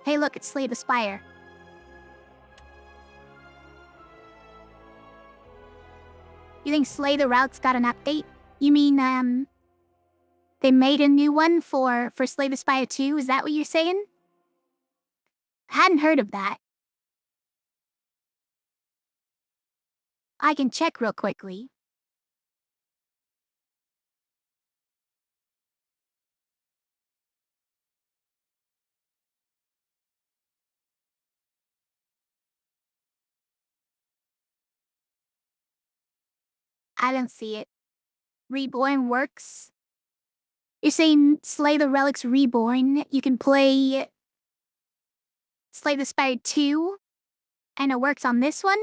Hey look, it's Slay the Spire. You think Slay the Route's got an update? You mean, they made a new one for Slay the Spire 2? Is that what you're saying? Hadn't heard of that. I can check real quickly. I don't see it. Reborn works? You're saying Slay the Relics Reborn? You can play Slay the Spire 2? And it works on this one?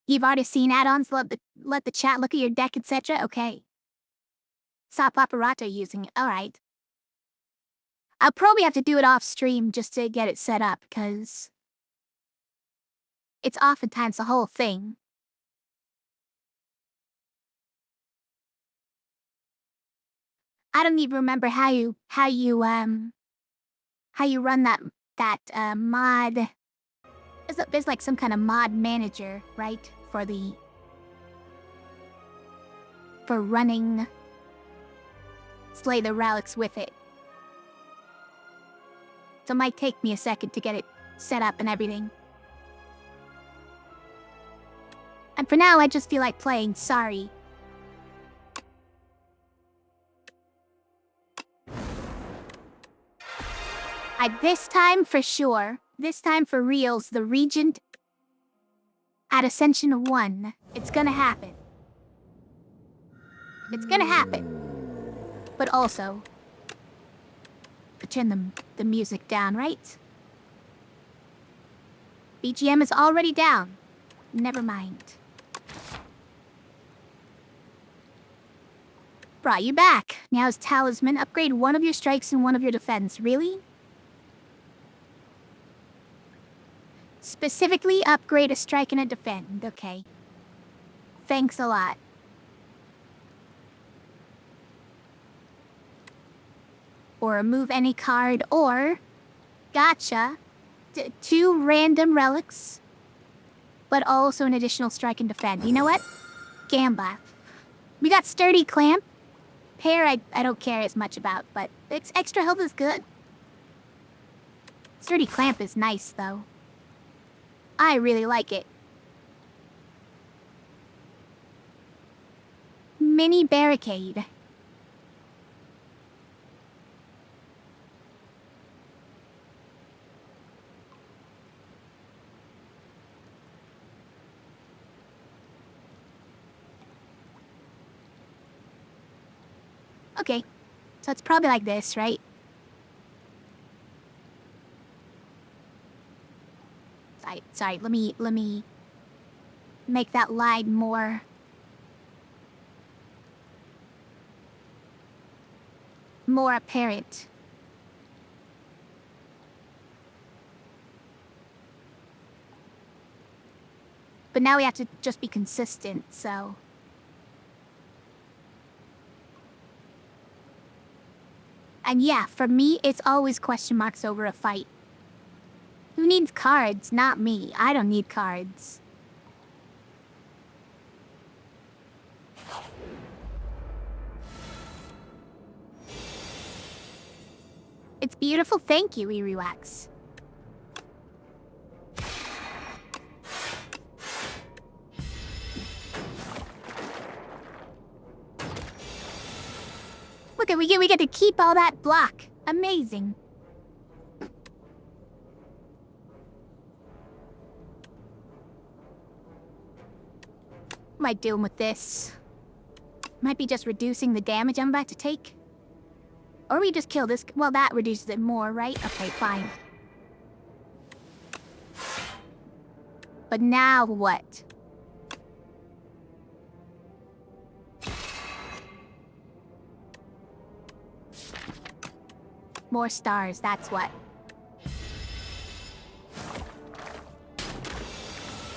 You've already seen add-ons, let the chat look at your deck, etc.? Okay. Saw Paparazzo using it, alright. I'll probably have to do it off stream just to get it set up, because it's oftentimes the whole thing. I don't even remember how you run that mod. There's like some kind of mod manager, right? For running Slay the Relics with it. So it might take me a second to get it set up and everything. And for now, I just feel like playing, sorry. This time for sure. This time for reals, the Regent at Ascension 1. It's gonna happen. It's gonna happen. But also, turn the music down, right? BGM is already down. Never mind. Brought you back. Now's Talisman. Upgrade one of your strikes and one of your defense. Really? Specifically, upgrade a strike and a defend. Okay. Thanks a lot. Or remove any card, or... Gotcha. 2 random relics. But also an additional strike and defend. You know what? Gamba. We got Sturdy Clamp. Pair I don't care as much about, but its extra health is good. Sturdy Clamp is nice, though. I really like it. Mini Barricade. Okay, so it's probably like this, right? Sorry, let me make that line more apparent. But now we have to just be consistent, so... And yeah, for me, it's always question marks over a fight. Who needs cards? Not me. I don't need cards. It's beautiful. Thank you, Iriwax. Look, we get to keep all that block. Amazing. What am I doing with this? Might be just reducing the damage I'm about to take. Or we just kill this. Well, that reduces it more, right? Okay, fine. But now what? More stars, that's what.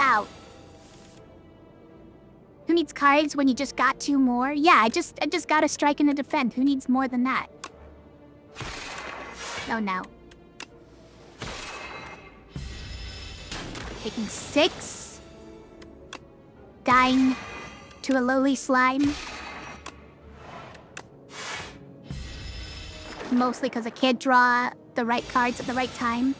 Ow. Who needs cards when you just got 2 more? Yeah, I just got a strike and a defend. Who needs more than that? Oh no. Taking 6. Dying to a lowly slime. Mostly because I can't draw the right cards at the right time.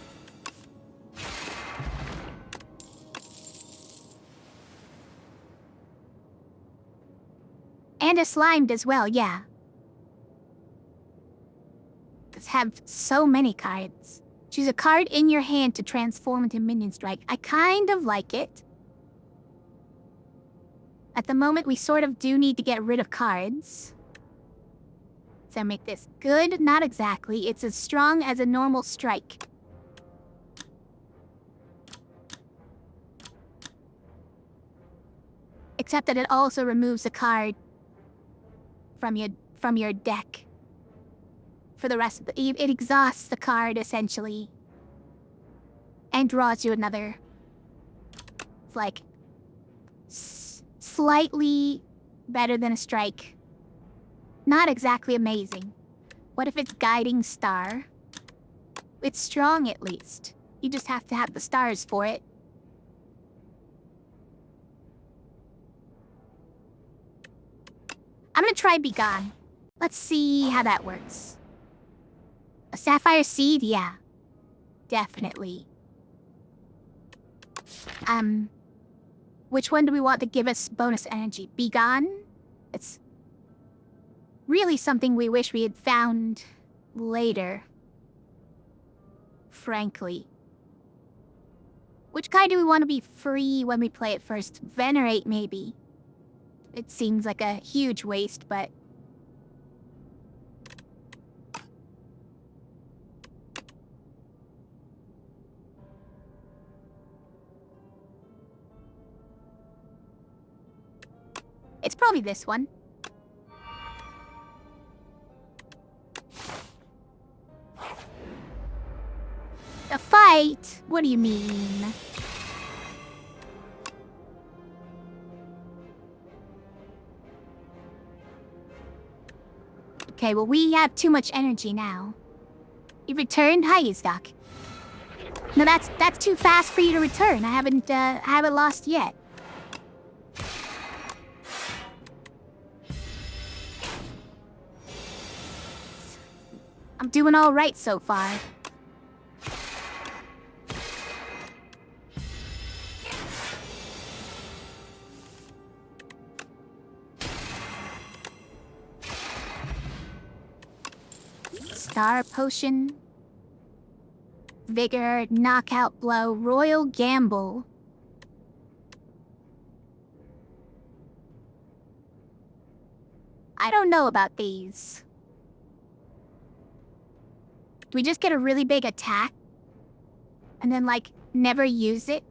And a slimed as well, yeah. Let's have so many cards. Choose a card in your hand to transform into Minion Strike. I kind of like it. At the moment, we sort of do need to get rid of cards. So make this good? Not exactly. It's as strong as a normal strike. Except that it also removes a card from your deck. For the rest of the... It exhausts the card, essentially. And draws you another. It's like... slightly better than a strike. Not exactly amazing. What if it's Guiding Star? It's strong, at least. You just have to have the stars for it. I'm gonna try Be Gone. Let's see how that works. A Sapphire Seed? Yeah. Definitely. Which one do we want to give us bonus energy? Be Gone? It's really something we wish we had found later. Frankly. Which kind do we want to be free when we play it first? Venerate, maybe. It seems like a huge waste, but... it's probably this one. A fight? What do you mean? Okay, well, we have too much energy now. You returned? Hi, Izdak. No, that's too fast for you to return. I haven't lost yet. I'm doing all right so far. Star Potion. Vigor, Knockout Blow, Royal Gamble. I don't know about these. Do we just get a really big attack? And then, like, never use it?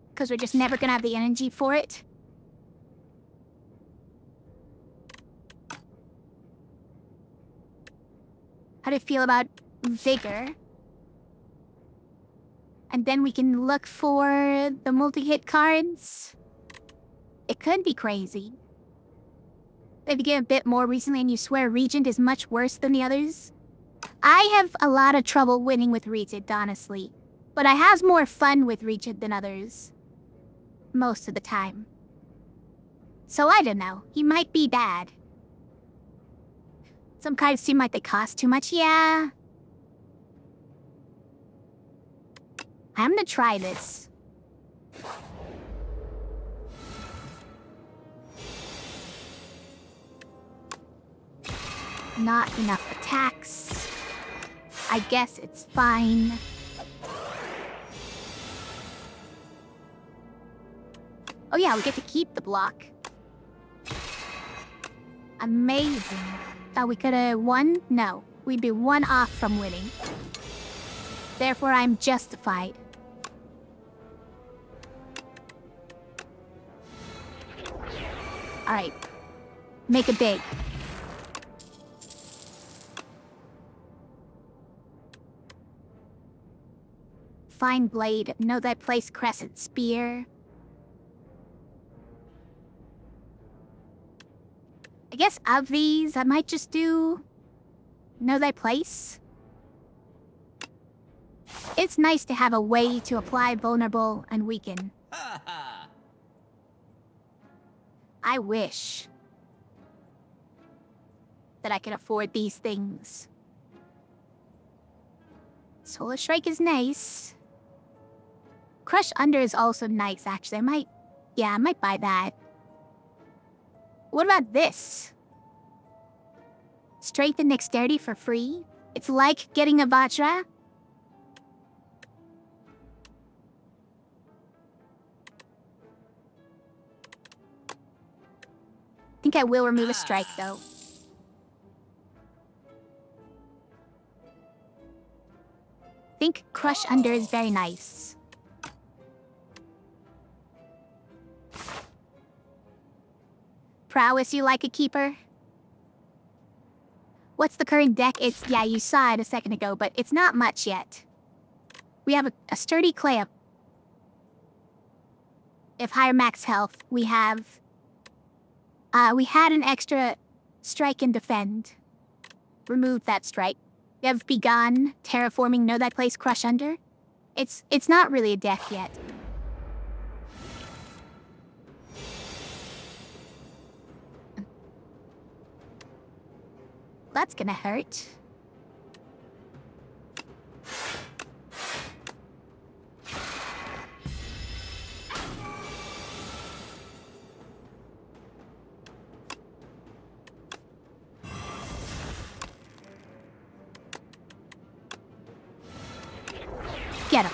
Because we're just never gonna have the energy for it? How do you feel about Vigor? And then we can look for the multi-hit cards? It could be crazy. If you get a bit more recently and you swear Regent is much worse than the others? I have a lot of trouble winning with Regent, honestly. But I have more fun with Regent than others. Most of the time. So I don't know. He might be bad. Some cards seem like they cost too much, yeah. I'm gonna try this. Not enough attacks. I guess it's fine. Oh yeah, we get to keep the block. Amazing. Thought we could have won? No. We'd be one off from winning. Therefore, I'm justified. Alright. Make it big. Fine Blade. Know that place, Crescent Spear. guess of these, I might just do Know Thy Place. It's nice to have a way to apply vulnerable and weaken. I wish that I could afford these things. Solar Strike is nice. Crush Under is also nice, actually. I might buy that. What about this? Strength and Dexterity for free? It's like getting a Vajra. I think I will remove a strike, though. I think Crush Under is very nice. Prowess, you like a keeper? What's the current deck? Yeah, you saw it a second ago, but it's not much yet. We have a sturdy clamp. If higher max health, we had an extra strike and defend. Removed that strike. We have Begone, Terraforming, Know Thy Place, Crush Under. It's not really a deck yet. That's gonna hurt. Get him.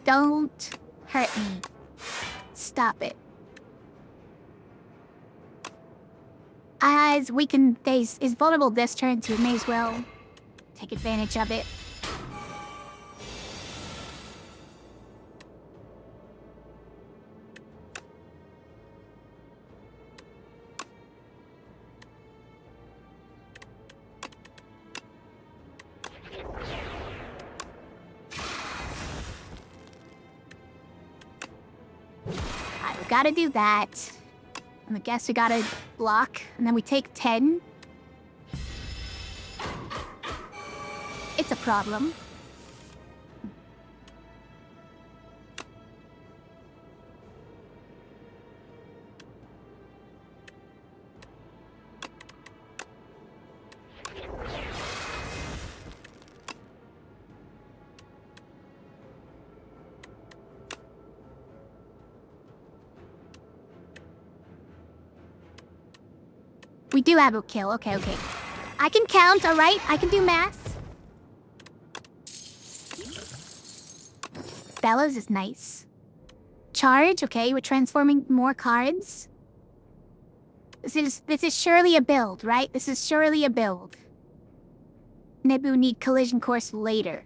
Don't hurt me. Stop it. As weakened days is vulnerable this turn, so we may as well take advantage of it. Gotta do that. And I guess we gotta block, and then we take 10. It's a problem. We do have a kill. Okay. I can count, alright? I can do math. Bellows is nice. Charge, okay, we're transforming more cards. This is surely a build, right? This is surely a build. Nebu need collision course later.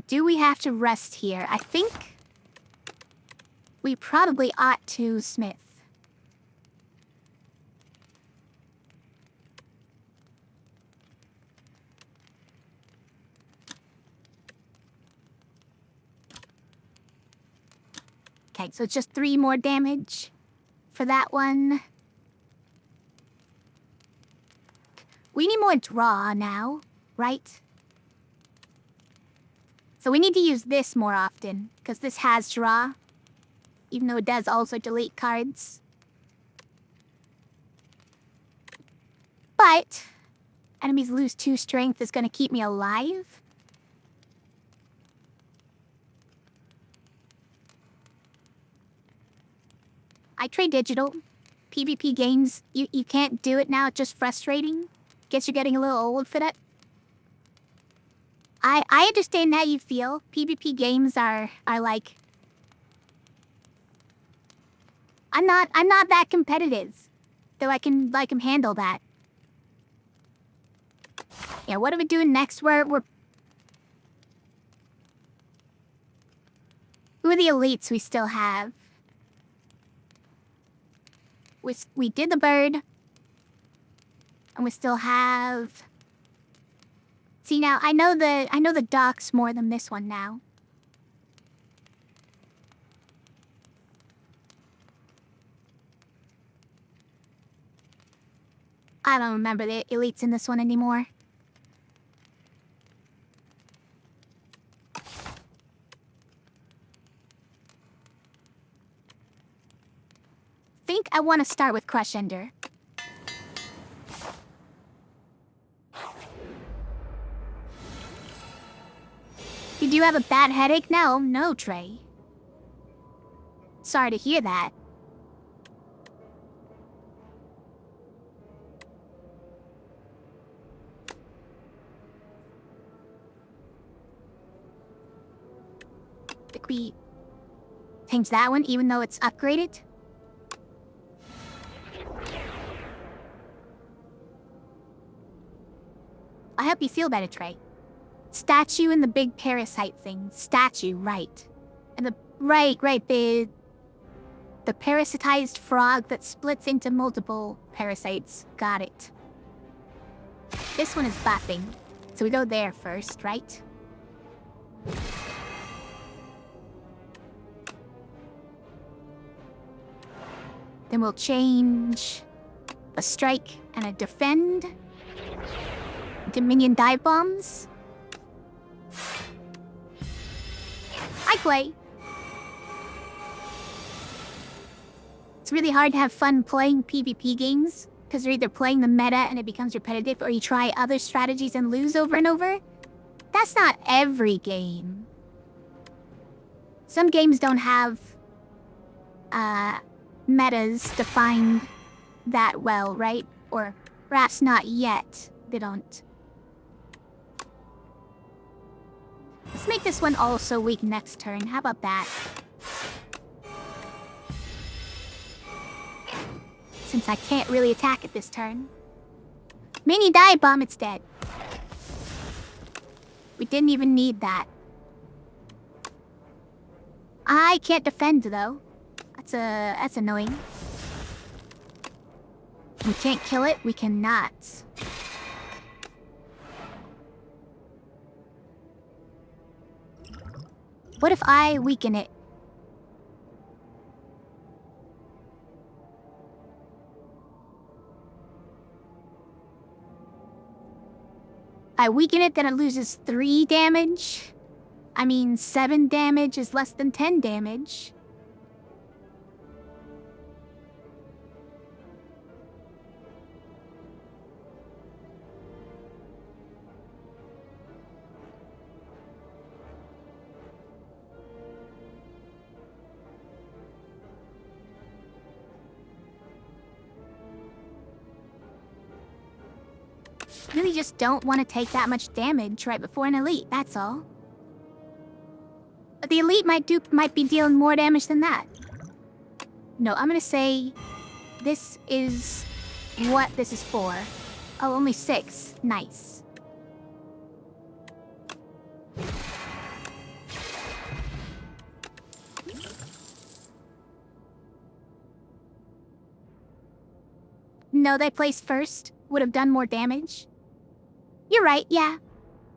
Do we have to rest here? I think we probably ought to smith. Okay, so it's just 3 more damage for that one. We need more draw now, right? So we need to use this more often, because this has draw, even though it does also delete cards. But enemies lose 2 strength is going to keep me alive. I trade digital. PvP games, you can't do it now, it's just frustrating. Guess you're getting a little old for that. I understand how you feel. PvP games are like... I'm not that competitive. Though I can handle that. Yeah, what are we doing next? We're... Who are the elites we still have? We did the bird. And we still have... See, now, I know the ducks more than this one now. I don't remember the elites in this one anymore. I want to start with Crushender. Did you have a bad headache? No, Trey. Sorry to hear that. Think we change that one even though it's upgraded? I hope you feel better, Trey. Statue and the big parasite thing. Statue, right. And the... Right, the parasitized frog that splits into multiple parasites. Got it. This one is buffing. So we go there first, right? Then we'll change a strike and a defend. Dominion dive bombs. Hi, Clay. It's really hard to have fun playing PvP games, because you're either playing the meta and it becomes repetitive, or you try other strategies and lose over and over. That's not every game. Some games don't have metas defined that well, right? Or perhaps not yet. They don't. Let's make this one also weak next turn. How about that? Since I can't really attack it this turn. Mini dive bomb, it's dead. We didn't even need that. I can't defend though. That's annoying. We can't kill it? We cannot. What if I weaken it? I weaken it, then it loses 3 damage. I mean, 7 damage is less than 10 damage. Really just don't want to take that much damage right before an elite, that's all. But the elite might be dealing more damage than that. No, I'm gonna say this is what this is for. Oh, only 6. Nice. No, they placed first. Would have done more damage. You're right, yeah.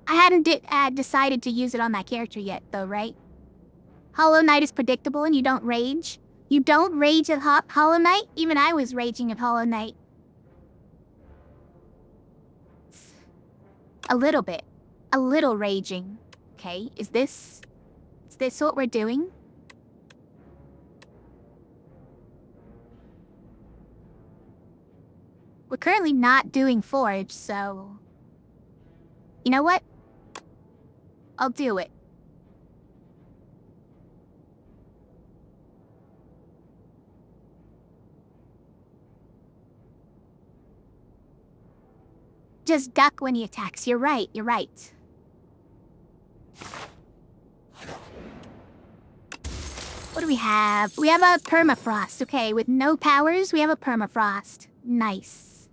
I hadn't decided to use it on that character yet, though, right? Hollow Knight is predictable and you don't rage. You don't rage at Hollow Knight? Even I was raging at Hollow Knight. A little bit. A little raging. Okay, is this what we're doing? We're currently not doing Forge, so... You know what? I'll do it. Just duck when he attacks. You're right, you're right. What do we have? We have a permafrost. Okay, with no powers, we have a permafrost. Nice.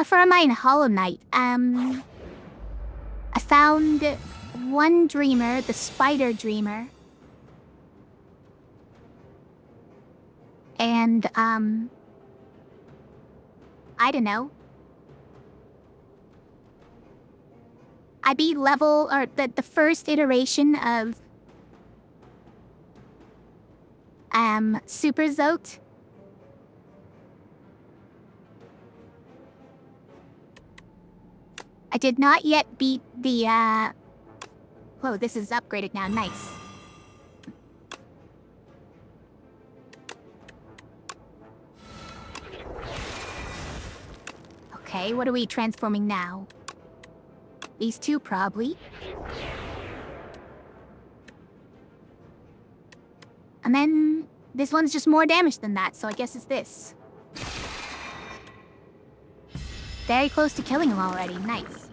For mine Hollow Knight, I found one dreamer, the spider dreamer. And, I don't know. I beat level, or the first iteration of, Super Zote. I did not yet beat the, Whoa, this is upgraded now, nice. Okay, what are we transforming now? These two, probably. And then, this one's just more damage than that, so I guess it's this. Very close to killing him already, nice.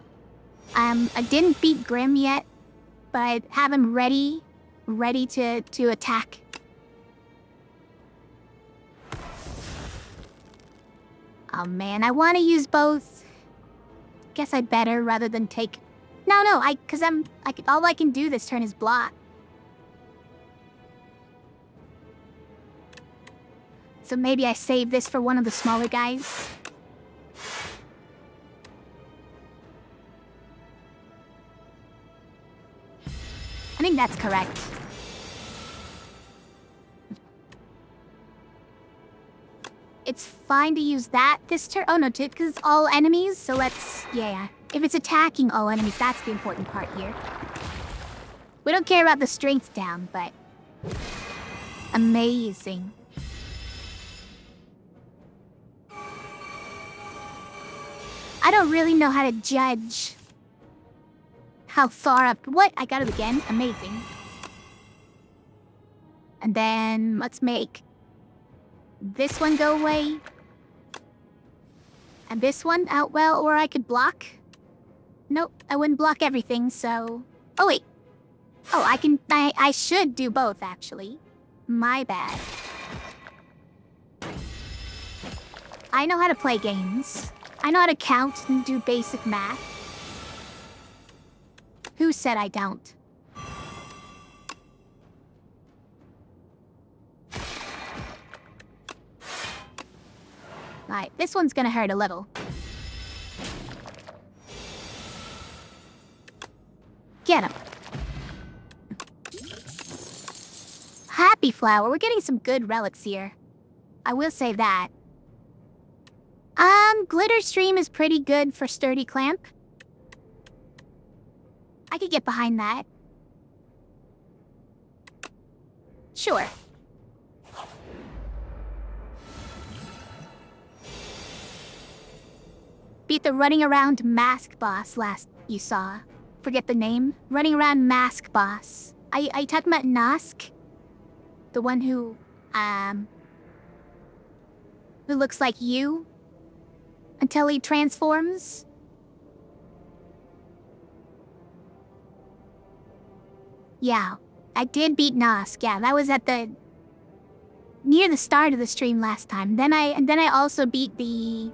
I didn't beat Grim yet, but I have him ready to attack. Oh man, I want to use both. Guess I better rather than take... No, all I can do this turn is block. So maybe I save this for one of the smaller guys. I think that's correct. It's fine to use that this turn. Oh no, because it's all enemies, so let's... Yeah. If it's attacking all enemies, that's the important part here. We don't care about the strength down, but... Amazing. I don't really know how to judge how far up... What? I got it again? Amazing. And then let's make this one go away. And this one out well, or I could block. Nope, I wouldn't block everything, so... Oh, wait. Oh, I should do both, actually. My bad. I know how to play games. I know how to count and do basic math. Who said I don't? Alright, this one's gonna hurt a little. Get him. Happy Flower, we're getting some good relics here. I will say that. Glitter Stream is pretty good for Sturdy Clamp. I could get behind that. Sure. Beat the running around mask boss last you saw. Forget the name. Running around mask boss. I talking about Nosk? The one who looks like you? Until he transforms? Yeah, I did beat Nosk. Yeah, that was at near the start of the stream last time. Then I also beat the...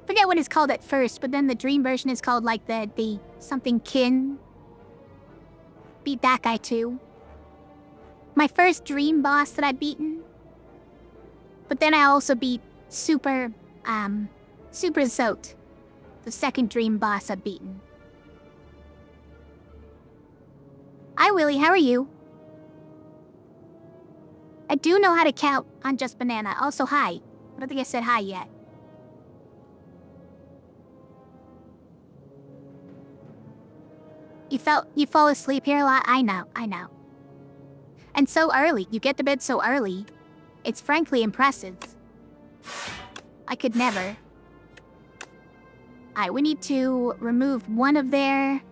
Forget what it's called at first, but then the dream version is called like the something kin. Beat that guy too. My first dream boss that I'd beaten. But then I also beat Super Zote, the second dream boss I've beaten. Hi Willie, how are you? I do know how to count on Just Banana. Also hi. I don't think I said hi yet. You fall asleep here a lot? I know. And so early. You get to bed so early. It's frankly impressive. I could never. Alright, we need to remove one of their...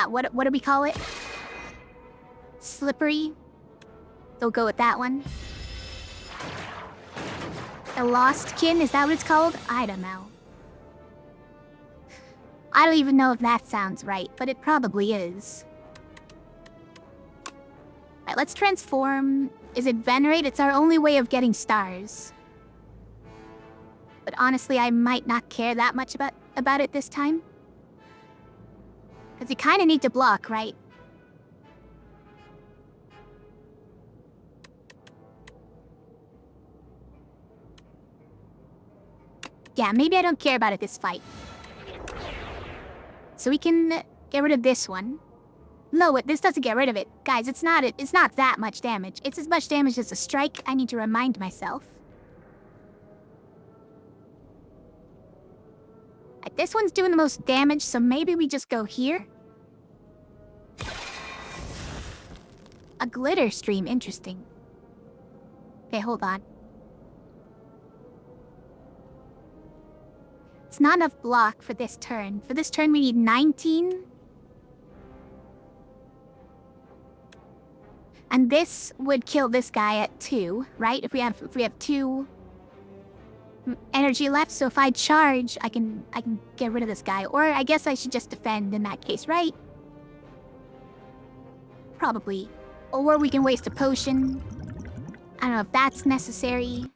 what do we call it? Slippery. They'll go with that one. The Lost Kin, is that what it's called? I don't know. I don't even know if that sounds right, but it probably is. Alright, let's transform. Is it Venerate? It's our only way of getting stars. But honestly, I might not care that much about... about it this time. Because you kind of need to block, right? Yeah, maybe I don't care about it this fight. So we can get rid of this one. No, this doesn't get rid of it. Guys, it's not that much damage. It's as much damage as a strike. I need to remind myself. This one's doing the most damage, so maybe we just go here. A glitter stream, interesting. Okay, hold on. It's not enough block for this turn. For this turn, we need 19. And this would kill this guy at 2, right? If we have 2 energy left, so if I charge, I can get rid of this guy. Or I guess I should just defend in that case, right? Probably. Or we can waste a potion. I don't know if that's necessary.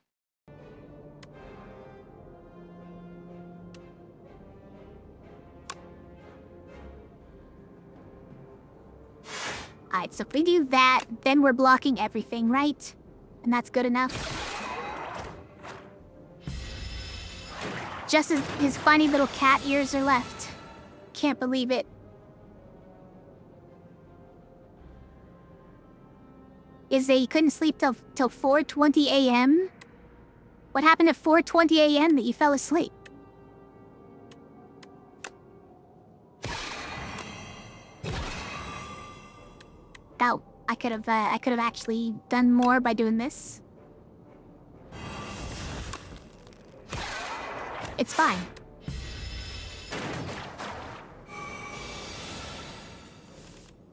Alright, so if we do that, then we're blocking everything, right? And that's good enough. Just as his funny little cat ears are left. Can't believe it. He couldn't sleep till 4:20 a.m.? What happened at 4:20 a.m. that you fell asleep? Oh, I could have actually done more by doing this. It's fine.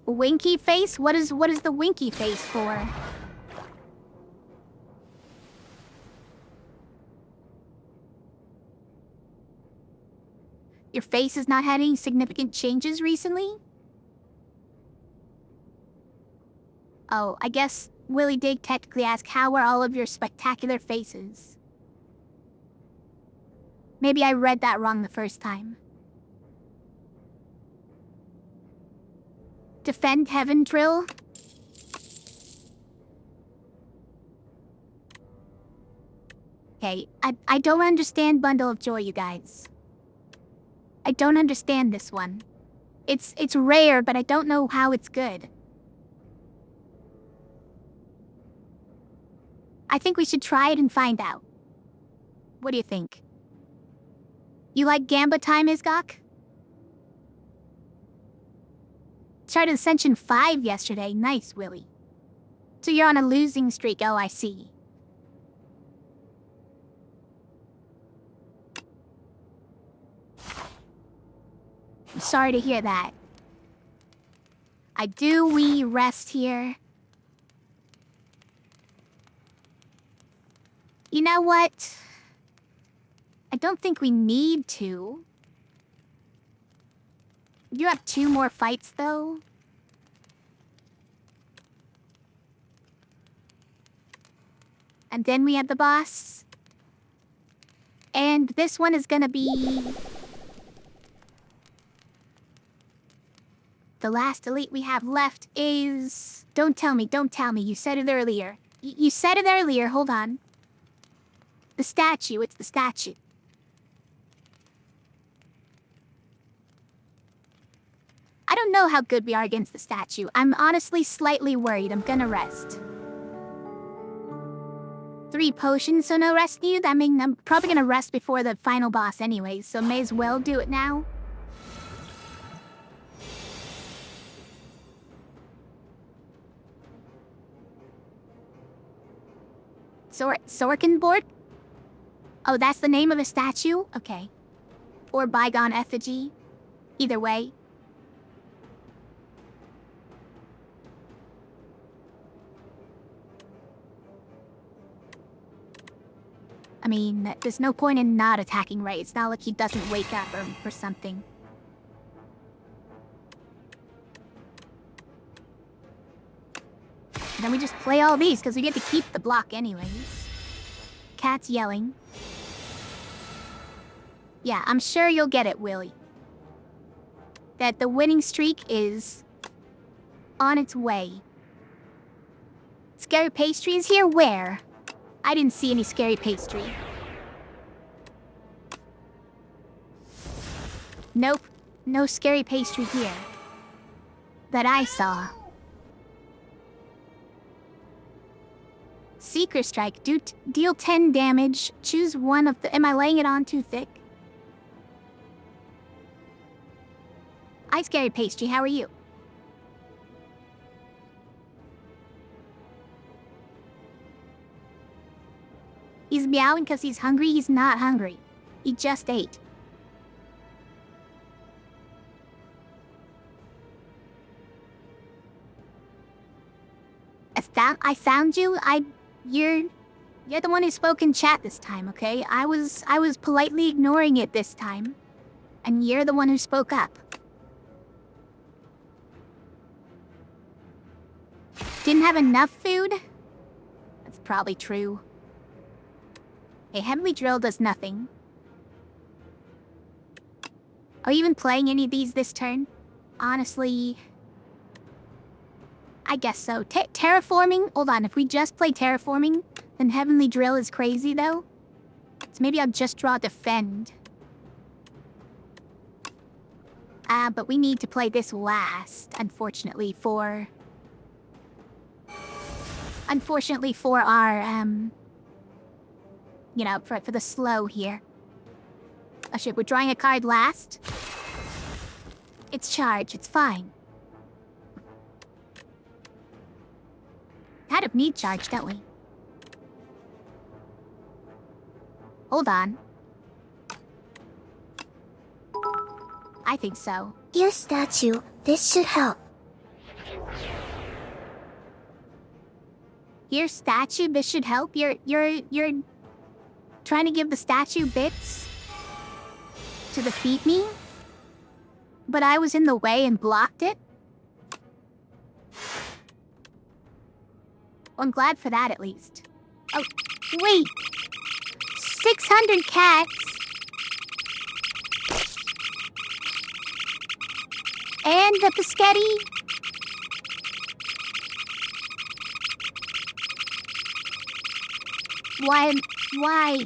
Winky face? What is the winky face for? Your face has not had any significant changes recently? Oh, I guess Willy Dig technically asked, how are all of your spectacular faces? Maybe I read that wrong the first time. Defend Heaven Drill? Okay, I don't understand Bundle of Joy, you guys. I don't understand this one. It's rare, but I don't know how it's good. I think we should try it and find out. What do you think? You like Gamba time, Isgok? Started Ascension 5 yesterday. Nice, Willy. So you're on a losing streak. Oh, I see. I'm sorry to hear that. We rest here? You know what? I don't think we need to. You have 2 more fights, though. And then we have the boss. And this one is gonna be... The last elite we have left is... Don't tell me. You said it earlier. You said it earlier, hold on. The statue, it's the statue. I don't know how good we are against the statue. I'm honestly slightly worried. I'm gonna rest. 3 potions, so no rest needed. I mean, I'm probably gonna rest before the final boss anyways, so may as well do it now. Sorkenborg? Oh, that's the name of a statue? Okay. Or bygone effigy. Either way. I mean, there's no point in not attacking, right? It's not like he doesn't wake up or something. Then we just play all these, because we get to keep the block anyways. Cat's yelling. Yeah, I'm sure you'll get it, Willie. That the winning streak is on its way. Scary pastry is here? Where? I didn't see any scary pastry. Nope, no scary pastry here. That I saw. Seeker Strike, deal 10 damage. Choose one of the... Am I laying it on too thick? Hi, Scary Pastry, how are you? He's meowing because he's hungry. He's not hungry. He just ate. I found you. You're the one who spoke in chat this time, okay? I was politely ignoring it this time. And you're the one who spoke up. Didn't have enough food? That's probably true. Hey, Heavenly Drill does nothing. Are you even playing any of these this turn? Honestly... I guess so. Terraforming? Hold on, if we just play Terraforming, then Heavenly Drill is crazy, though. So maybe I'll just draw Defend. But we need to play this last, unfortunately, for... Unfortunately for our, you know, for the slow here. Oh shit, we're drawing a card last. It's charged, it's fine. Kind of need charge, don't we? Hold on. I think so. Your statue. This should help. Your statue, this should help? You're trying to give the statue bits to defeat me? But I was in the way and blocked it? Well, I'm glad for that, at least. Oh, wait! 600 cats! And the Piscetti? Why?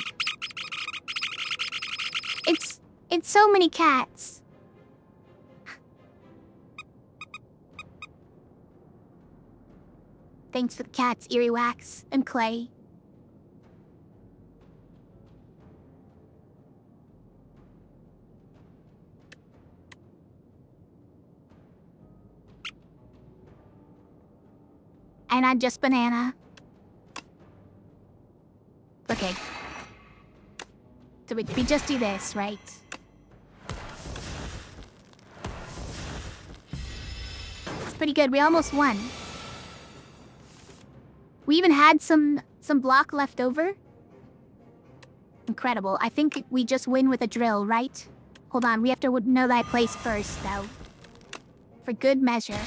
It's so many cats. Thanks for the cats, Eerie Wax and Clay. And I'm just banana. Okay. So we just do this, right? It's pretty good. We almost won. We even had some block left over. Incredible. I think we just win with a drill, right? Hold on, we have to know that place first, though. For good measure.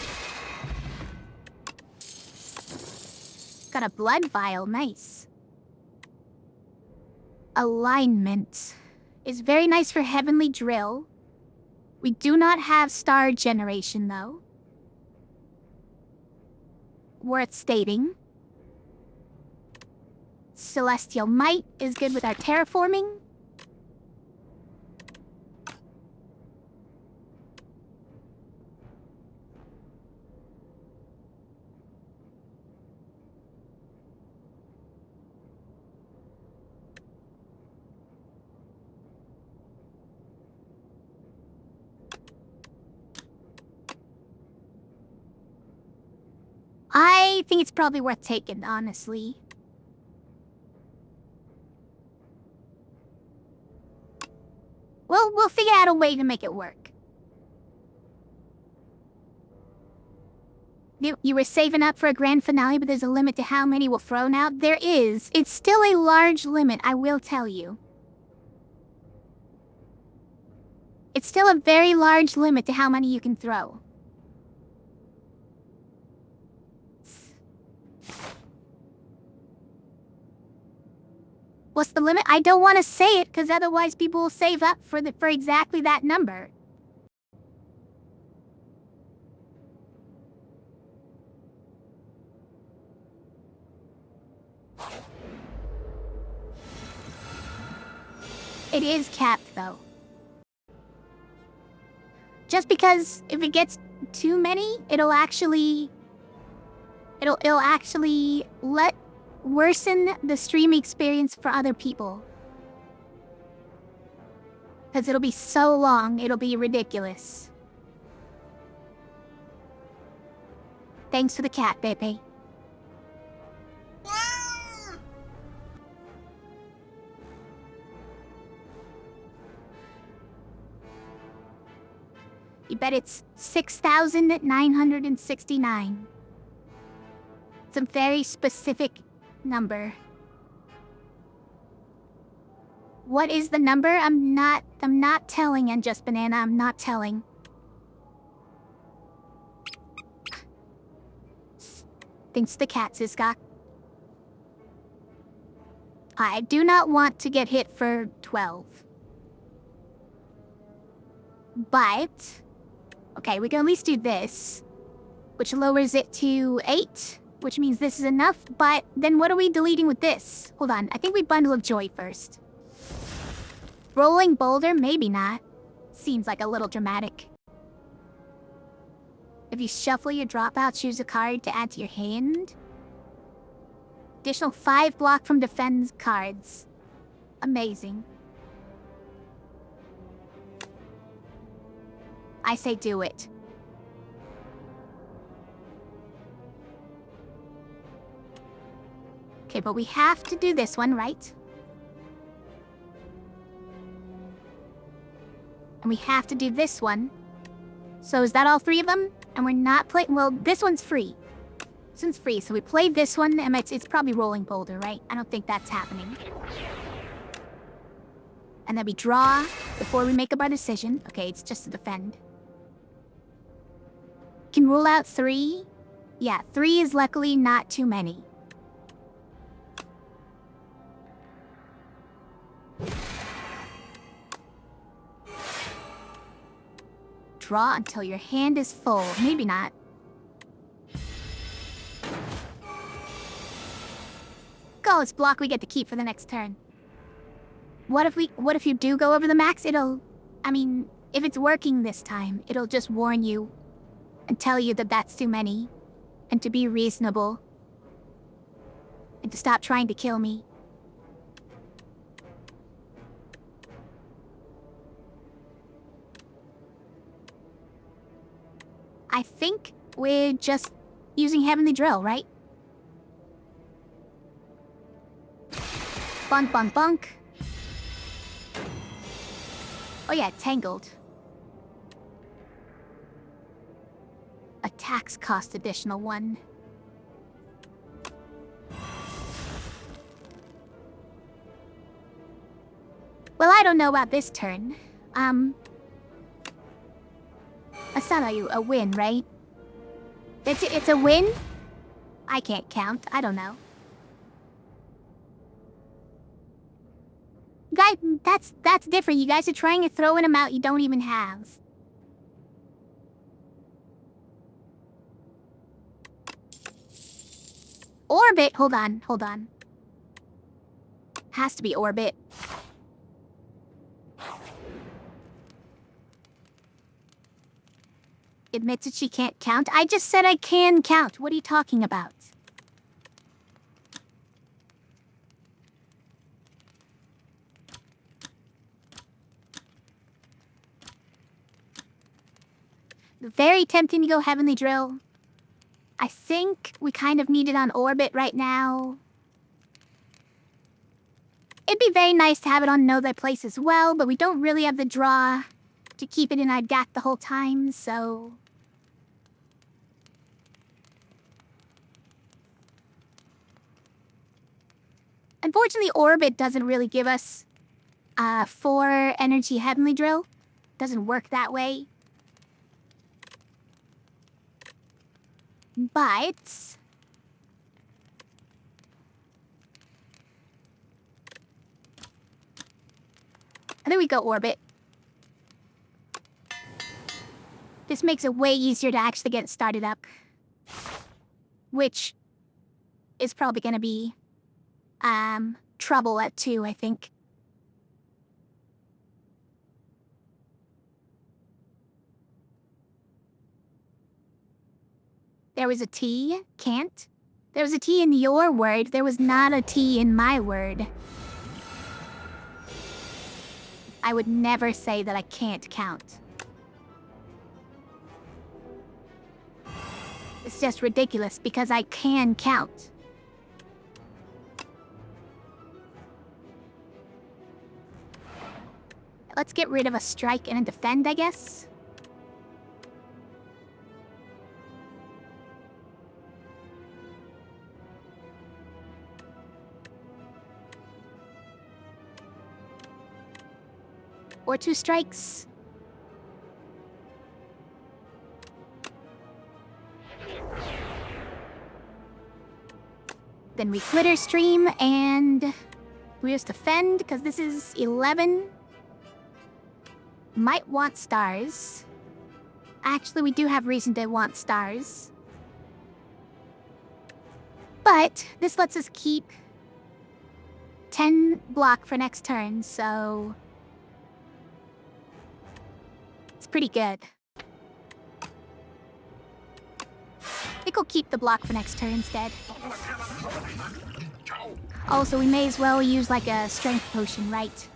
Got a blood vial, nice. Alignment is very nice for Heavenly Drill. We do not have star generation, though. Worth stating. Celestial Might is good with our terraforming. I think it's probably worth taking, honestly. We'll figure out a way to make it work. You were saving up for a grand finale, but there's a limit to how many will throw now? There is. It's still a large limit, I will tell you. It's still a very large limit to how many you can throw. What's the limit? I don't want to say it, because otherwise people will save up for exactly that number. It is capped, though. Just because if it gets too many, it'll actually worsen the stream experience for other people. Because it'll be so long, it'll be ridiculous. Thanks for the cat, baby. You bet it's 6,969. It's a very specific number. What is the number? I'm not telling, and just Banana, I'm not telling. Thanks to the cat, Siskok. I do not want to get hit for 12. But... okay, we can at least do this, which lowers it to 8, which means this is enough, but then what are we deleting with this? Hold on, I think we Bundle of Joy first. Rolling Boulder? Maybe not. Seems like a little dramatic. If you shuffle your dropout, choose a card to add to your hand. Additional 5 block from defense cards. Amazing. I say do it. Okay, but we have to do this one, right? And we have to do this one. So is that all 3 of them? And we're not playing... well, this one's free. This one's free, so we play this one, and it's probably Rolling Boulder, right? I don't think that's happening. And then we draw before we make up our decision. Okay, it's just to defend. Can rule out 3. Yeah, 3 is luckily not too many. Draw until your hand is full. Maybe not. Go, it's block we get to keep for the next turn. What if you do go over the max? I mean, if it's working this time, it'll just warn you and tell you that that's too many, and to be reasonable, and to stop trying to kill me. I think we're just using Heavenly Drill, right? Bunk, bunk, bunk. Oh yeah, Tangled. A tax cost additional 1. Well, I don't know about this turn. That's not a win, right? It's a win? I can't count. I don't know. Guy, that's different. You guys are trying to throw in a amount you don't even have. Orbit? Hold on. Has to be Orbit. Admits that she can't count. I just said I can count. What are you talking about? Very tempting to go Heavenly Drill. I think we kind of need it on Orbit right now. It'd be very nice to have it on Know Thy Place as well, but we don't really have the draw to keep it in I've got the whole time, so... Unfortunately, Orbit doesn't really give us 4 energy Heavenly Drill. Doesn't work that way. But... And then we go orbit. This makes it way easier to actually get started up. Which is probably gonna be, trouble at 2, I think. There was a T? Can't? There was a T in your word. There was not a T in my word. I would never say that I can't count. It's just ridiculous because I can count. Let's get rid of a strike and a defend, I guess. Or 2 strikes. Then we glitter stream and we just defend because this is 11. Might want stars. Actually, we do have reason to want stars. But this lets us keep 10 block for next turn, so it's pretty good. I think we'll keep the block for next turn instead. Also, we may as well use like a strength potion, right?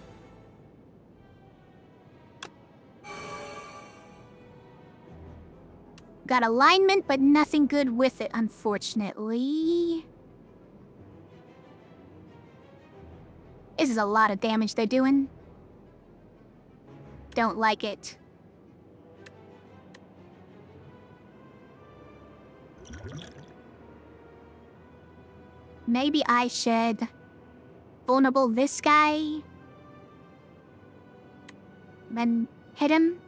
Got alignment, but nothing good with it, unfortunately. This is a lot of damage they're doing. Don't like it. Maybe I should vulnerable this guy. Then hit him.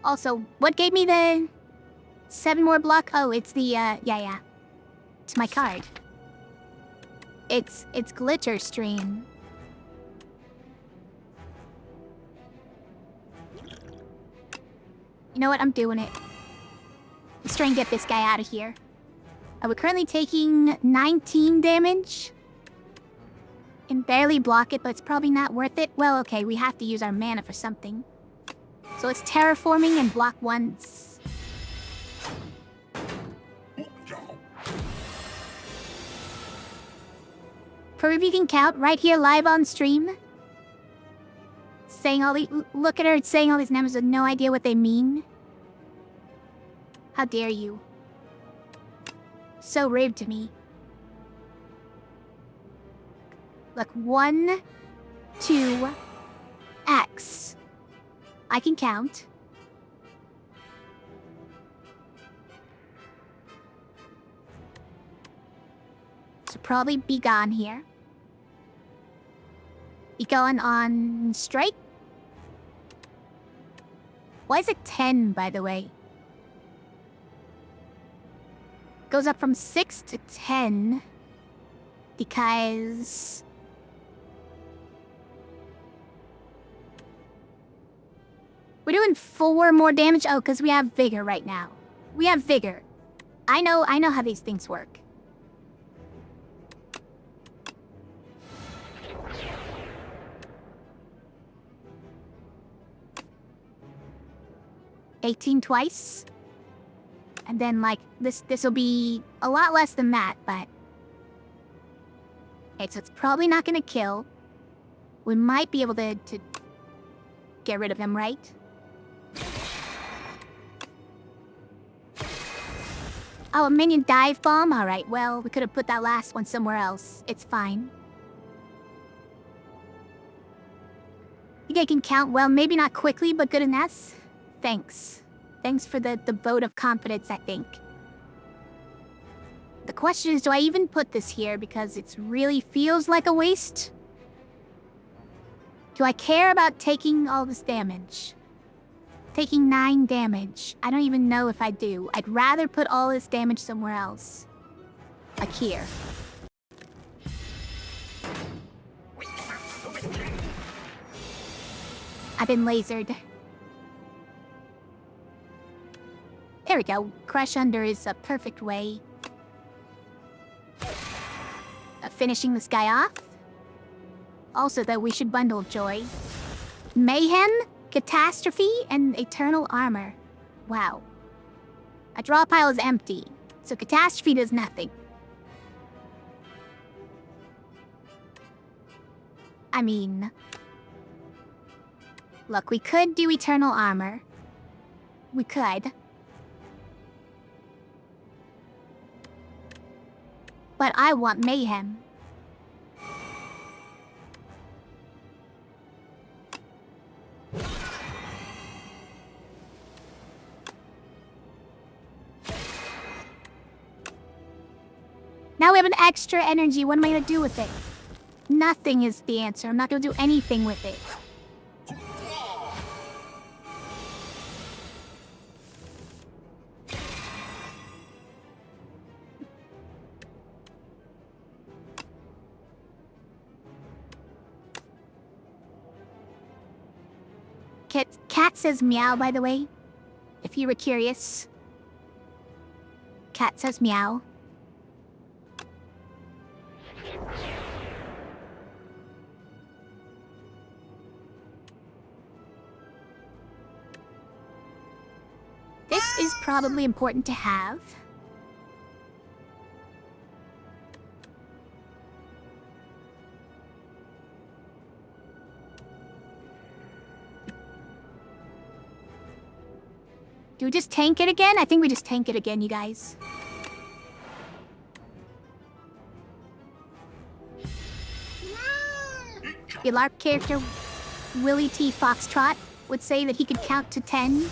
Also, what gave me the 7 more block? Oh, it's the, yeah. It's my card. It's Glitter Stream. You know what? I'm doing it. Let's try and get this guy out of here. We're currently taking 19 damage. Can barely block it, but it's probably not worth it. Well, okay, we have to use our mana for something. So it's terraforming and block once. Prove you can count right here live on stream. Saying all the look at her saying all these numbers with no idea what they mean. How dare you? So rude to me. Look, 1, 2, X. I can count. So probably be gone here. Be going on strike. Why is it 10, by the way? Goes up from 6 to 10. Because we're doing 4 more damage. Oh, because we have vigor right now. We have vigor. I know how these things work. $18 twice. And then like this will be a lot less than that, but okay, so it's probably not gonna kill. We might be able to get rid of him, right? Oh, a minion dive bomb? Alright, well, we could have put that last one somewhere else. It's fine. You guys can count well, maybe not quickly, but good enough. Thanks. Thanks for the vote of confidence, I think. The question is, do I even put this here because it really feels like a waste? Do I care about taking all this damage? taking 9 damage. I don't even know if I do. I'd rather put all this damage somewhere else. Like here. I've been lasered. There we go. Crush under is a perfect way of finishing this guy off. Also, though, we should bundle Joy. Mayhem, Catastrophe, and Eternal Armor. Wow. A draw pile is empty, so Catastrophe does nothing. I mean... Look, we could do Eternal Armor. We could. But I want Mayhem. Now we have an extra energy. What am I gonna do with it? Nothing is the answer. I'm not gonna do anything with it. Cat says meow, by the way. If you were curious. Cat says meow. This is probably important to have. Do we just tank it again? I think we just tank it again, you guys. The LARP character, Willie T. Foxtrot, would say that he could count to 10,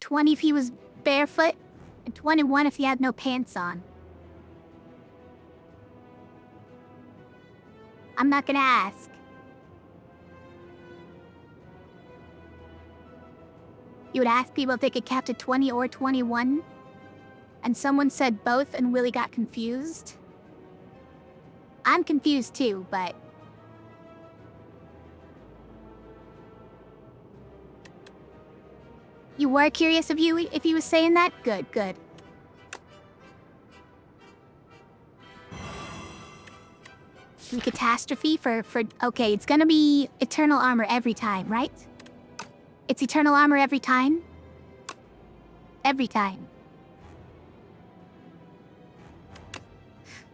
20 if he was barefoot, and 21 if he had no pants on. I'm not gonna ask. You would ask people if they could count to 20 or 21, and someone said both and Willie got confused. I'm confused too, but... You were curious if he was saying that? Good, good. Catastrophe for... Okay, it's gonna be Eternal Armor every time, right? It's Eternal Armor every time? Every time.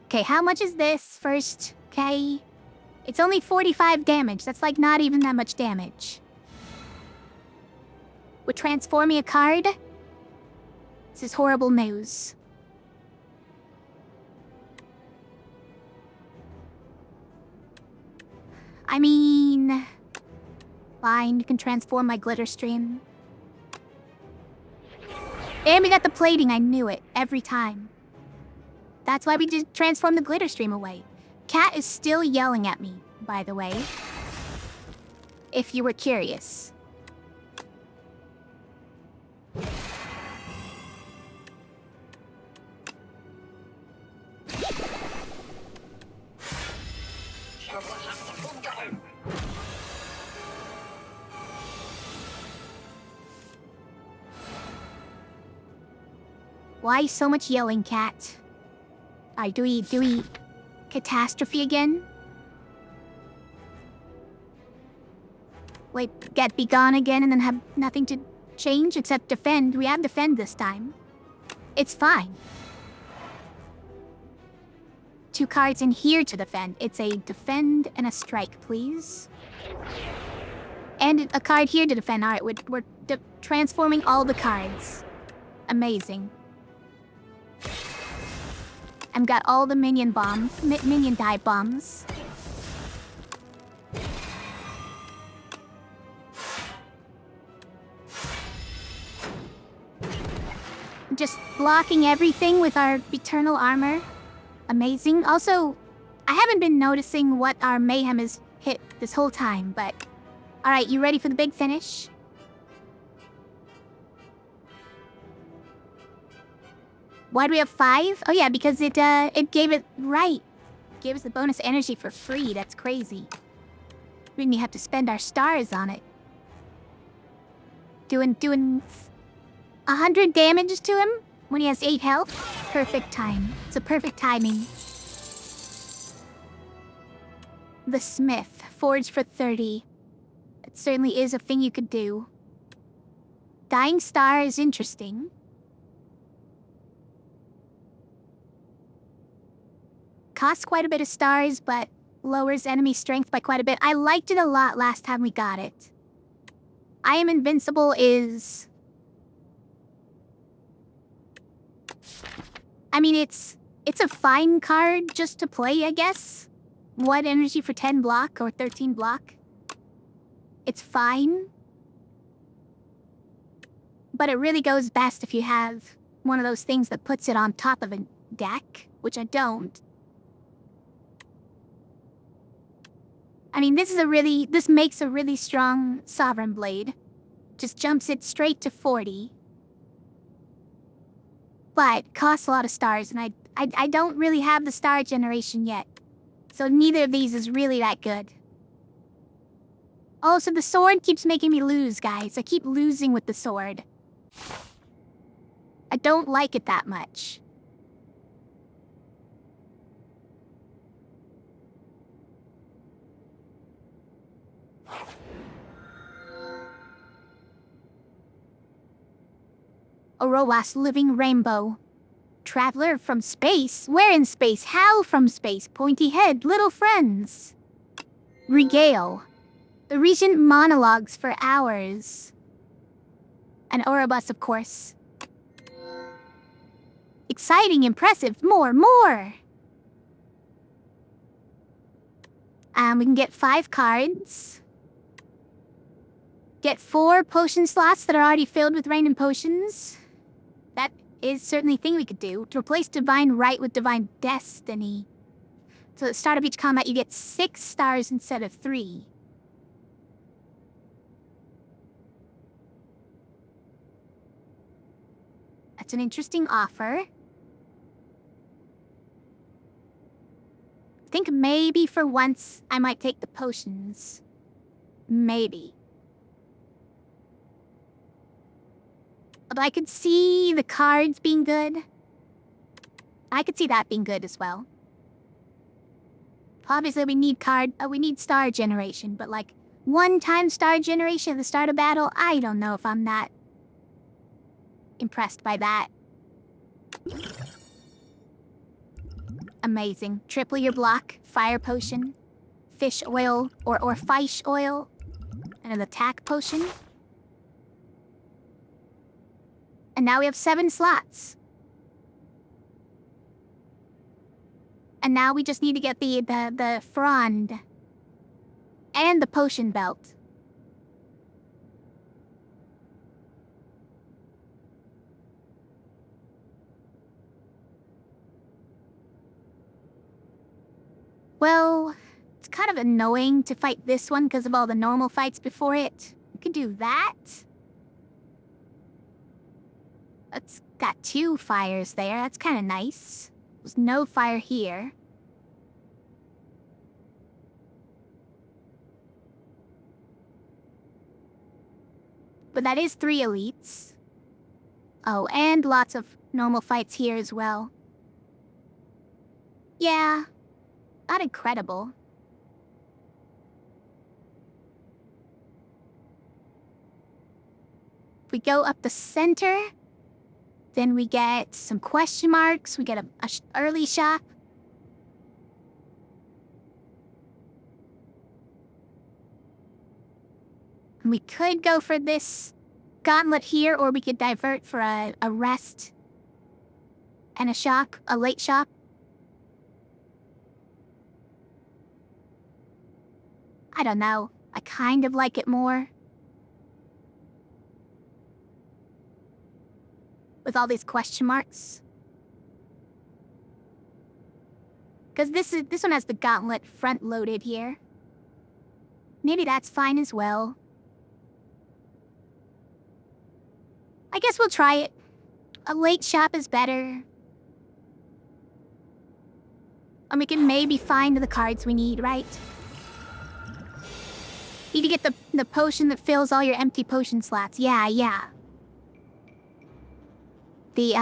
Okay, how much is this first? Okay. It's only 45 damage. That's like not even that much damage. Would transforming a card? This is horrible news. I mean... Fine, you can transform my glitter stream. And we got the plating, I knew it. Every time. That's why we just transformed the glitter stream away. Cat is still yelling at me, by the way. If you were curious. Why so much yelling, Cat? Alright, do we... Catastrophe again? Wait, be gone again and then have nothing to change except defend? We have defend this time. It's fine. 2 cards in here to defend. It's a defend and a strike, please. And a card here to defend. Alright, we're transforming all the cards. Amazing. I've got all the minion bombs, minion dive bombs. Just blocking everything with our Eternal Armor. Amazing. Also, I haven't been noticing what our Mayhem has hit this whole time, but... Alright, you ready for the big finish? Why do we have 5? Oh yeah, because it gave it right. Gave us the bonus energy for free. That's crazy. We didn't have to spend our stars on it. Doing 100 damage to him when he has 8 health. Perfect time. It's a perfect timing. The Smith, forged for 30. It certainly is a thing you could do. Dying Star is interesting. Costs quite a bit of stars, but lowers enemy strength by quite a bit. I liked it a lot last time we got it. I Am Invincible is... I mean, it's a fine card just to play, I guess. What energy for 10 block or 13 block? It's fine. But it really goes best if you have one of those things that puts it on top of a deck, which I don't. I mean, this makes a really strong Sovereign Blade. Just jumps it straight to 40. But costs a lot of stars, and I don't really have the star generation yet. So neither of these is really that good. Also, the sword keeps making me lose, guys. I keep losing with the sword. I don't like it that much. Orowas Living Rainbow. Traveler from space? Where in space? How from space? Pointy head, little friends. Regale. The Regent monologues for hours. An Orobus, of course. Exciting, impressive, more! We can get 5 cards. Get 4 potion slots that are already filled with random potions. That is certainly a thing we could do. To replace Divine Right with Divine Destiny. So at the start of each combat, you get 6 stars instead of 3. That's an interesting offer. I think maybe for once I might take the potions. Maybe. Although I could see the cards being good. I could see that being good as well. Obviously we need star generation, but like, 1-time star generation at the start of battle, I don't know if I'm that impressed by that. Amazing. Triple your block, fire potion, fish oil, or fish oil, and an attack potion. And now we have 7 slots. And now we just need to get the frond. And the potion belt. Well, it's kind of annoying to fight this one because of all the normal fights before it. We could do that. It's got 2 fires there. That's kind of nice. There's no fire here. But that is 3 elites. Oh, and lots of normal fights here as well. Yeah, not incredible. If we go up the center, then we get some question marks. We get a early shop. And we could go for this gauntlet here, or we could divert for a rest and a shop, a late shop. I don't know. I kind of like it more. With all these question marks. Because this one has the gauntlet front-loaded here. Maybe that's fine as well. I guess we'll try it. A late shop is better. And we can maybe find the cards we need, right? Need to get the potion that fills all your empty potion slots. Yeah. The,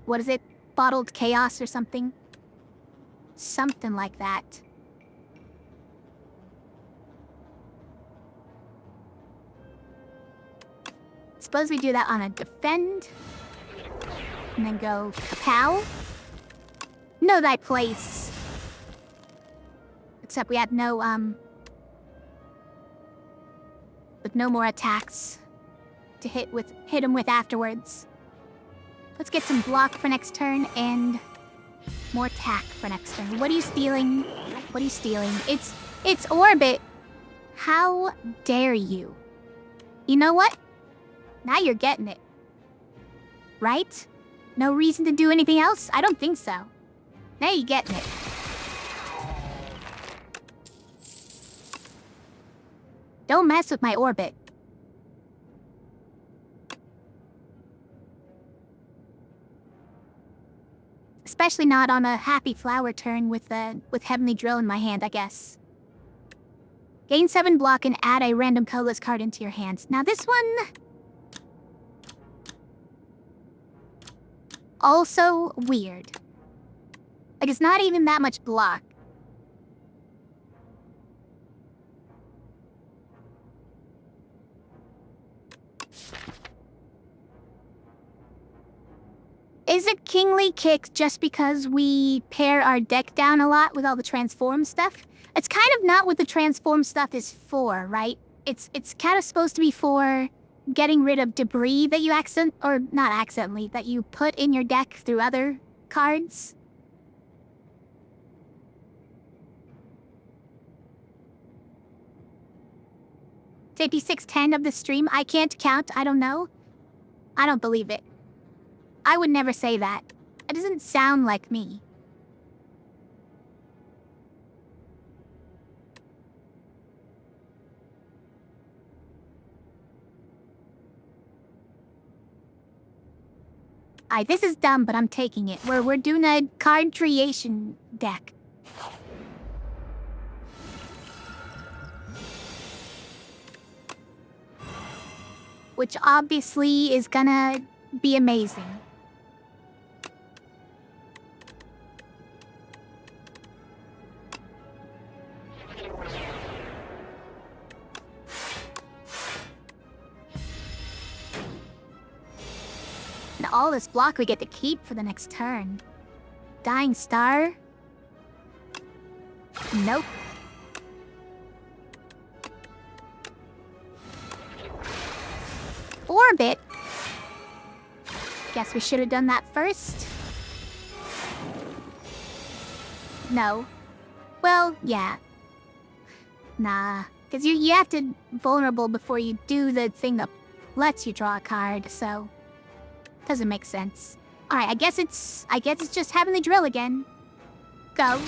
what is it? Bottled chaos or something? Something like that. Suppose we do that on a defend. And then go kapow. Know thy place. Except we had no, with no more attacks to hit him with afterwards. Let's get some block for next turn and more attack for next turn. What are you stealing? What are you stealing? It's Orbit. How dare you? You know what? Now you're getting it. Right? No reason to do anything else? I don't think so. Now you're getting it. Don't mess with my Orbit. Especially not on a happy flower turn with Heavenly Drill in my hand, I guess. Gain 7 block and add a random colorless card into your hands. Now this one... also weird. Like, it's not even that much block. Is it Kingly Kicks just because we pare our deck down a lot with all the transform stuff? It's kind of not what the transform stuff is for, right? It's kind of supposed to be for getting rid of debris that you that you put in your deck through other cards. It's 8610 of the stream. I can't count. I don't know. I don't believe it. I would never say that. It doesn't sound like me. This is dumb, but I'm taking it. We're doing a card creation deck. Which obviously is gonna be amazing. And all this block we get to keep for the next turn. Dying Star? Nope. Orbit? Guess we should have done that first. No. Well, yeah. Nah. Because you have to vulnerable before you do the thing that lets you draw a card, so... doesn't make sense. Alright, I guess it's just Heavenly Drill again. Go.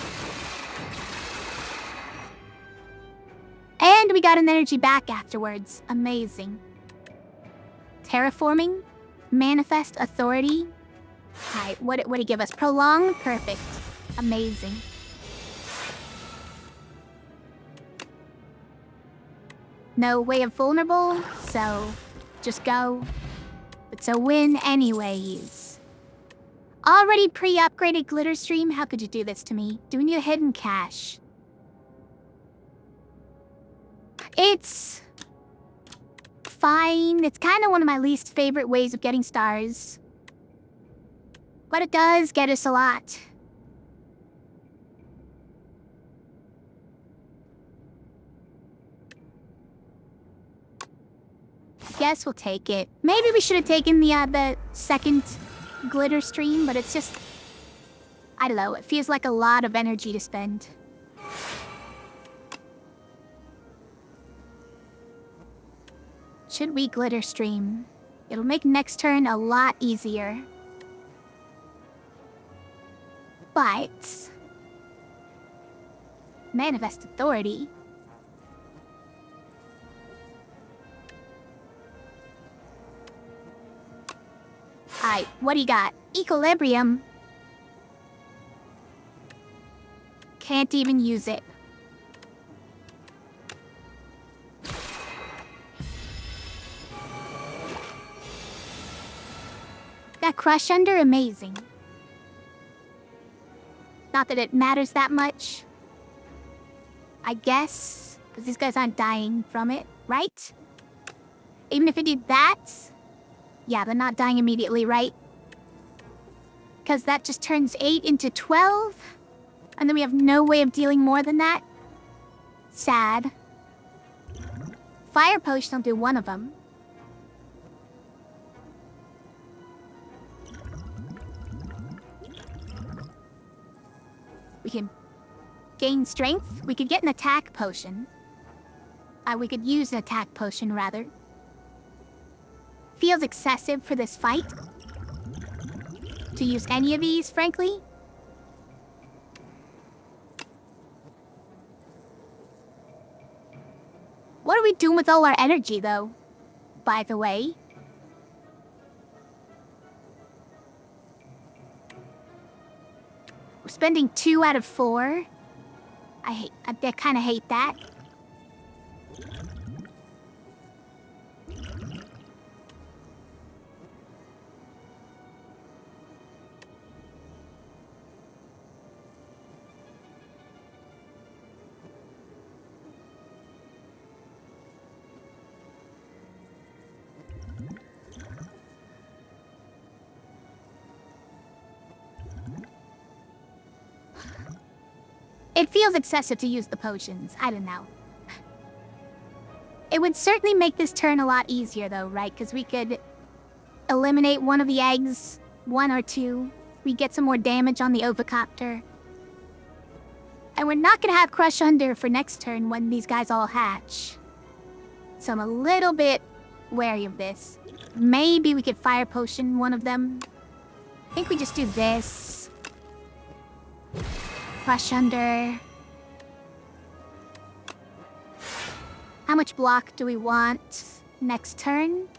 And we got an energy back afterwards. Amazing. Terraforming? Manifest Authority? Alright, what do you give us? Prolong? Perfect. Amazing. No way of vulnerable, so just go. It's a win anyways. Already pre-upgraded Glitter Stream? How could you do this to me? Doing you hidden cash. It's... fine. It's kind of one of my least favorite ways of getting stars. But it does get us a lot. Guess we'll take it. Maybe we should have taken the second Glitter Stream, but it's just... I don't know, it feels like a lot of energy to spend. Should we Glitter Stream? It'll make next turn a lot easier. But... Manifest Authority... Alright, what do you got? Equilibrium. Can't even use it. That crush under, amazing. Not that it matters that much. I guess, because these guys aren't dying from it, right? Even if I do that, yeah, they're not dying immediately, right? Because that just turns 8 into 12, and then we have no way of dealing more than that. Sad. Fire potion will do one of them. We can gain strength. We could get an attack potion. We could use an attack potion, rather. Feels excessive for this fight to use any of these, frankly. What are we doing with all our energy, though? By the way. We're spending 2 out of 4. I kind of hate that. It feels excessive to use the potions. I don't know. It would certainly make this turn a lot easier, though, right? Because we could eliminate one of the eggs, 1 or 2. We get some more damage on the ovocopter. And we're not going to have Crush Under for next turn when these guys all hatch. So I'm a little bit wary of this. Maybe we could Fire Potion one of them. I think we just do this. Crush Under. How much block do we want next turn?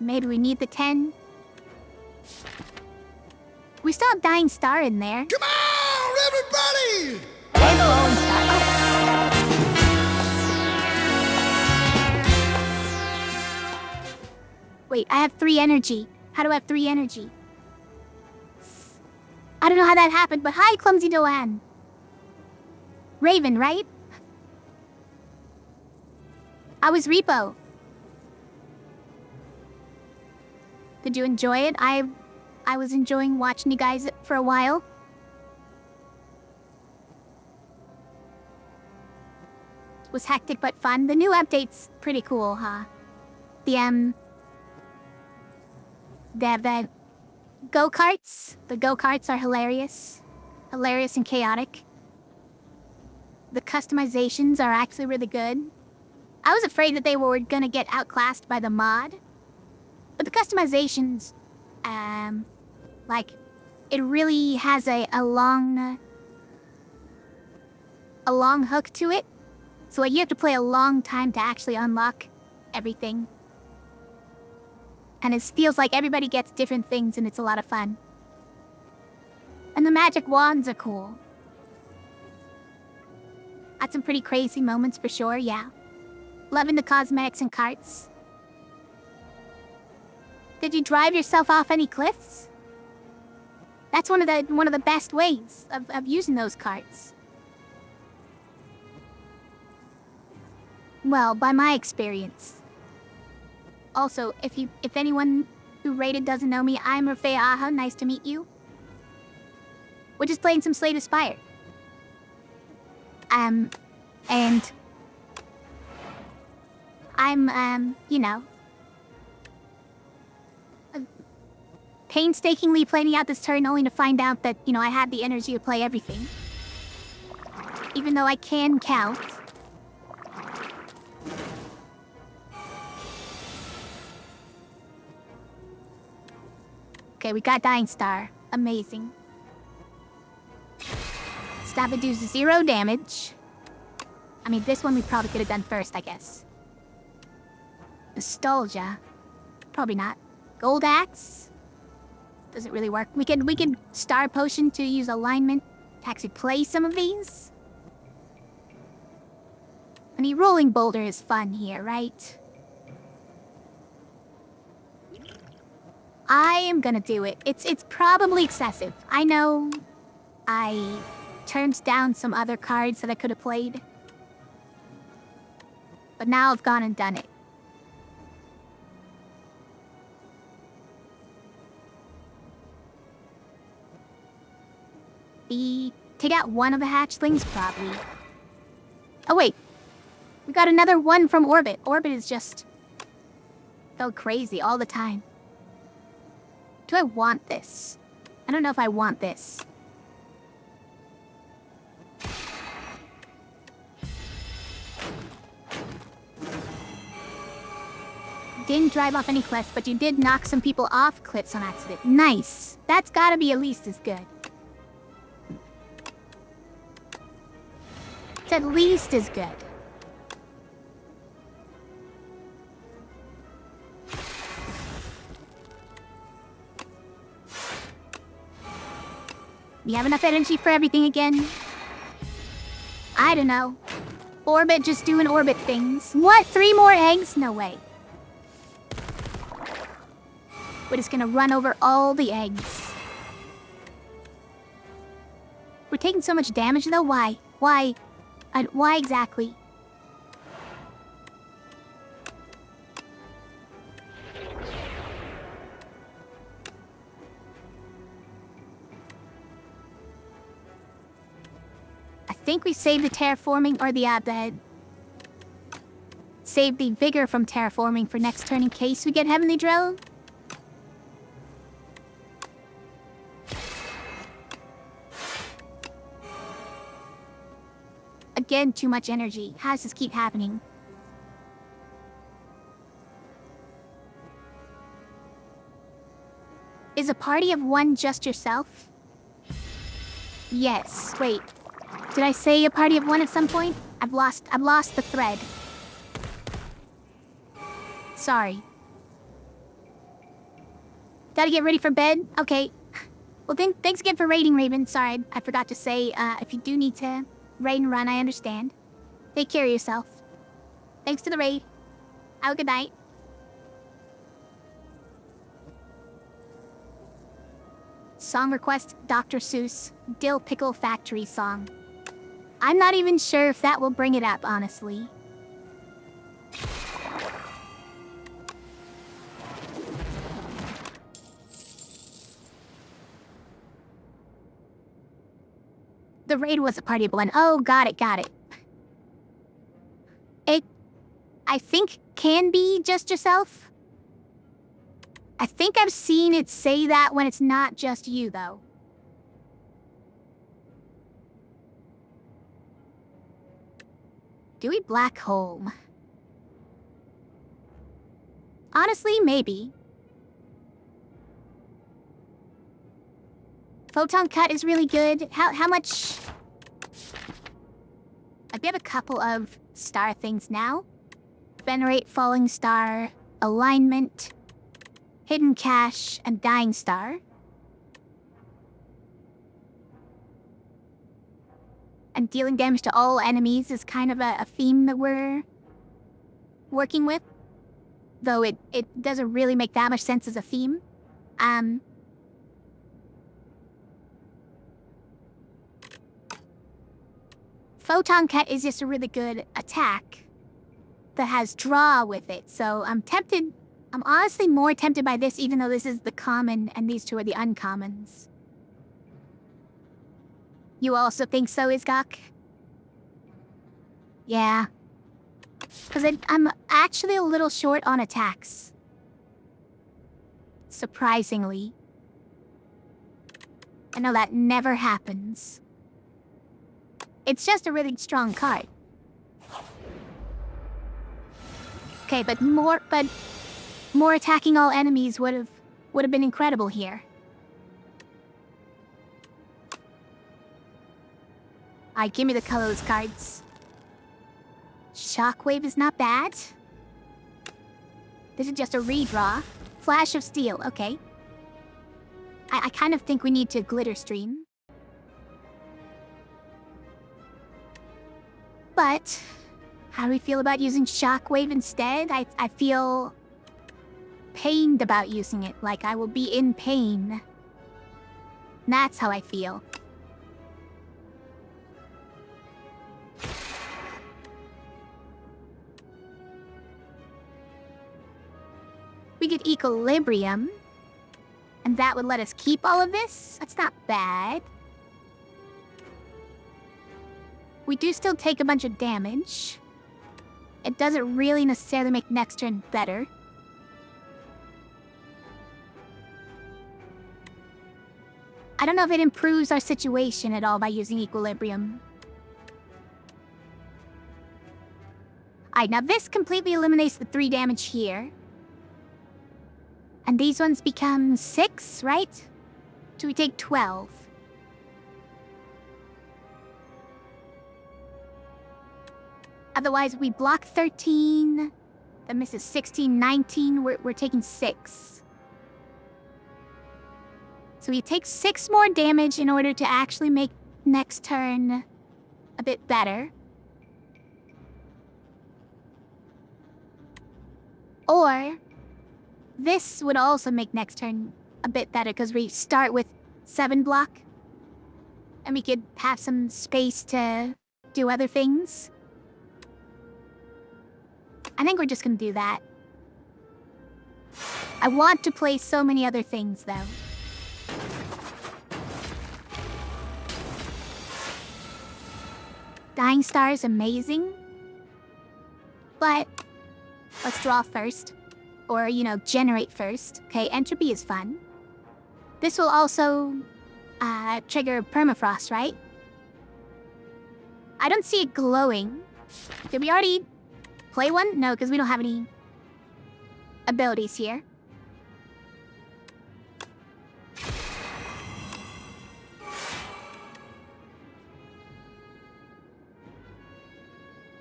Maybe we need the 10. We still have Dying Star in there. Come on, everybody! And Glowing Star. Oh. Wait, I have 3 energy. How do I have 3 energy? I don't know how that happened, but hi, Clumsy Doan. Raven, right? I was Repo. Did you enjoy it? I was enjoying watching you guys for a while. It was hectic but fun. The new update's pretty cool, huh? The go-karts. The go-karts are hilarious. Hilarious and chaotic. The customizations are actually really good. I was afraid that they were gonna get outclassed by the mod. But the customizations, like, it really has a long hook to it. So you have to play a long time to actually unlock everything. And it feels like everybody gets different things and it's a lot of fun. And the magic wands are cool. Had some pretty crazy moments for sure, yeah. Loving the cosmetics and carts. Did you drive yourself off any cliffs? That's one of the best ways of using those carts. Well, by my experience. Also, if anyone who raided doesn't know me, I'm Rafea Aha. Nice to meet you. We're just playing some Slay the Spire. And I'm, you know, painstakingly planning out this turn only to find out that, you know, I had the energy to play everything. Even though I can count. Okay, we got Dying Star. Amazing. Stabadoos 0 damage. I mean, this one we probably could have done first, I guess. Nostalgia. Probably not. Gold Axe. Doesn't really work. We could Star Potion to use alignment to actually play some of these. I mean, rolling boulder is fun here, right? I am gonna do it. It's probably excessive. I know I turned down some other cards that I could have played. But now I've gone and done it. Take out one of the hatchlings, probably. Oh wait, we got another one from Orbit. Orbit is just go crazy all the time. Do I want this? I don't know if I want this. Didn't drive off any cliffs, but you did knock some people off cliffs on accident. Nice. That's gotta be at least as good. It's at least as good. We have enough energy for everything again? I don't know. Orbit just doing orbit things. What? 3 more eggs? No way. We're just gonna run over all the eggs. We're taking so much damage though? Why? Why? Why exactly? I think we saved the terraforming, or save the vigor from terraforming for next turn in case we get Heavenly Drill. Again, too much energy. How does this keep happening? Is a party of 1 just yourself? Yes. Wait. Did I say a party of 1 at some point? I've lost the thread. Sorry. Gotta get ready for bed? Okay. Well, thanks again for raiding, Raven. Sorry, I forgot to say, if you do need to raid and run, I understand. Take care of yourself. Thanks to the raid. Have a good night. Song request, Dr. Seuss, Dill Pickle Factory song. I'm not even sure if that will bring it up, honestly. The raid was a party of 1. Oh, got it. It, I think, can be just yourself. I think I've seen it say that when it's not just you, though. Dewey Black Hole. Honestly, maybe. Photon Cut is really good. How much? We have a couple of star things now. Venerate Falling Star, Alignment, Hidden Cache, and Dying Star. And dealing damage to all enemies is kind of a theme that we're working with. Though it doesn't really make that much sense as a theme. Photon Cut is just a really good attack that has draw with it, so I'm tempted. I'm honestly more tempted by this, even though this is the common and these two are the uncommons. You also think so, Isgok? Yeah. Because I'm actually a little short on attacks. Surprisingly. I know that never happens. It's just a really strong card. Okay, but more attacking all enemies would have been incredible here. Alright, give me the colorless cards. Shockwave is not bad. This is just a redraw. Flash of Steel, okay. I kind of think we need to Glitter Stream. But How do we feel about using Shockwave instead? I feel pained about using it, like I will be in pain. That's how I feel. We get Equilibrium, and that would let us keep all of this? That's not bad. We do still take a bunch of damage. It doesn't really necessarily make next turn better. I don't know if it improves our situation at all by using Equilibrium. Alright, now this completely eliminates the 3 damage here. And these ones become 6, right? So we take 12. Otherwise, we block 13. That misses 16, 19. We're taking 6. So we take 6 more damage in order to actually make next turn a bit better. Or this would also make next turn a bit better because we start with 7 block. And we could have some space to do other things. I think we're just gonna do that. I want to play so many other things, though. Dying Star is amazing. But let's draw first. Or, you know, generate first. Okay, Entropy is fun. This will also trigger Permafrost, right? I don't see it glowing. Did we already play one? No, because we don't have any abilities here.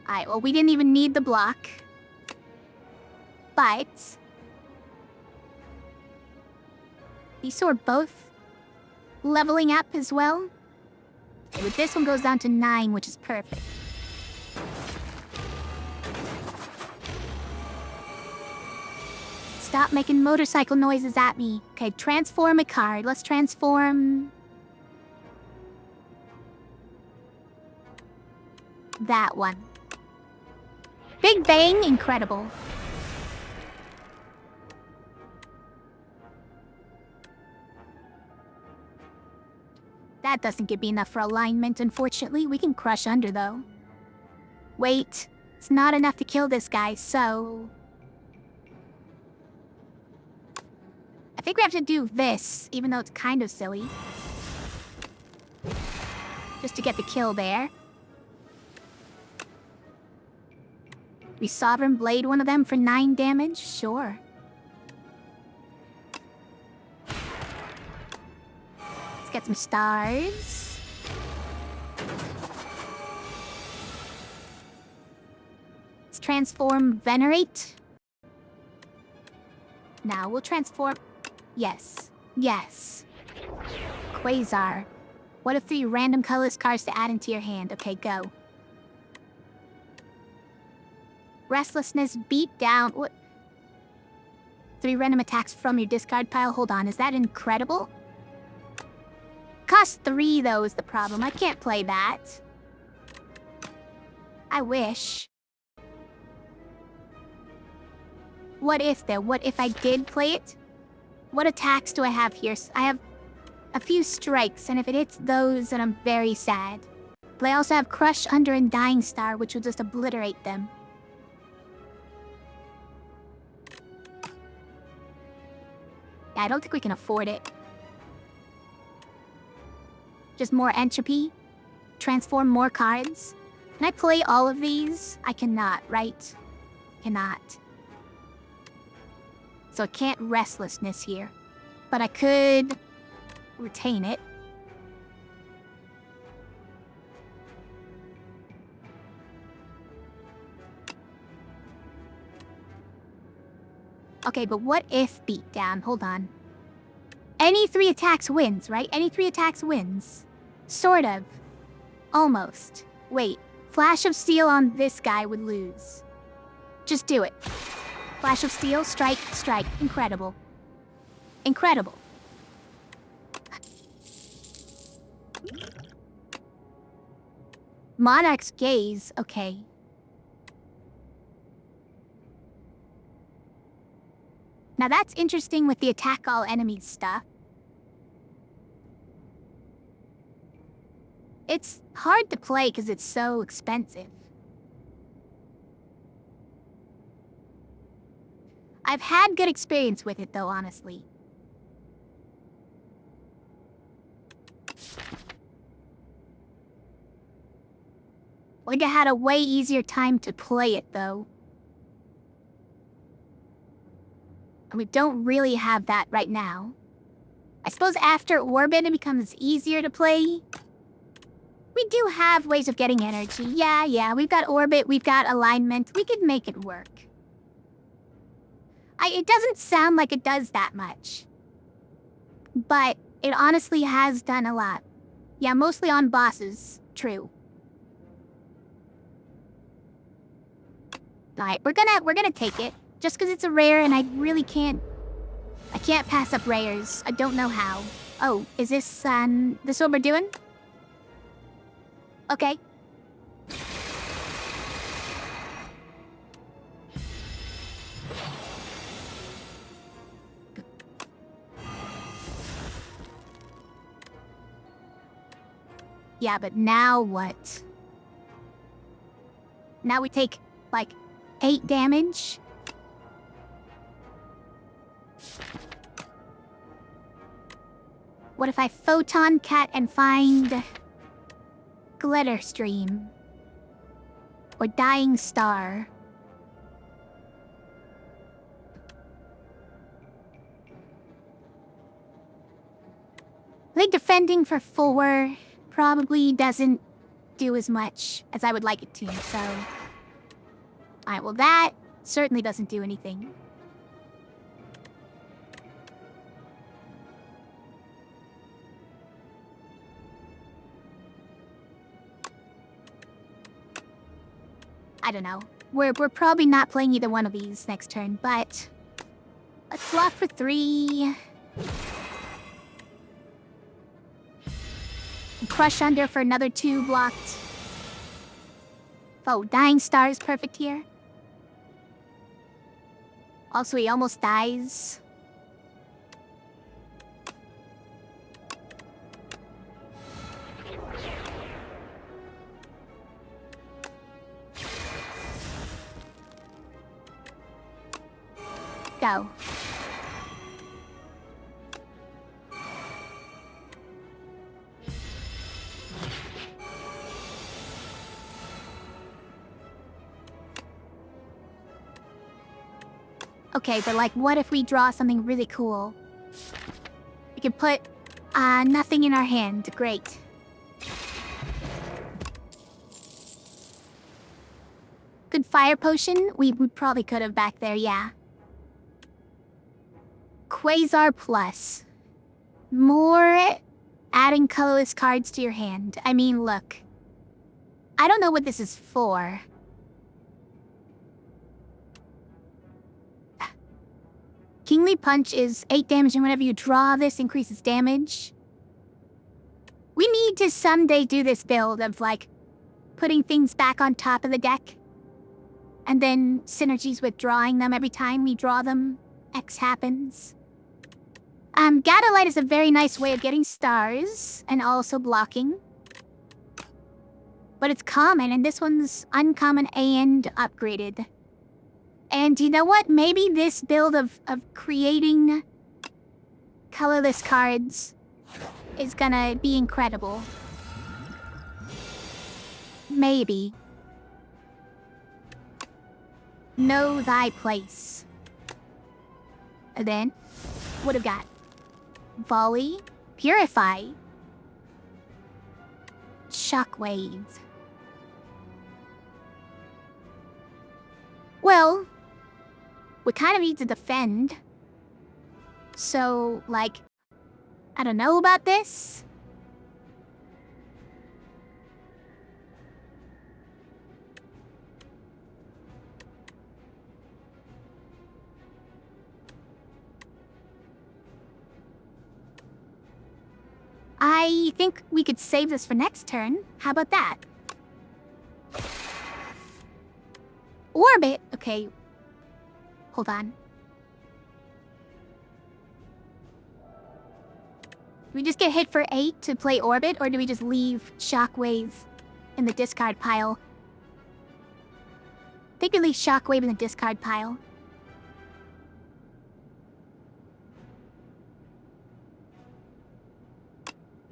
Alright, well, we didn't even need the block. But these two are both leveling up as well. Okay, but this one goes down to 9, which is perfect. Stop making motorcycle noises at me. Okay, transform a card. Let's transform that one. Big Bang, incredible. That doesn't give me enough for alignment, unfortunately. We can crush under, though. Wait, it's not enough to kill this guy, so I think we have to do this, even though it's kind of silly. Just to get the kill there. We Sovereign Blade one of them for 9 damage? Sure. Let's get some stars. Let's transform Venerate. Now we'll transform... Yes. Yes. Quasar. What if 3 random colorless cards to add into your hand? Okay, go. Restlessness, beat down. What? 3 random attacks from your discard pile. Hold on, is that incredible? Cost 3, though, is the problem. I can't play that. I wish. What if, though? What if I did play it? What attacks do I have here? I have a few strikes, and if it hits those, then I'm very sad. But I also have Crush, Under, and Dying Star, which will just obliterate them. Yeah, I don't think we can afford it. Just more entropy. Transform more cards. Can I play all of these? I cannot, right? Cannot. So I can't Restlessness here. But I could retain it. Okay, but what if beatdown? Hold on. Any 3 attacks wins, right? Any 3 attacks wins. Sort of. Almost. Wait. Flash of Steel on this guy would lose. Just do it. Flash of Steel, strike, strike. Incredible. Incredible. Monarch's Gaze, okay. Now that's interesting with the attack all enemies stuff. It's hard to play because it's so expensive. I've had good experience with it though, honestly. Like I had a way easier time to play it though. And we don't really have that right now. I suppose after Orbit it becomes easier to play. We do have ways of getting energy. Yeah, we've got Orbit, we've got Alignment. We could make it work. It doesn't sound like it does that much. But it honestly has done a lot. Yeah, mostly on bosses. True. Alright, we're gonna take it. Just because it's a rare and I really can't... I can't pass up rares. I don't know how. Oh, is this what we're doing? Okay. Yeah, but now what? Now we take, like, 8 damage? What if I Photon Cat and find... Glitter Stream? Or Dying Star? I think defending for 4 probably doesn't do as much as I would like it to, so... Alright, well that certainly doesn't do anything. I don't know. We're probably not playing either one of these next turn, but... Let's block for 3... Crush Under for another 2 blocked. Oh, Dying Star is perfect here. Also, he almost dies. Go. Okay, but like, what if we draw something really cool? We could put, nothing in our hand. Great. Good fire potion? We probably could have back there, yeah. Quasar Plus. More adding colorless cards to your hand. I mean, look. I don't know what this is for. Kingly Punch is 8 damage, and whenever you draw this, increases damage. We need to someday do this build of, like, putting things back on top of the deck. And then synergies with drawing them every time we draw them. X happens. Gadolite is a very nice way of getting stars, and also blocking. But it's common, and this one's uncommon and upgraded. And you know what? Maybe this build of creating colorless cards is gonna be incredible. Maybe. Know thy place. And then, what have we got? Volley, Purify, Shockwave. Well, we kind of need to defend. So, like, I don't know about this. I think we could save this for next turn. How about that? Orbit! Okay. Hold on. Do we just get hit for 8 to play Orbit, or do we just leave Shockwave in the discard pile? I think we leave Shockwave in the discard pile.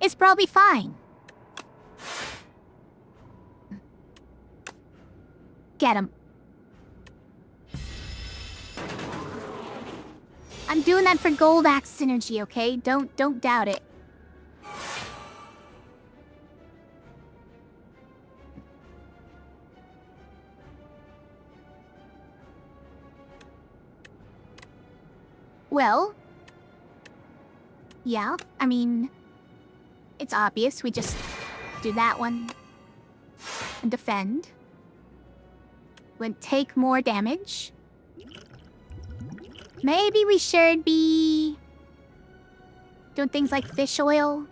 It's probably fine. Get him. I'm doing that for Gold Axe synergy, okay? Don't doubt it. Well, yeah, I mean, it's obvious. We just do that one and defend. Would take more damage. Maybe we should be doing things like fish oil,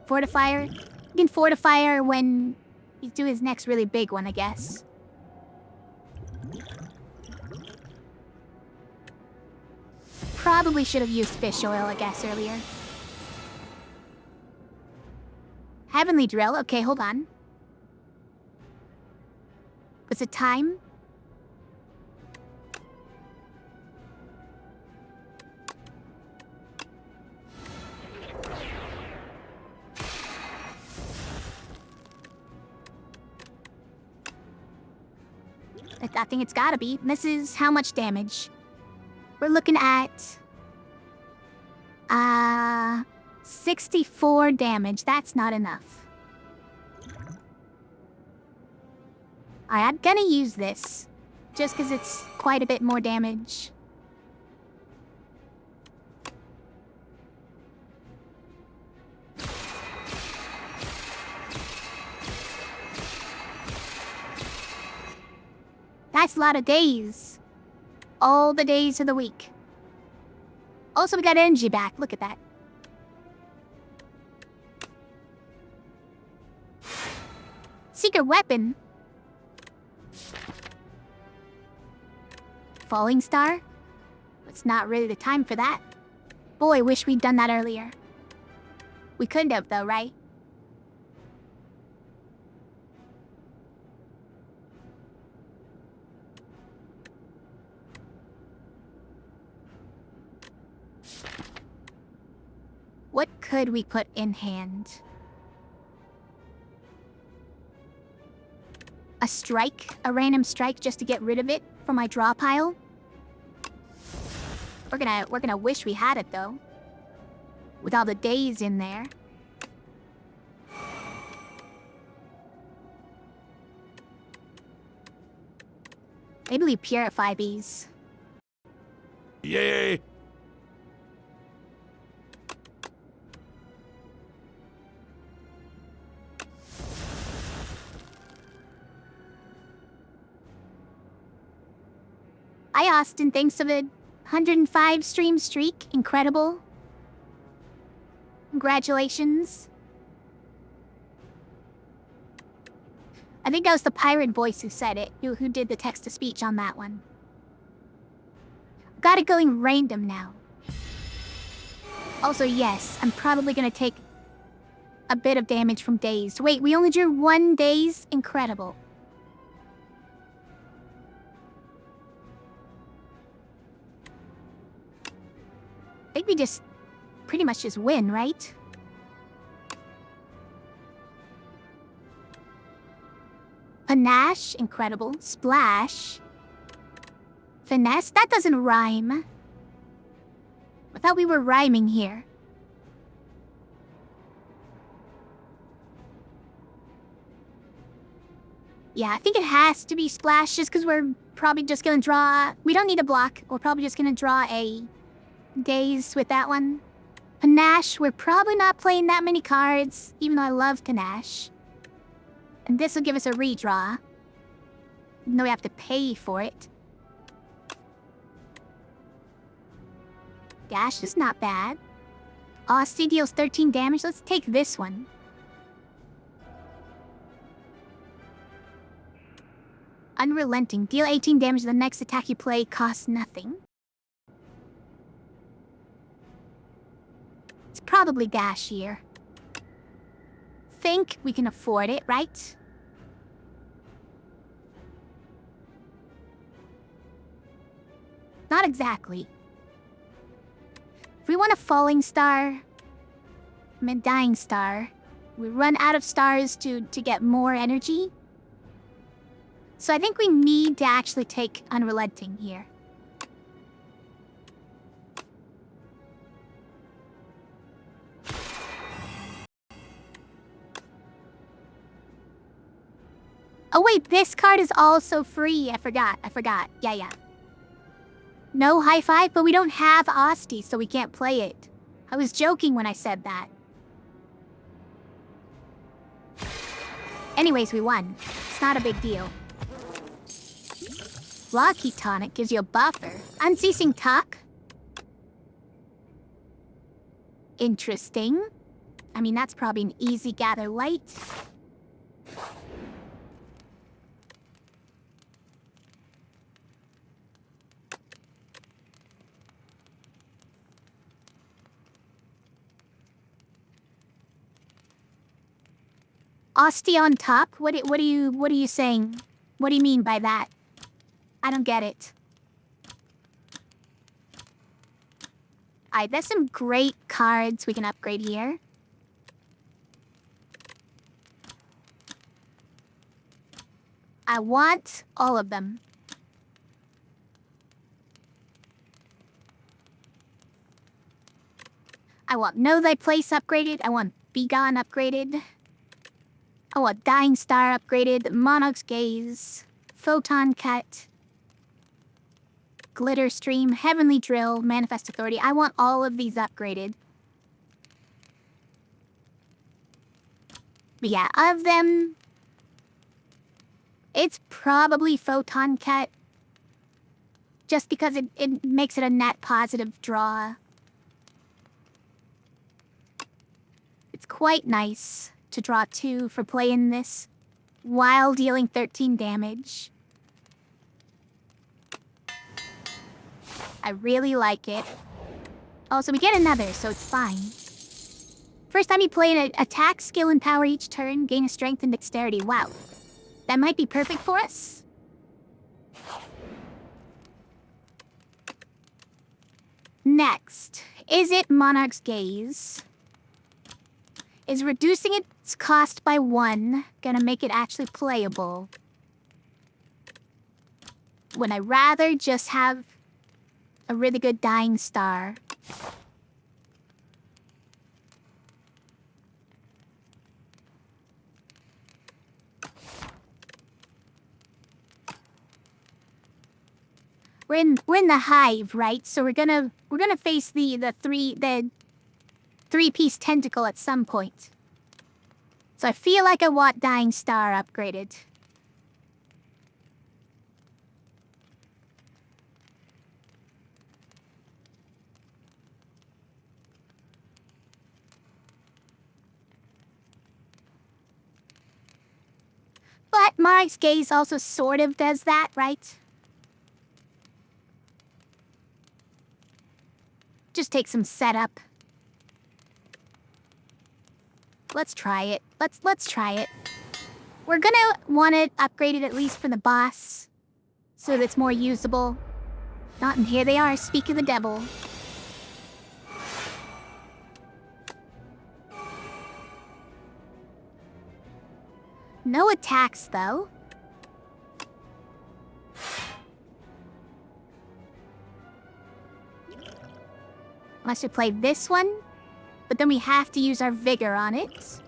fortifier. We can fortifier when he's do his next really big one, I guess. Probably should have used fish oil, I guess, earlier. Heavenly Drill. Okay, hold on. Was it time? I think it's gotta be. This is how much damage? We're looking at... 64 damage. That's not enough. I'm gonna use this. Just because it's quite a bit more damage. That's a lot of days. All the days of the week. Also, we got energy back. Look at that. Secret weapon. Falling star? It's not really the time for that. Boy, wish we'd done that earlier. We couldn't have, though, right? What could we put in hand? A strike? A random strike just to get rid of it from my draw pile? We're gonna wish we had it, though. With all the days in there. Maybe we purify these. Yay! Hi, Austin. Thanks for the 105 stream streak. Incredible. Congratulations. I think that was the pirate voice who said it, who did the text-to-speech on that one. Got it going random now. Also, yes, I'm probably gonna take a bit of damage from dazed. Wait, we only drew 1 daze? Incredible. I think we just pretty much just win, right? Panache, incredible. Splash. Finesse, that doesn't rhyme. I thought we were rhyming here. Yeah, I think it has to be Splash just because we're probably just gonna draw... We don't need a block. We're probably just gonna draw a daze with that one. Panache, we're probably not playing that many cards, even though I love Panache. And this will give us a redraw. Even though we have to pay for it. Dash is not bad. Austin deals 13 damage. Let's take this one. Unrelenting. Deal 18 damage. The next attack you play costs nothing. It's probably dashier. Think we can afford it, right? Not exactly. If we want a falling star, dying star, we run out of stars to get more energy. So I think we need to actually take unrelenting here. Oh wait, this card is also free. I forgot. Yeah. No high five, but we don't have Osti, so we can't play it. I was joking when I said that. Anyways, we won. It's not a big deal. Lucky Tonic gives you a buffer. Unceasing Tuck. Interesting. I mean, that's probably an easy gather light. Osti on top? What are you saying? What do you mean by that? I don't get it. Alright, there's some great cards we can upgrade here. I want all of them. I want Know Thy Place upgraded. I want Be Gone upgraded. I want Dying Star upgraded. Monarch's Gaze. Photon Cut. Glitter Stream. Heavenly Drill. Manifest Authority. I want all of these upgraded. But yeah, of them, it's probably Photon Cut. Just because it makes it a net positive draw. It's quite nice to draw 2 for playing this while dealing 13 damage. I really like it. Also, we get another, so it's fine. First time you play an attack, skill, and power each turn, gain a strength and dexterity. Wow. That might be perfect for us. Next, is it Monarch's Gaze? Is reducing its cost by 1 gonna make it actually playable? When I'd rather just have a really good Dying Star. We're in the hive, right? So we're gonna face the three-piece tentacle at some point. So I feel like I want Dying Star upgraded. But Monarch's Gaze also sort of does that, right? Just take some setup. Let's try it. Let's try it. We're gonna want it upgraded at least for the boss, so that it's more usable. Not, and here they are, speak of the devil. No attacks, though. Unless we play this one, but then we have to use our vigor on it.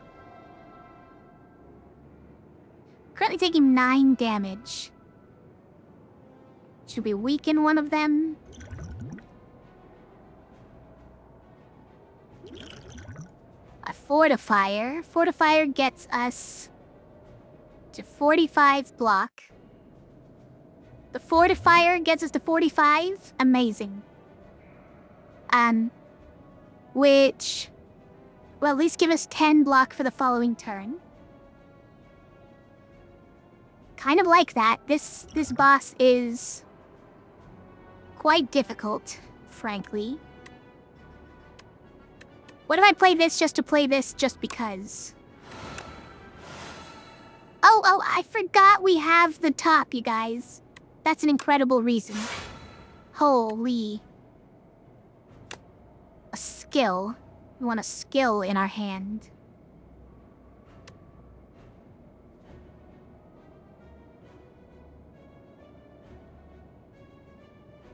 Currently taking 9 damage. Should we weaken one of them? A fortifier. Fortifier gets us to 45 block. The fortifier gets us to 45. Amazing. which will at least give us 10 block for the following turn. Kind of like that. This boss is quite difficult, frankly. What if I play this just to play this just because? Oh, I forgot we have the top, you guys. That's an incredible reason. Holy. A skill. We want a skill in our hand.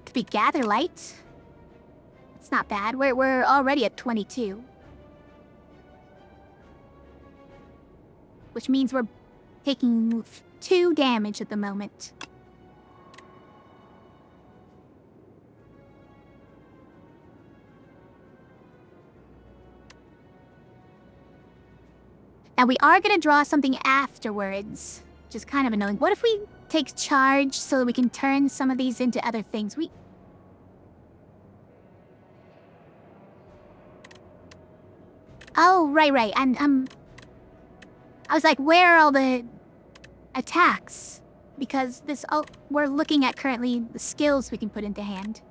Could be Gather Light. It's not bad. We're already at 22. Which means we're taking 2 damage at the moment. Now we are gonna draw something afterwards, which is kind of annoying. What if we take charge so that we can turn some of these into other things? Oh, right. And, I was like, where are all the attacks? Because we're looking at currently the skills we can put into hand.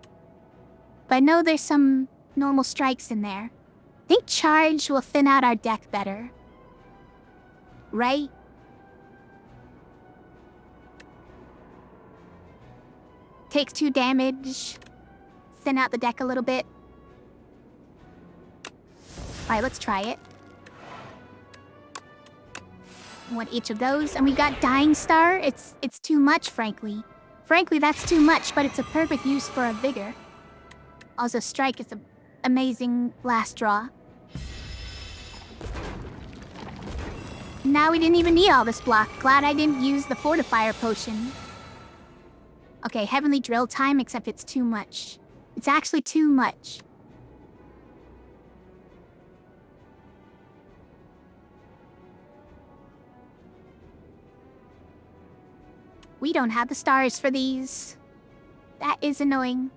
But I know there's some normal strikes in there. I think charge will thin out our deck better. Right? Takes 2 damage. Thin out the deck a little bit. Alright, let's try it. I want each of those. And we got Dying Star. It's too much, frankly. Frankly, that's too much, but it's a perfect use for a Vigor. Also, Strike is an amazing last draw. Now we didn't even need all this block. Glad I didn't use the Fortifier Potion. Okay, Heavenly Drill time, except it's too much. It's actually too much. We don't have the stars for these. That is annoying.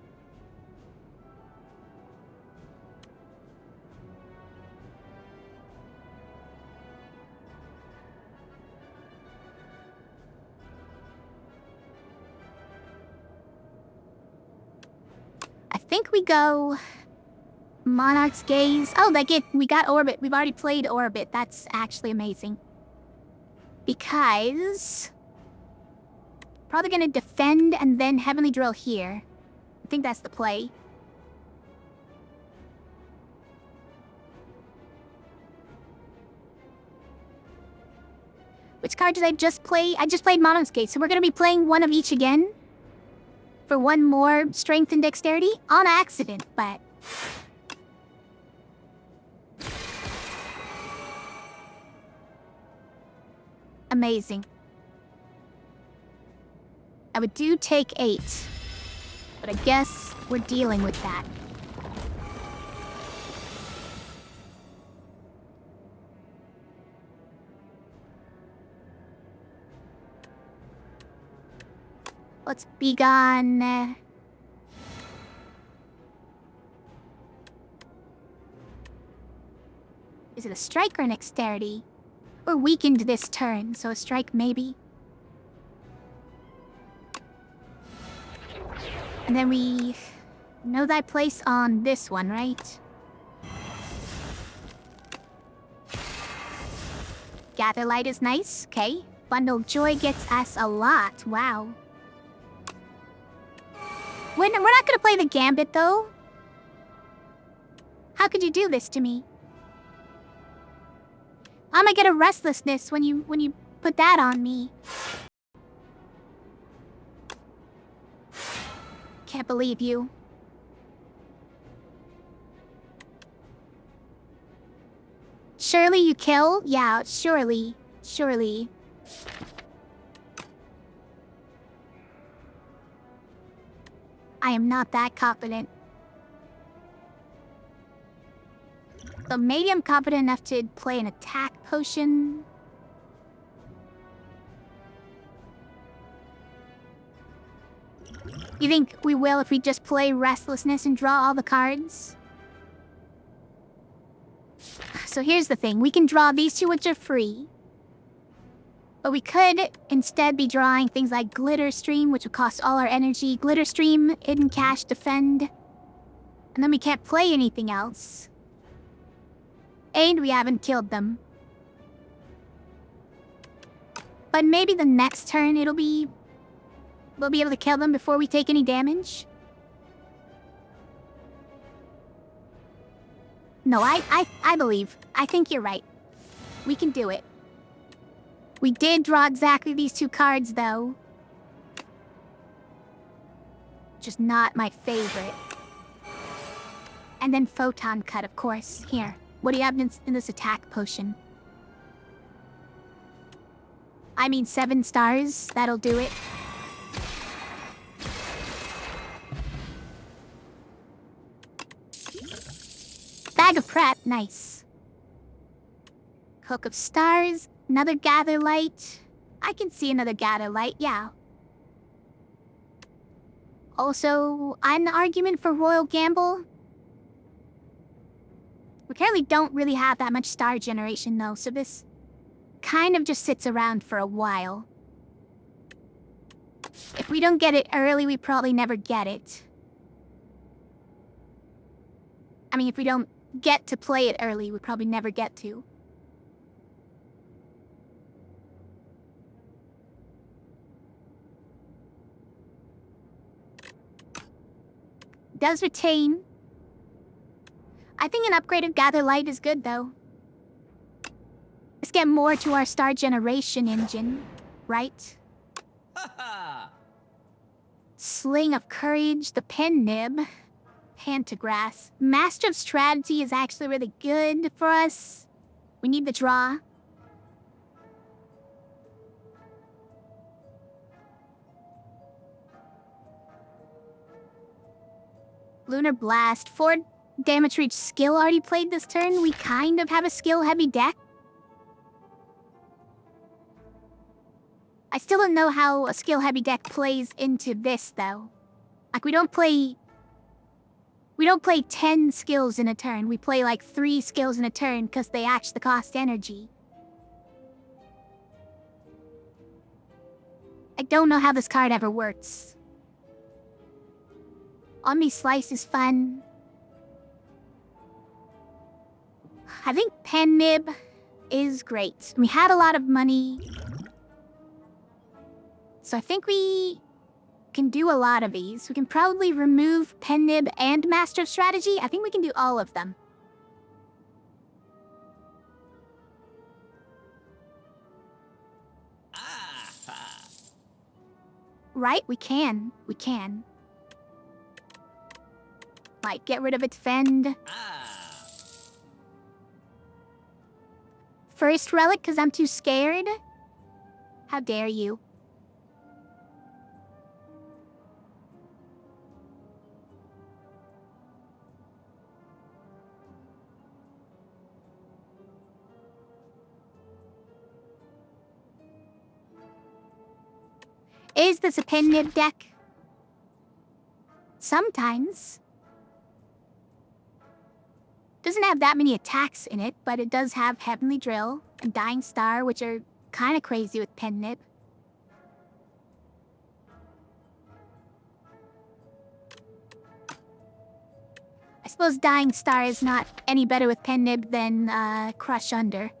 I think we go Monarch's Gaze. Oh, we got Orbit. We've already played Orbit. That's actually amazing. Because probably gonna defend and then Heavenly Drill here. I think that's the play. Which card did I just play? I just played Monarch's Gaze, so we're gonna be playing one of each again. For one more strength and dexterity? On accident, but... amazing. I would do take 8. But I guess we're dealing with that. Let's be gone. Is it a strike or an dexterity? We're weakened this turn, so a strike maybe. And then we know thy place on this one, right? Gather Light is nice, okay. Bundle Joy gets us a lot, wow. We're not gonna play the Gambit, though. How could you do this to me? I'm gonna get a Restlessness when you put that on me. Can't believe you. Surely you kill? Yeah, surely. Surely. I am not that confident. So maybe I'm confident enough to play an attack potion. You think we will if we just play Restlessness and draw all the cards? So here's the thing. We can draw these two, which are free. But we could instead be drawing things like Glitter Stream, which would cost all our energy. Glitter Stream, Hidden Cache, Defend. And then we can't play anything else. And we haven't killed them. But maybe the next turn we'll be able to kill them before we take any damage. No, I believe. I think you're right. We can do it. We did draw exactly these two cards, though. Just not my favorite. And then Photon Cut, of course. Here, what do you have in this attack potion? I mean, 7 stars. That'll do it. Bag of Prep. Nice. Hook of Stars. Another Gather Light. I can see another Gather Light, yeah. Also, an argument for Royal Gamble. We currently don't really have that much star generation, though, so this kind of just sits around for a while. If we don't get it early, we probably never get it. I mean, if we don't get to play it early, we probably never get to. Does retain. I think an upgraded Gather Light is good, though. Let's get more to our star generation engine, right? Sling of Courage, the Pen Nib, Pantagrass. Master of Strategy is actually really good for us. We need the draw. Lunar Blast. 4 damage reach skill already played this turn. We kind of have a skill-heavy deck. I still don't know how a skill-heavy deck plays into this, though. Like, we don't play 10 skills in a turn. We play, like, 3 skills in a turn because they actually cost energy. I don't know how this card ever works. Omni Slice is fun. I think Pen Nib is great. We had a lot of money. So I think we can do a lot of these. We can probably remove Pen Nib and Master of Strategy. I think we can do all of them. Right? We can. We can. Like, get rid of its Defend. First Relic, because I'm too scared? How dare you? Is this a Pen Nib deck? Sometimes. Doesn't have that many attacks in it, but it does have Heavenly Drill and Dying Star, which are kind of crazy with Pen Nib. I suppose Dying Star is not any better with Pen Nib than Crush Under.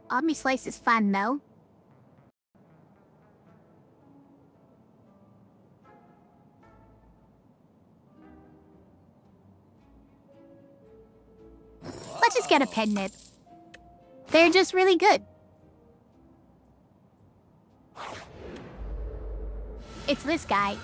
Omni Slice is fun, though. Let's just get a Pen Nib. They're just really good. It's this guy.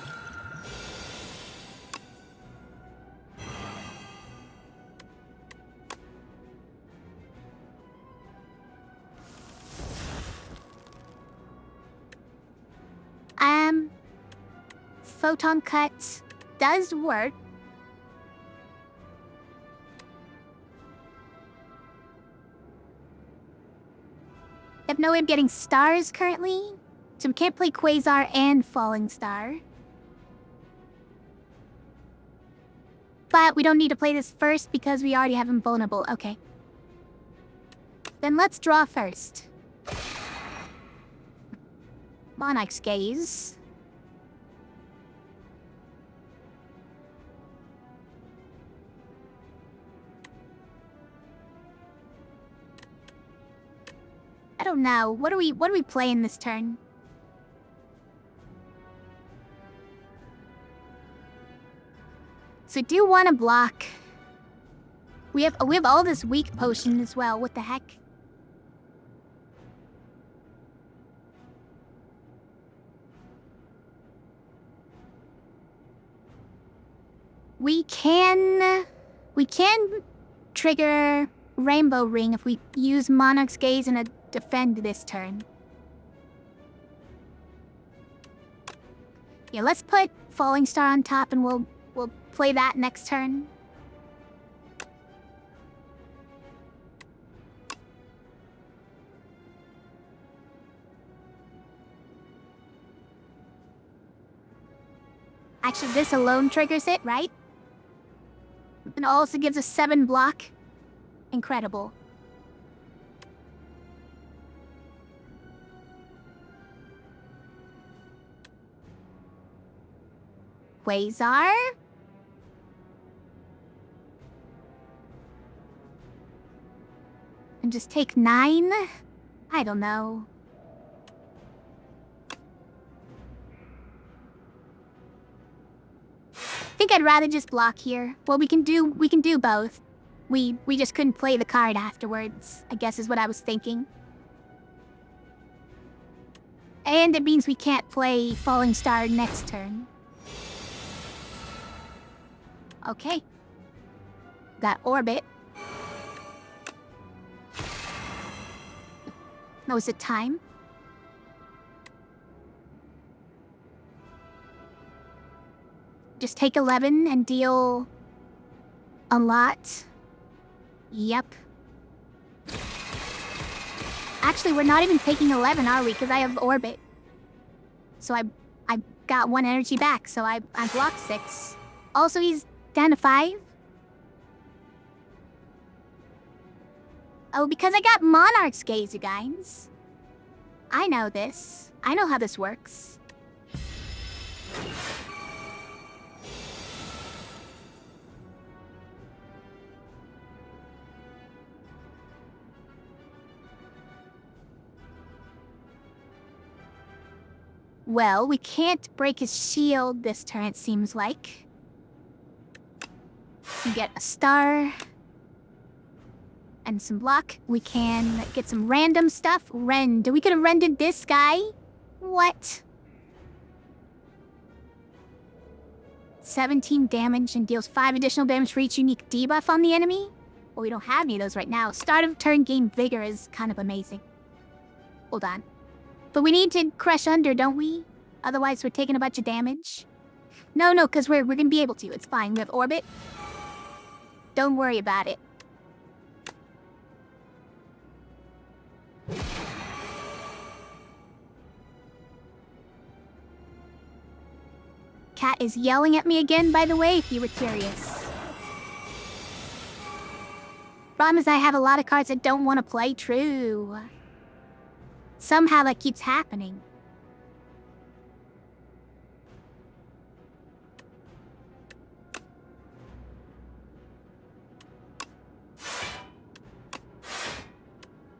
Photon Cut does work. I have no way of getting stars currently, so we can't play Quasar and Falling Star. But we don't need to play this first because we already have him vulnerable. Okay. Then let's draw first. Monarch's Gaze. I don't know. What are we playing this turn? So I do want to block. We have all this weak potion as well. What the heck? We can trigger Rainbow Ring if we use Monarch's Gaze and a defend this turn. Yeah, let's put Falling Star on top and we'll play that next turn. Actually, this alone triggers it, right? And also gives us 7 block. Incredible. Quasar? And just take 9? I don't know. I think I'd rather just block here. Well, we can do both. We just couldn't play the card afterwards, I guess is what I was thinking. And it means we can't play Falling Star next turn. Okay. Got Orbit. No, is it time? Just take 11 and deal a lot. Yep. Actually, we're not even taking 11, are we? Because I have Orbit. So I got 1 energy back, so I blocked 6. Also, he's down to 5. Oh, because I got Monarch's Gaze, you guys. I know this. I know how this works. Well, we can't break his shield this turn, it seems like. We get a star. And some block. We can get some random stuff. Rend. We could have rendered this guy. What? 17 damage and deals 5 additional damage for each unique debuff on the enemy? Well, we don't have any of those right now. Start of turn gain vigor is kind of amazing. Hold on. But we need to crush under, don't we? Otherwise, we're taking a bunch of damage. No, because we're gonna be able to. It's fine. We have Orbit. Don't worry about it. Cat is yelling at me again, by the way, if you were curious. Problem is I have a lot of cards that don't want to play. True. Somehow that keeps happening.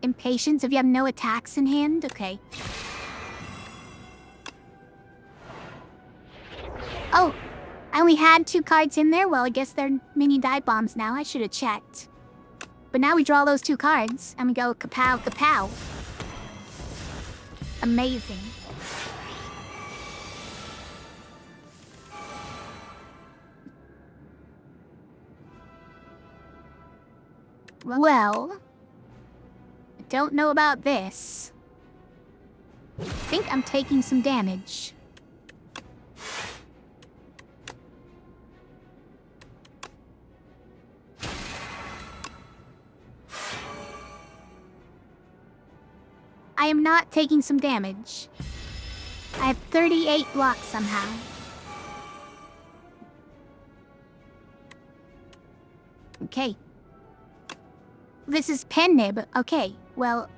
Impatience if you have no attacks in hand? Okay. Oh, I only had 2 cards in there? Well, I guess they're mini dive bombs now. I should have checked. But now we draw those 2 cards, and we go kapow, kapow. Amazing. Well, I don't know about this. I think I'm taking some damage. I am not taking some damage. I have 38 blocks somehow. Okay. This is pen nib. Okay, well,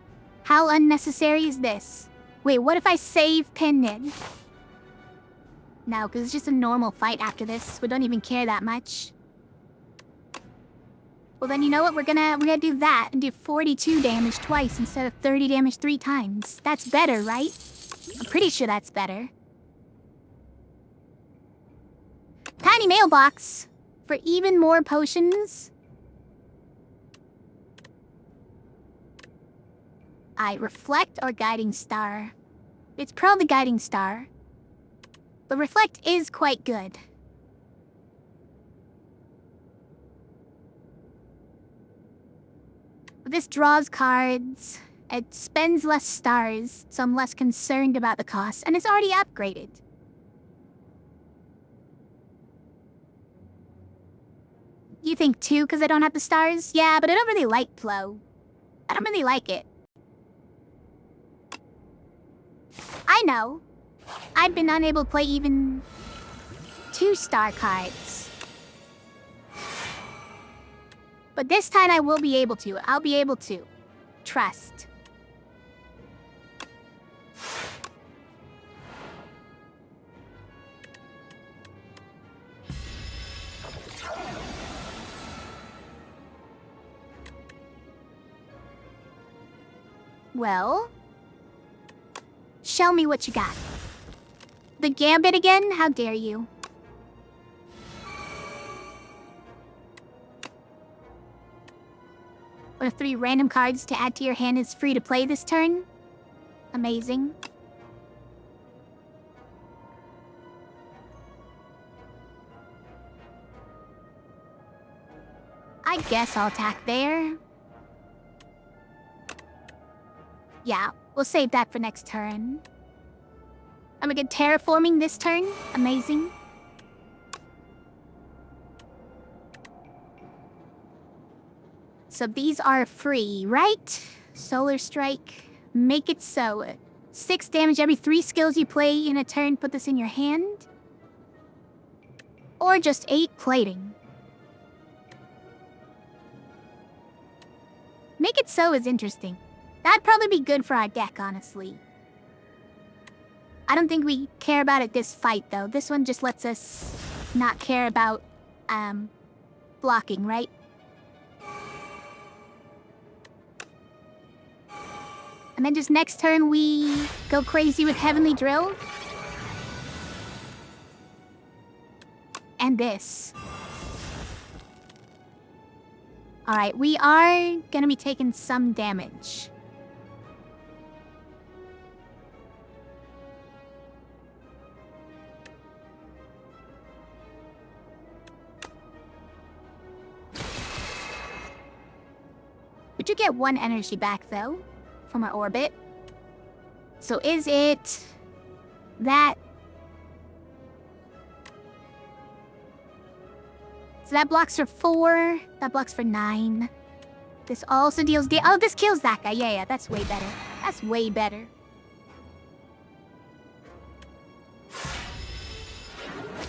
how unnecessary is this? Wait, what if I save pen nib? No, because it's just a normal fight after this. We don't even care that much. Well then, you know what? We're gonna do that and do 42 damage twice instead of 30 damage 3 times. That's better, right? I'm pretty sure that's better. Tiny mailbox for even more potions. Reflect or Guiding Star. It's probably Guiding Star. But Reflect is quite good. This draws cards. It spends less stars, so I'm less concerned about the cost, and it's already upgraded. You think 2 because I don't have the stars? Yeah, but I don't really like Plo. I don't really like it. I know. I've been unable to play even 2-star cards. But this time I will be able to. I'll be able to. Trust. Well, show me what you got. The Gambit again? How dare you? One of 3 random cards to add to your hand is free to play this turn. Amazing. I guess I'll attack there. Yeah, we'll save that for next turn. I'm gonna get terraforming this turn. Amazing. So these are free, right? Solar Strike. Make it so. 6 damage every 3 skills you play in a turn. Put this in your hand. Or just 8 plating. Make it so is interesting. That'd probably be good for our deck, honestly. I don't think we care about it this fight, though. This one just lets us not care about, blocking, right? And then just next turn, we go crazy with Heavenly Drill. And this. Alright, we are gonna be taking some damage. We do get 1 energy back, though, from our orbit. So is it that? So that blocks for 4. That blocks for 9. This also deals oh, this kills that guy. Yeah, that's way better. That's way better.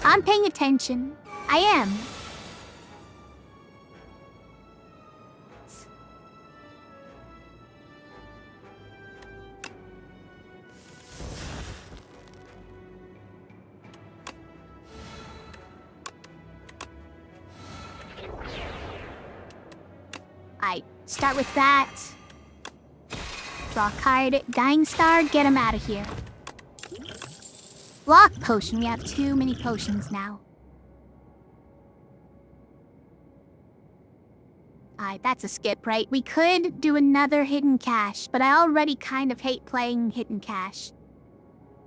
I'm paying attention. I am. Start with that. Draw a card. Dying Star, get him out of here. Block potion. We have too many potions now. Alright, that's a skip, right? We could do another hidden cache, but I already kind of hate playing hidden cache.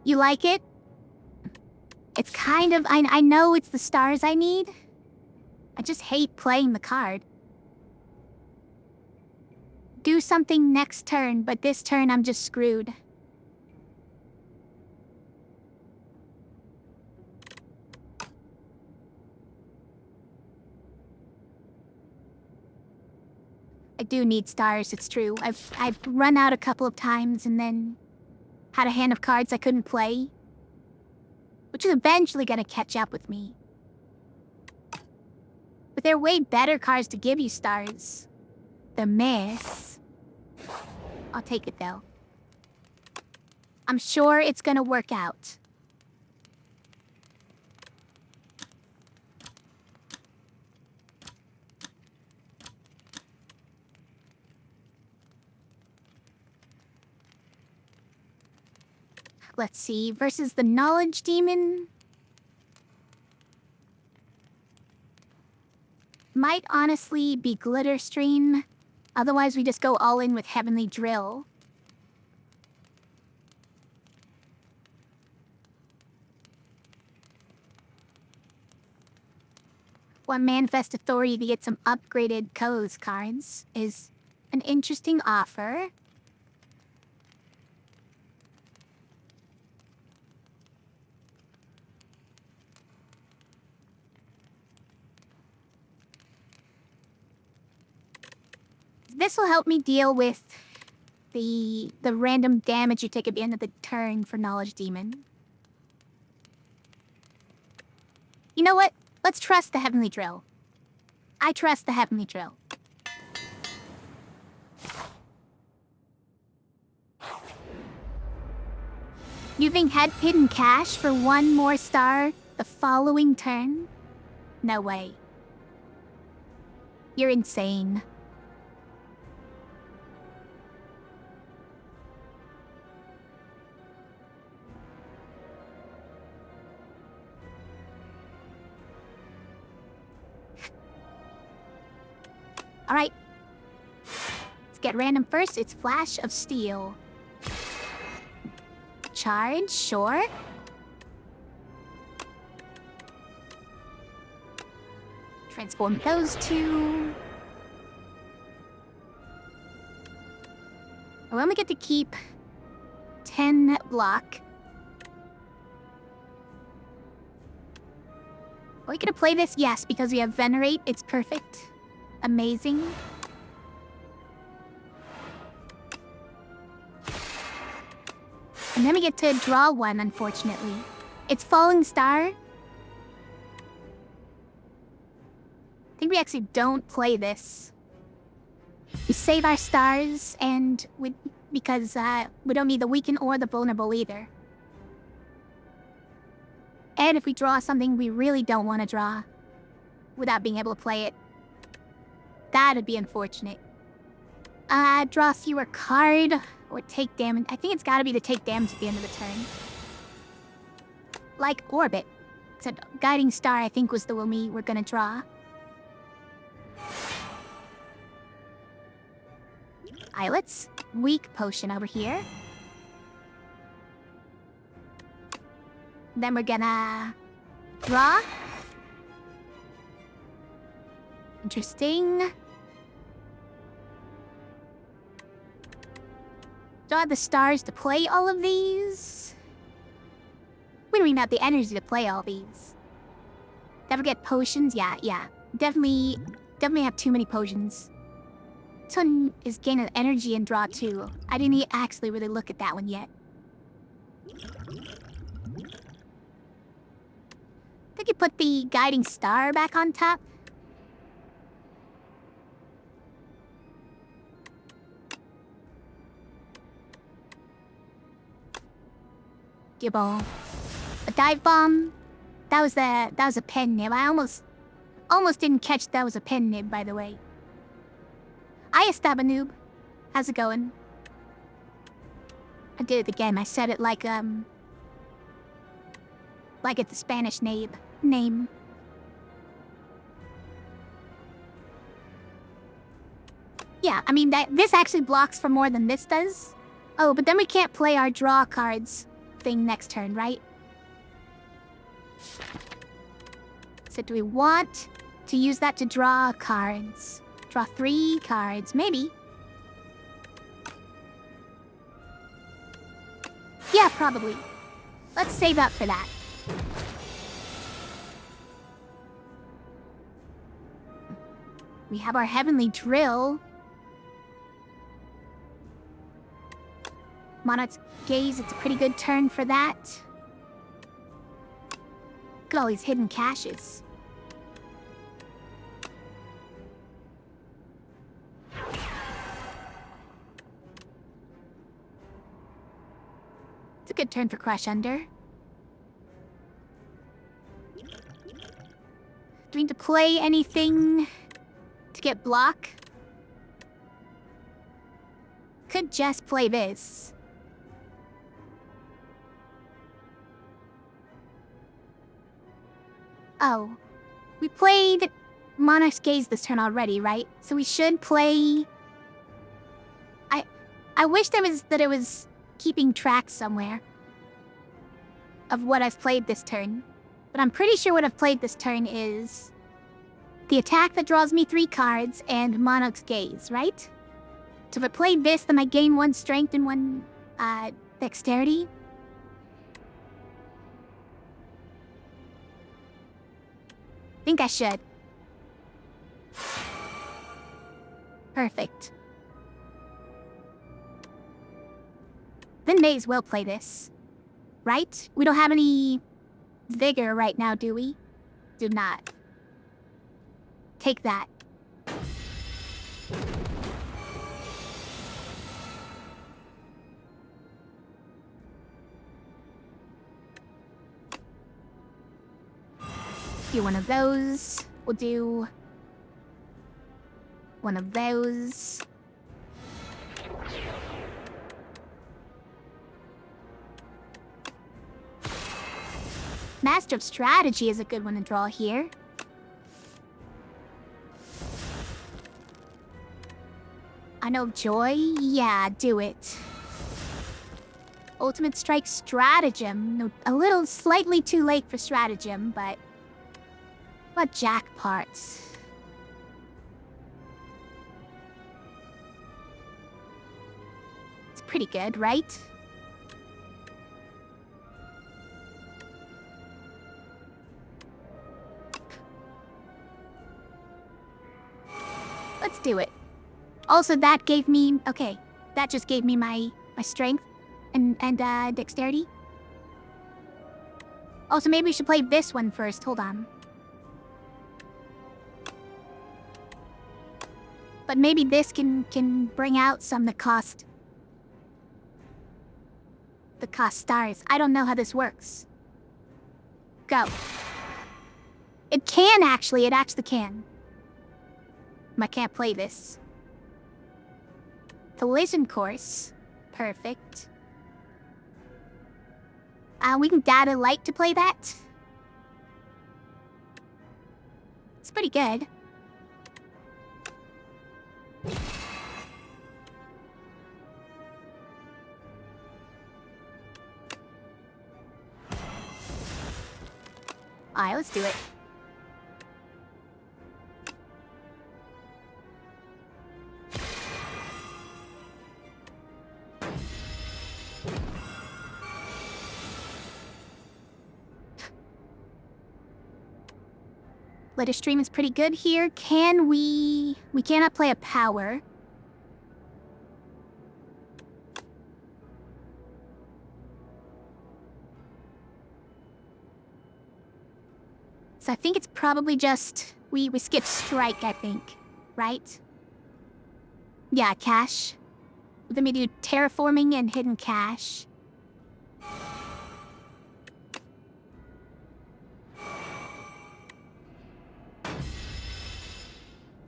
You like it? It's kind of... I know it's the stars I need. I just hate playing the card. Do something next turn, but this turn I'm just screwed. I do need stars, it's true. I've run out a couple of times and then had a hand of cards I couldn't play, which is eventually gonna catch up with me. With there are way better cards to give you stars. The miss. I'll take it though. I'm sure it's gonna work out. Let's see, versus the Knowledge Demon. Might honestly be Glitter Stream. Otherwise, we just go all in with Heavenly Drill. Want Manifest Authority to get some upgraded Co's cards is an interesting offer. This will help me deal with the random damage you take at the end of the turn for Knowledge Demon. You know what? Let's trust the Heavenly Drill. I trust the Heavenly Drill. Using Head Hidden Cash for one more star the following turn? No way. You're insane. Alright. Let's get random first. It's Flash of Steel. Charge, sure. Transform those two. We only get to keep 10 block. Are we gonna play this? Yes, because we have Venerate. It's perfect. Amazing. And then we get to draw one, unfortunately. It's Falling Star. I think we actually don't play this. We save our stars, and because we don't need the weakened or the vulnerable either. And if we draw something we really don't want to draw, without being able to play it, that'd be unfortunate. Draw fewer card, or take damage. I think it's gotta be to take damage at the end of the turn. Like Orbit. Except Guiding Star, I think, was the one we were gonna draw. Islets. Weak Potion over here. Then we're gonna draw. Interesting. Do I have the stars to play all of these? We don't even have the energy to play all these. Never get potions? Yeah. Definitely have too many potions. This one is gain of energy and draw too. I didn't actually really look at that one yet. I think you put the Guiding Star back on top. Gibble. A Dive Bomb. That was a pen nib. I almost didn't catch that was a pen nib, by the way. Hiya, Stabanoob. How's it going? I did it again. I said it like it's the Spanish name. Yeah, I mean, this actually blocks for more than this does. Oh, but then we can't play our draw cards thing next turn, right? So do we want to use that to draw cards? Draw 3 cards, maybe. Yeah, probably. Let's save up for that. We have our Heavenly Drill. Monarch's Gaze, it's a pretty good turn for that. Look at all these hidden caches. a good turn for Crush Under. Do we need to play anything to get block? Could just play this. Oh. We played Monarch's Gaze this turn already, right? So we should play... I wish that it was keeping track somewhere of what I've played this turn. But I'm pretty sure what I've played this turn is the attack that draws me 3 cards and Monarch's Gaze, right? So if I played this, then I gain 1 strength and 1 dexterity. Think I should. Perfect. Then may as well play this. Right? We don't have any vigor right now, do we? Do not. Take that. Do one of those. We'll do one of those. Master of Strategy is a good one to draw here. I know Joy? Yeah, do it. Ultimate Strike Stratagem. No, a little slightly too late for Stratagem, but jackpots. It's pretty good, right? Let's do it. Also, that gave me... Okay, that just gave me my strength and dexterity. Also, maybe we should play this one first. Hold on. But maybe this can bring out some that cost stars. I don't know how this works. Go. It can actually. It actually can. I can't play this. Collision Course. Perfect. We can Data Light to play that. It's pretty good. Alright, let's do it. Let us stream is pretty good here. Can we... We cannot play a power. So I think it's probably just... We skip strike, I think. Right? Yeah, cache. Then we do terraforming and hidden cache.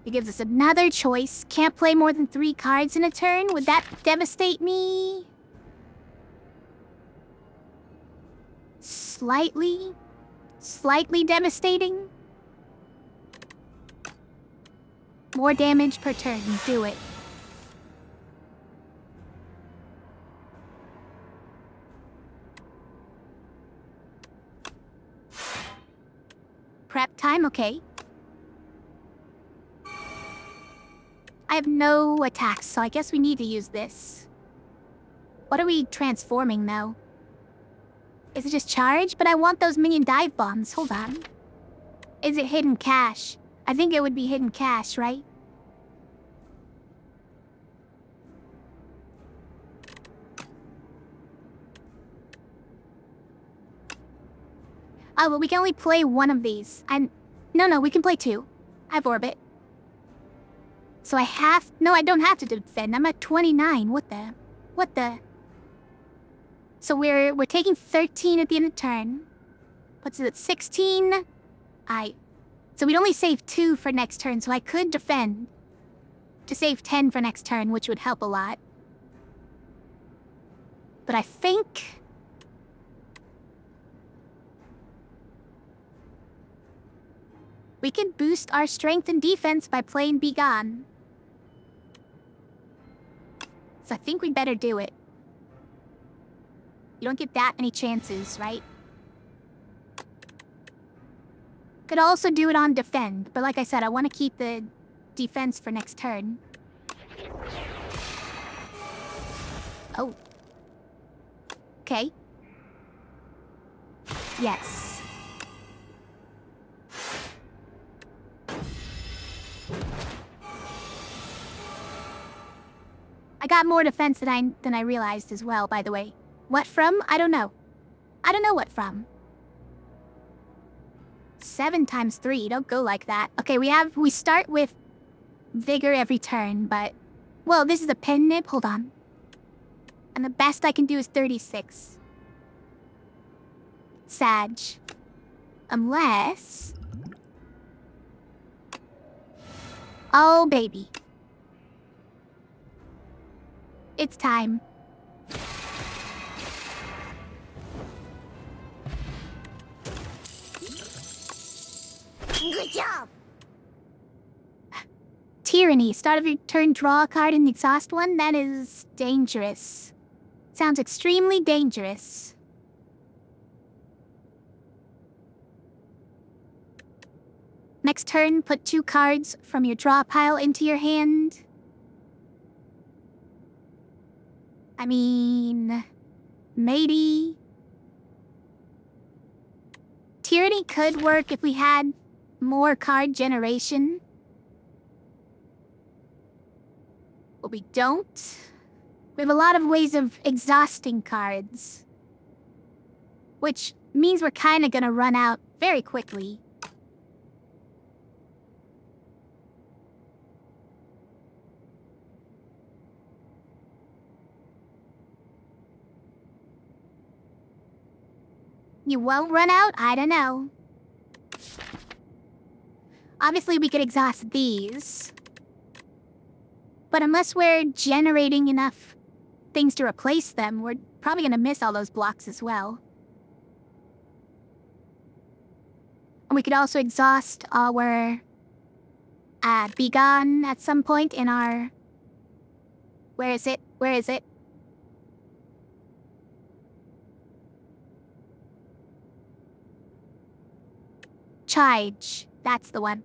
It gives us another choice. Can't play more than 3 cards in a turn. Would that devastate me? Slightly? Slightly devastating? More damage per turn. Do it. Prep time, okay. I have no attacks, so I guess we need to use this. What are we transforming, though? Is it just charge? But I want those minion dive bombs. Hold on. Is it hidden cache? I think it would be hidden cache, right? Oh, well, we can only play one of these. No, we can play 2. I have Orbit. So I have... No, I don't have to defend. I'm at 29. What the... So we're taking 13 at the end of the turn. Puts it at 16. So we'd only save 2 for next turn, so I could defend to save 10 for next turn, which would help a lot. But I think we can boost our strength and defense by playing Be Gone. So I think we'd better do it. You don't get that many chances, right? Could also do it on defend, but like I said, I want to keep the defense for next turn. Oh. Okay. Yes. I got more defense than I realized as well, by the way. What from? I don't know. I don't know what from. 7 times 3, don't go like that. Okay, we start with vigor every turn, but... Well, this is a pen nib, hold on. And the best I can do is 36. Sag. Unless... Oh, baby. It's time. Good job. Tyranny. Start of your turn, draw a card in the exhaust one. That is dangerous. Sounds extremely dangerous. Next turn, put 2 cards from your draw pile into your hand. I mean... maybe... Tyranny could work if we had more card generation. But we don't. We have a lot of ways of exhausting cards. Which means we're kinda gonna run out very quickly. You won't run out? I don't know. Obviously, we could exhaust these. But unless we're generating enough things to replace them, we're probably gonna miss all those blocks as well. And we could also exhaust our... Be Gone at some point in our... Where is it? Where is it? Charge. That's the one.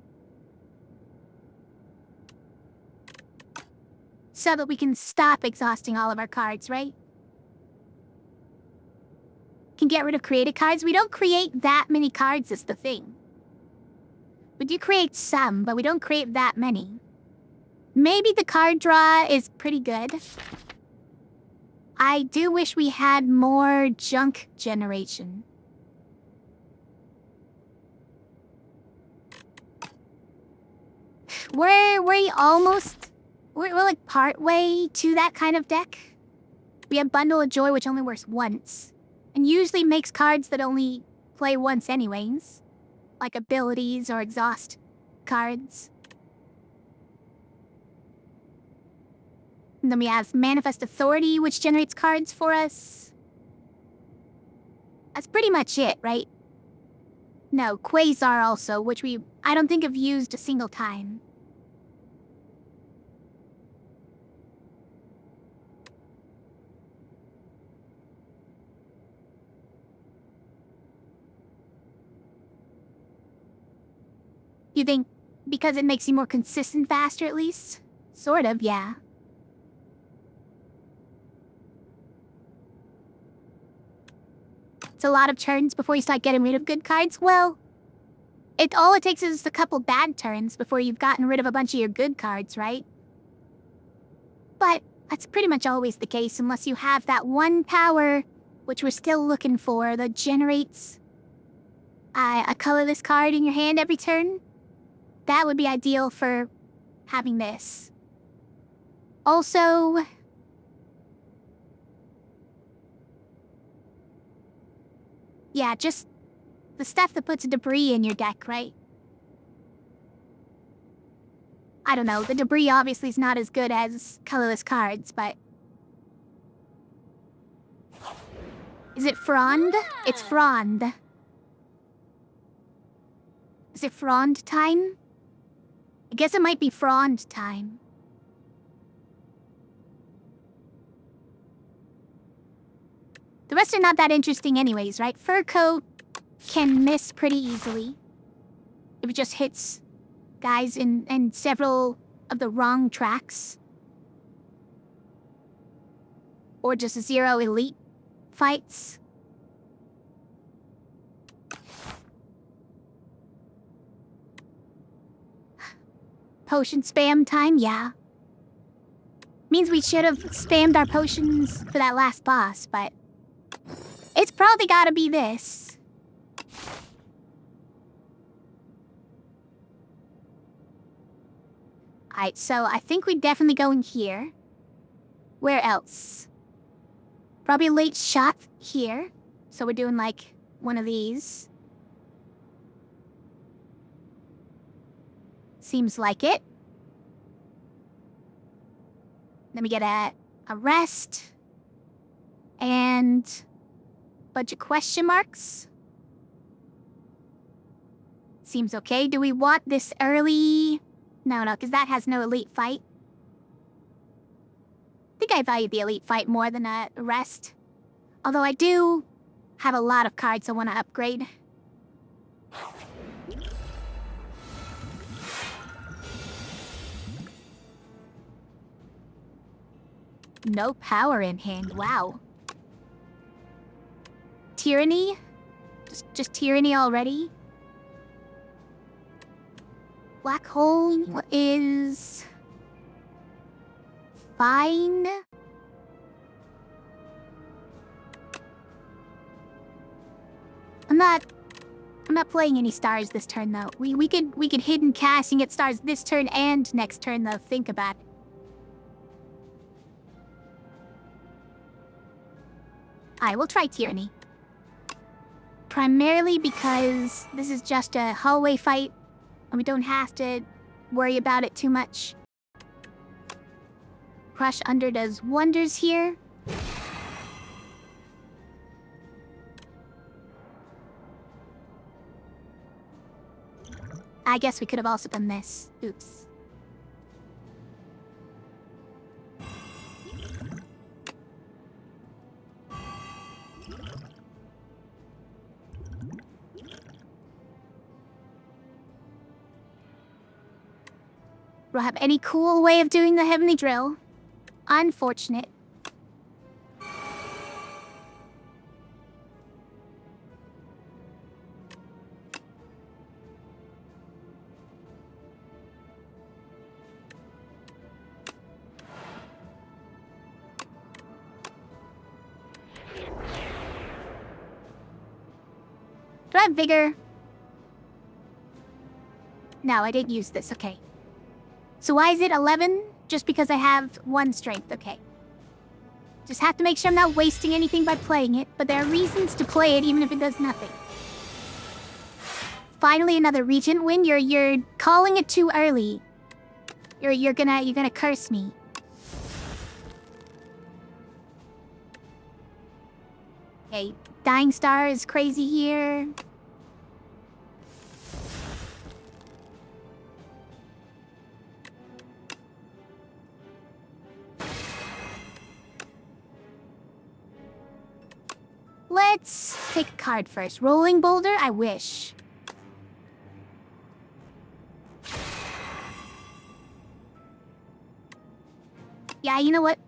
So that we can stop exhausting all of our cards, right? Can get rid of created cards. We don't create that many cards is the thing. We do create some, but we don't create that many. Maybe the card draw is pretty good. I do wish we had more junk generation. We're almost... We're like part way to that kind of deck. We have Bundle of Joy, which only works once. And usually makes cards that only play once anyways. Like abilities or exhaust cards. And then we have Manifest Authority, which generates cards for us. That's pretty much it, right? No, Quasar also, which I don't think have used a single time. You think because it makes you more consistent faster, at least? Sort of, yeah. It's a lot of turns before you start getting rid of good cards. Well, all it takes is a couple bad turns before you've gotten rid of a bunch of your good cards, right? But that's pretty much always the case unless you have that one power, which we're still looking for, that generates a colorless card in your hand every turn. That would be ideal for having this. Also... Yeah, just the stuff that puts debris in your deck, right? I don't know, the debris obviously is not as good as colorless cards, but... Is it Frond? It's Frond. Is it Frond time? I guess it might be Frond time. The rest are not that interesting anyways, right? Fur coat can miss pretty easily. If it just hits guys in several of the wrong tracks. Or just 0 elite fights. Potion spam time, yeah. Means we should have spammed our potions for that last boss, but... It's probably gotta be this. Alright, so I think we're definitely going here. Where else? Probably a late shot here. So we're doing like one of these. Seems like it. Let me get a rest. And bunch of question marks. Seems okay. Do we want this early? No, because that has no elite fight. I think I value the elite fight more than a rest. Although I do have a lot of cards I want to upgrade. No power in hand, wow. Tyranny? Just tyranny already? Black hole is... fine. I'm not playing any stars this turn though. We could hidden cast and get stars this turn and next turn though. Think about it. I will try Tyranny. Primarily because this is just a hallway fight and we don't have to worry about it too much. Crush Under does wonders here. I guess we could have also done this. Oops. Do I have any cool way of doing the Heavenly Drill? Unfortunate. Do I have Vigor? No, I didn't use this, okay. So why is it 11? Just because I have 1 strength, okay. Just have to make sure I'm not wasting anything by playing it, but there are reasons to play it even if it does nothing. Finally another Regent win. You're calling it too early. You're gonna curse me. Okay, Dying Star is crazy here. Let's take a card first. Rolling Boulder? I wish. Yeah, you know what?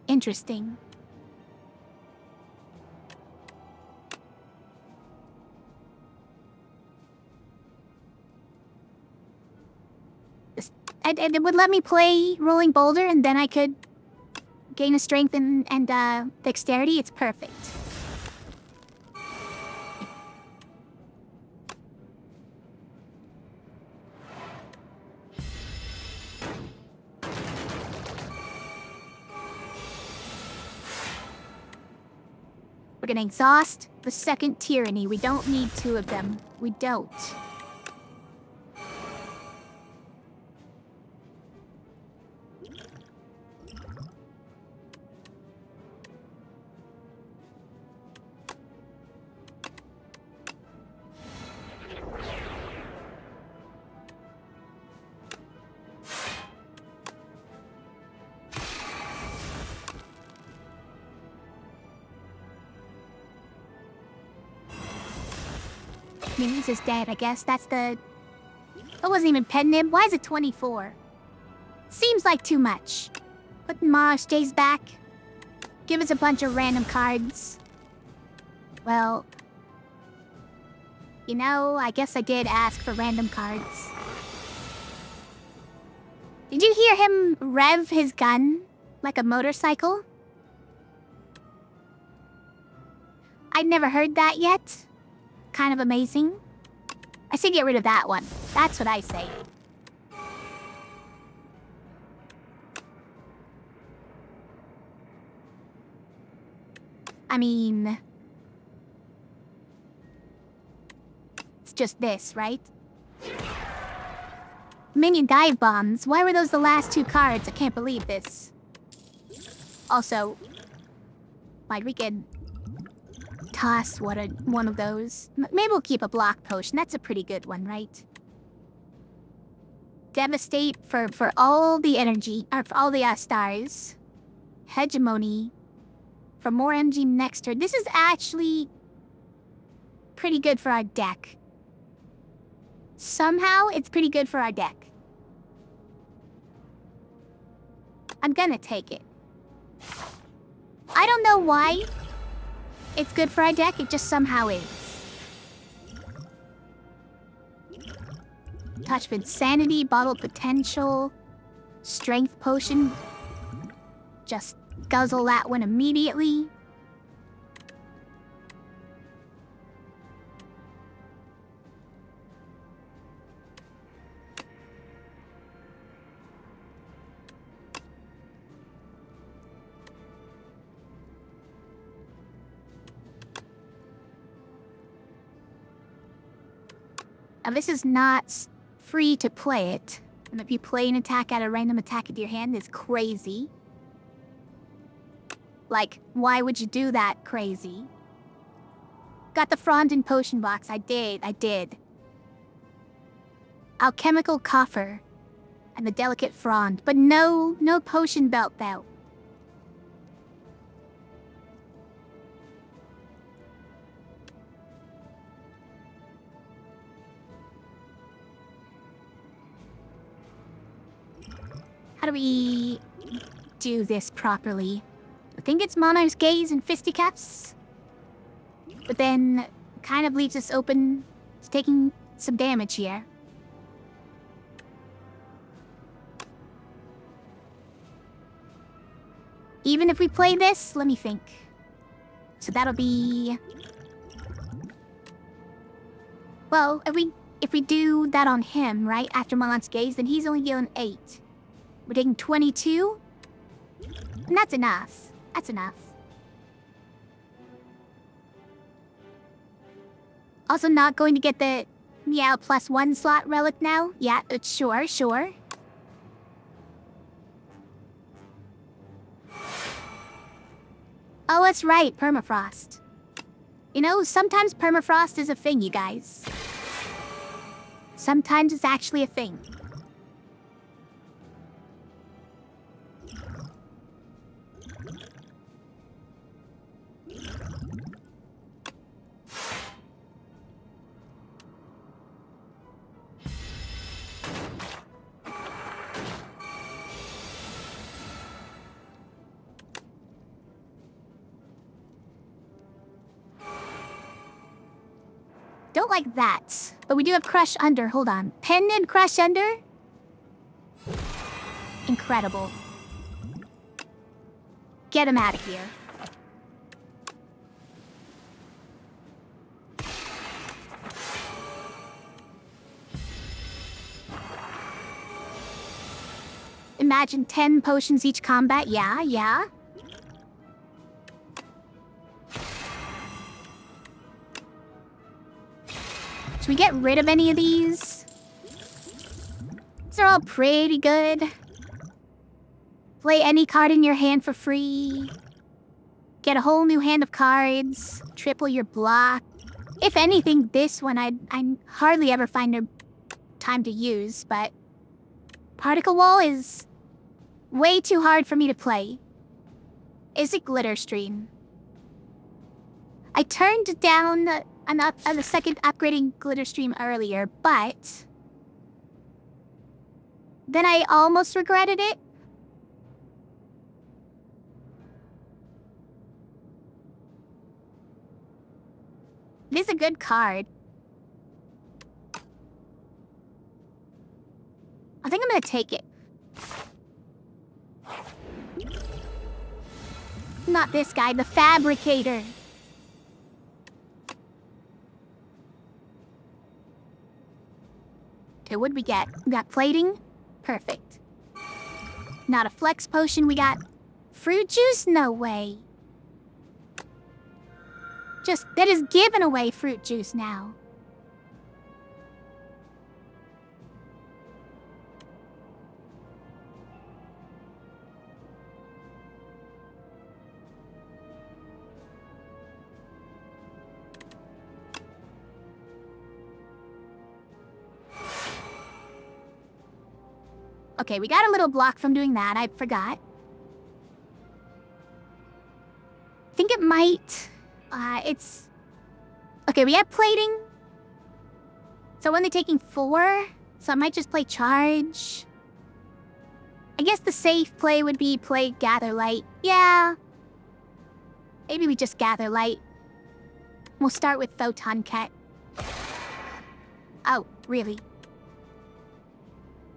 Interesting. It would let me play Rolling Boulder and then I could gain a strength and dexterity. It's perfect. We're gonna exhaust the second tyranny. We don't need 2 of them. We don't. Minions is dead, I guess. That's the... That wasn't even pet nib. Why is it 24? Seems like too much. But Mara stays back. Give us a bunch of random cards. Well... You know, I guess I did ask for random cards. Did you hear him rev his gun? Like a motorcycle? I'd never heard that yet. Kind of amazing. I say get rid of that one. That's what I say. I mean... It's just this, right? Minion dive bombs. Why were those the last 2 cards? I can't believe this. Also... Might we could... toss one of those. Maybe we'll keep a block potion. That's a pretty good one, right? Devastate for all the energy, or for all the stars. Hegemony for more energy next turn. This is actually pretty good for our deck. Somehow, it's pretty good for our deck. I'm gonna take it. I don't know why it's good for our deck, it just somehow is. Touch of Insanity, Bottled Potential, Strength Potion. Just guzzle that one immediately. Now this is not free to play it. And if you play an attack at a random attack into your hand, it's crazy. Like, why would you do that, crazy? Got the Frondin potion box. I did. Alchemical coffer. And the delicate frond. But no potion belt, though. How do we do this properly? I think it's Monarch's Gaze and Fisticuffs. But then kind of leaves us open to taking some damage here. Even if we play this, let me think. So that'll be... Well, if we do that on him, right, after Monarch's Gaze, then he's only dealing 8. We're taking 22? And that's enough. That's enough. Also not going to get the Meow +1 slot relic now? Yeah, sure. Oh, that's right, permafrost. You know, sometimes permafrost is a thing, you guys. Sometimes it's actually a thing. Don't like that. But we do have Crush Under. Hold on. Pen and Crush Under? Incredible. Get him out of here. Imagine 10 potions each combat. Yeah. Should we get rid of any of these? These are all pretty good. Play any card in your hand for free. Get a whole new hand of cards. Triple your block. If anything, this one I hardly ever find a time to use, but Particle Wall is way too hard for me to play. Is it Glitter Stream? I turned down the second upgrading Glitter Stream earlier, but then I almost regretted it. It is a good card. I think I'm gonna take it. Not this guy, the Fabricator. Okay, what'd we get? We got plating? Perfect. Not a flex potion, we got fruit juice? No way. That is giving away fruit juice now. Okay, we got a little block from doing that, I forgot. I think it might... it's... Okay, we have plating. So I'm only taking 4. So I might just play charge. I guess the safe play would be play Gather Light. Yeah. Maybe we just Gather Light. We'll start with Photon Cat. Oh, really?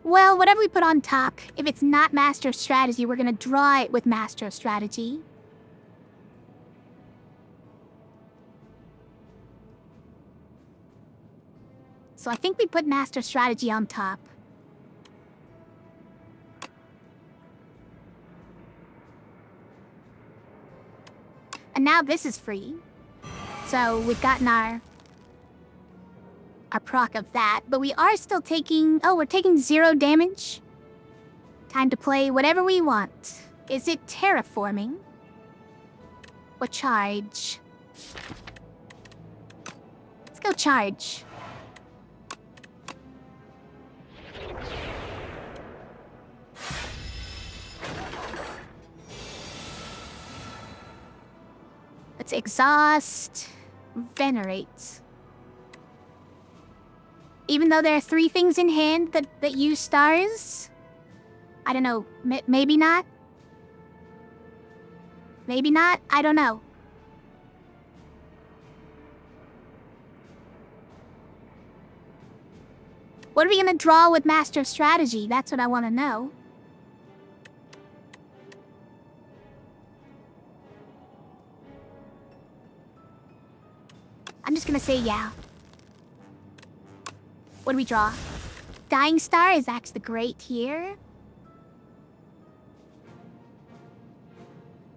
Well, whatever we put on top, if it's not Master of Strategy, we're gonna draw it with Master of Strategy. So I think we put Master Strategy on top. And now this is free. So we've gotten our proc of that, but we are still taking... Oh, we're taking 0 damage. Time to play whatever we want. Is it terraforming? Or charge? Let's go charge. Let's exhaust, venerate. Even though there are 3 things in hand that use stars? I don't know, maybe not? Maybe not? I don't know. What are we gonna draw with Master of Strategy? That's what I want to know. I'm just gonna say yeah. What do we draw? Dying Star is Axe the Great here.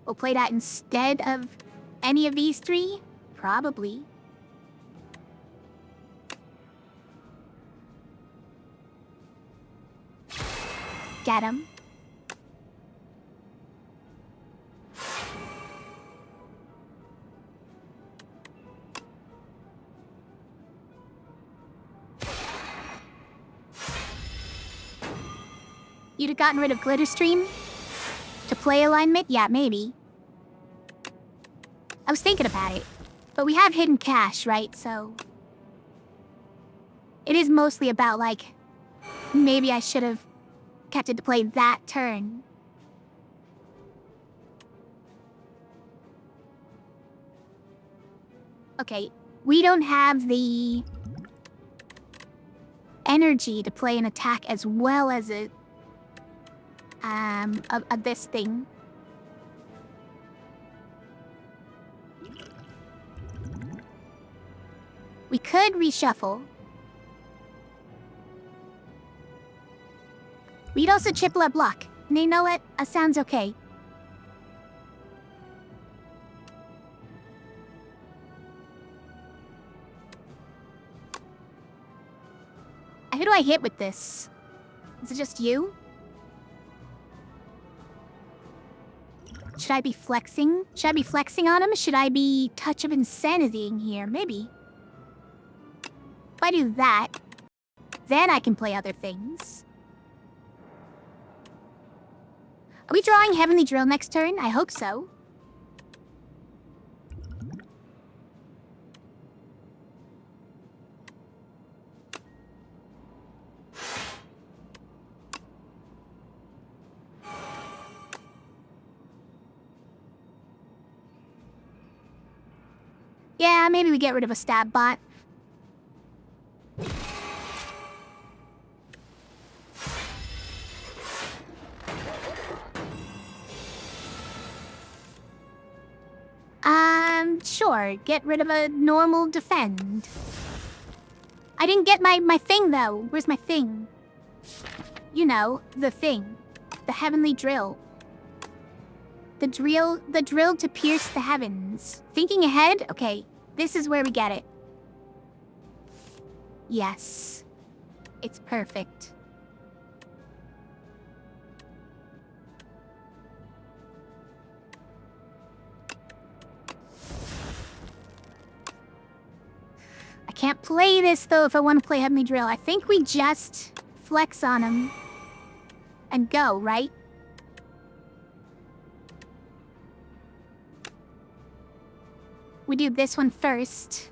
We'll play that instead of any of these 3? Probably. Get him. You'd have gotten rid of Glitter Stream? To play alignment? Yeah, maybe. I was thinking about it. But we have hidden cash, right? So... It is mostly about, like... Maybe I should have kept it to play that turn. Okay, we don't have the... energy to play an attack as well as a... of this thing. We could reshuffle. We'd also triple our block. And you know what? That sounds okay. who do I hit with this? Is it just you? Should I be flexing? Should I be flexing on him? Should I be touch of insanity in here? Maybe. If I do that, then I can play other things. Are we drawing Heavenly Drill next turn? I hope so. Yeah, maybe we get rid of a stab bot. Sure. Get rid of a normal defend. I didn't get my thing, though. Where's my thing? You know, the thing. The Heavenly Drill. The drill to pierce the heavens. Thinking ahead? Okay, this is where we get it. Yes. It's perfect. I can't play this, though, if I want to play Heavenly Drill. I think we just flex on him and go, right? We do this one first.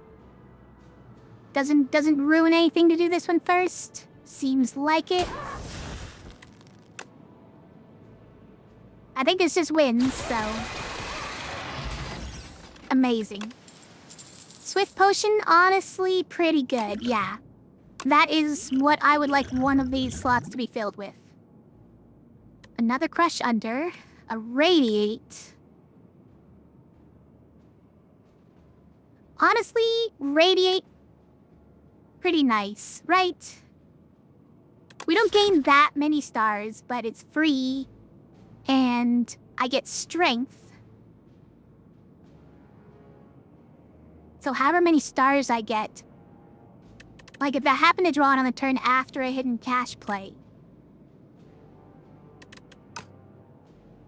Doesn't ruin anything to do this one first. Seems like it. I think this just wins, so... Amazing. Swift Potion, honestly, pretty good, yeah. That is what I would like one of these slots to be filled with. Another Crush Under. A Radiate. Honestly, Radiate, pretty nice, right? We don't gain that many stars, but it's free, and I get Strength. So however many stars I get, like if I happen to draw it on the turn after a hidden cash play,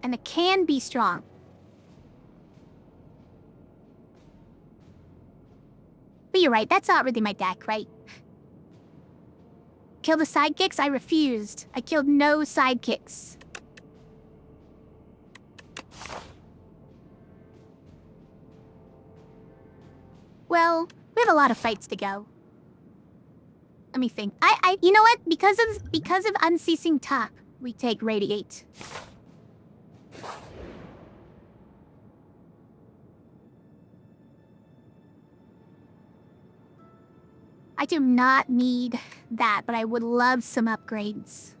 and it can be strong. But you're right, that's not really my deck, right? Kill the sidekicks? I refused. I killed no sidekicks. Well, we have a lot of fights to go. Let me think. You know what? Because of Unceasing Tap, we take Radiate. I do not need that, but I would love some upgrades.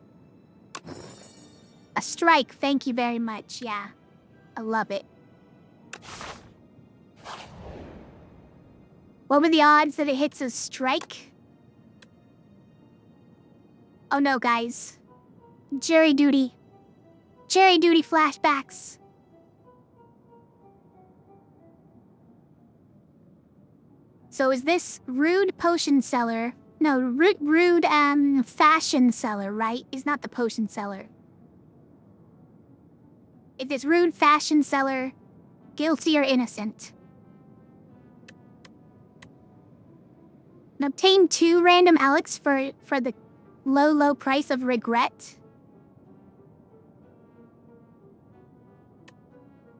A strike, thank you very much, yeah. I love it. What were the odds that it hits a strike? Oh no, guys. Jury duty. Jury duty flashbacks. So is this Rude Potion Seller? No, rude Fashion Seller, right? Is not the Potion Seller. If it's Rude Fashion Seller, guilty or innocent? And obtain 2 random Alex for the low price of regret.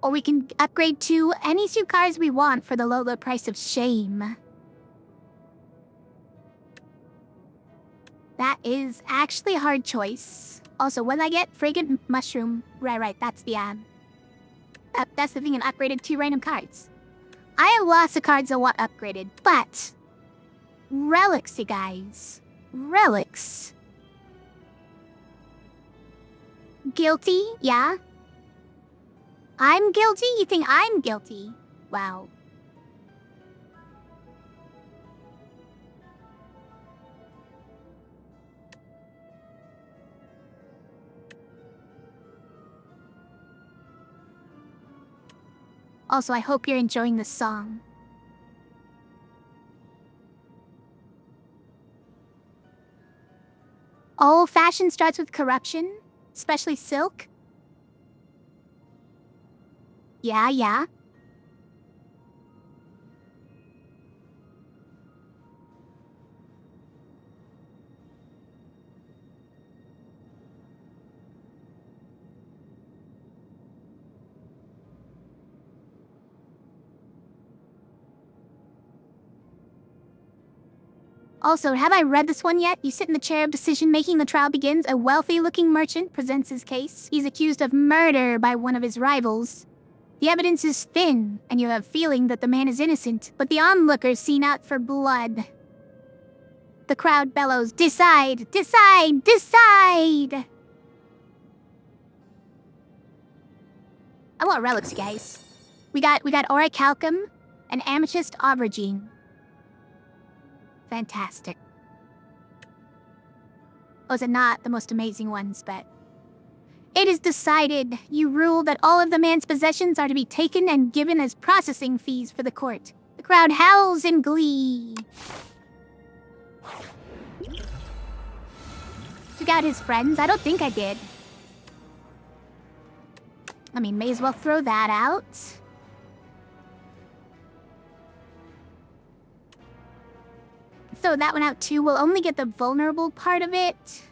Or we can upgrade to any 2 cards we want for the low price of shame. That is actually a hard choice. Also, what did I get? Fragrant Mushroom. Right, that's the that's the thing, and upgraded 2 random cards. I have lots of cards I want upgraded, but... Relics, you guys. Relics. Guilty? Yeah? I'm guilty? You think I'm guilty? Wow. Also, I hope you're enjoying this song. All fashion starts with corruption, especially silk. Yeah. Also, have I read this one yet? You sit in the chair of decision-making, the trial begins. A wealthy-looking merchant presents his case. He's accused of murder by one of his rivals. The evidence is thin, and you have a feeling that the man is innocent, but the onlookers see not for blood. The crowd bellows, "Decide! Decide! Decide!" I want relics, you guys. We got orichalcum and amethyst aubergine. Fantastic. Those are not the most amazing ones, but... It is decided. You rule that all of the man's possessions are to be taken and given as processing fees for the court. The crowd howls in glee. Took out his friends? I don't think I did. I mean, may as well throw that out. Throw that one out too. We'll only get the vulnerable part of it.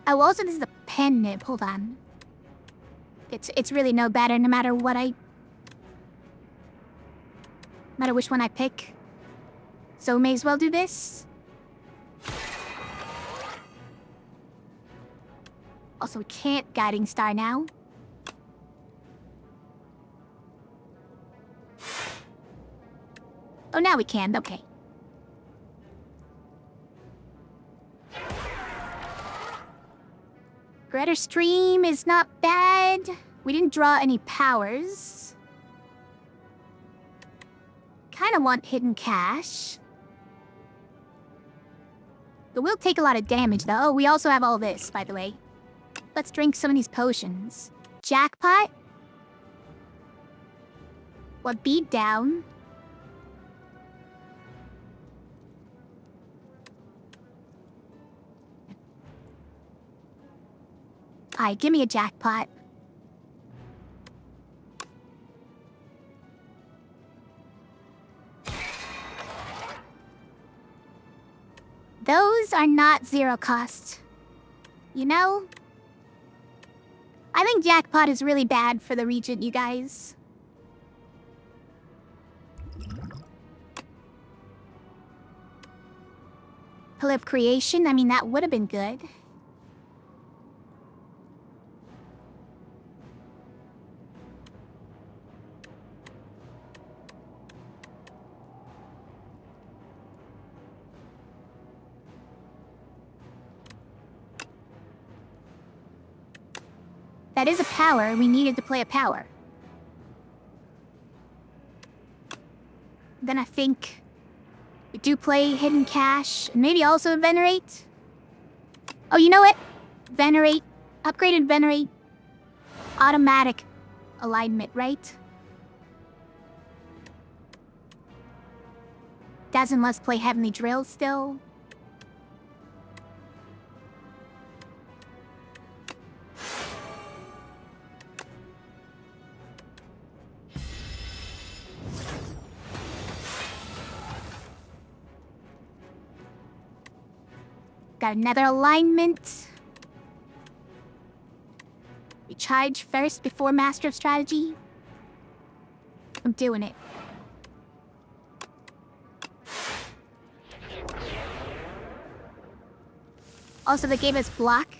Oh, also this is a pen nib. Hold on. It's really no better no matter what no matter which one I pick. So may as well do this. Also, we can't Guiding Star now. Oh, now we can. Okay. Greater Stream is not bad. We didn't draw any powers. Kinda want Hidden Cash. But we'll take a lot of damage, though. Oh, we also have all this, by the way. Let's drink some of these potions. Jackpot? What, beat down? Alright, give me a jackpot. Those are not zero cost. You know? I think jackpot is really bad for the Regent, you guys. Pillar of Creation, I mean, that would have been good. That is a power. We needed to play a power. Then I think we do play Hidden Cash, and maybe also Venerate. Oh, you know what? Venerate. Upgraded Venerate. Automatic alignment, right? Doesn't let's play Heavenly Drill still. Got another alignment. We charge first before Master of Strategy. I'm doing it. Also, they gave us block.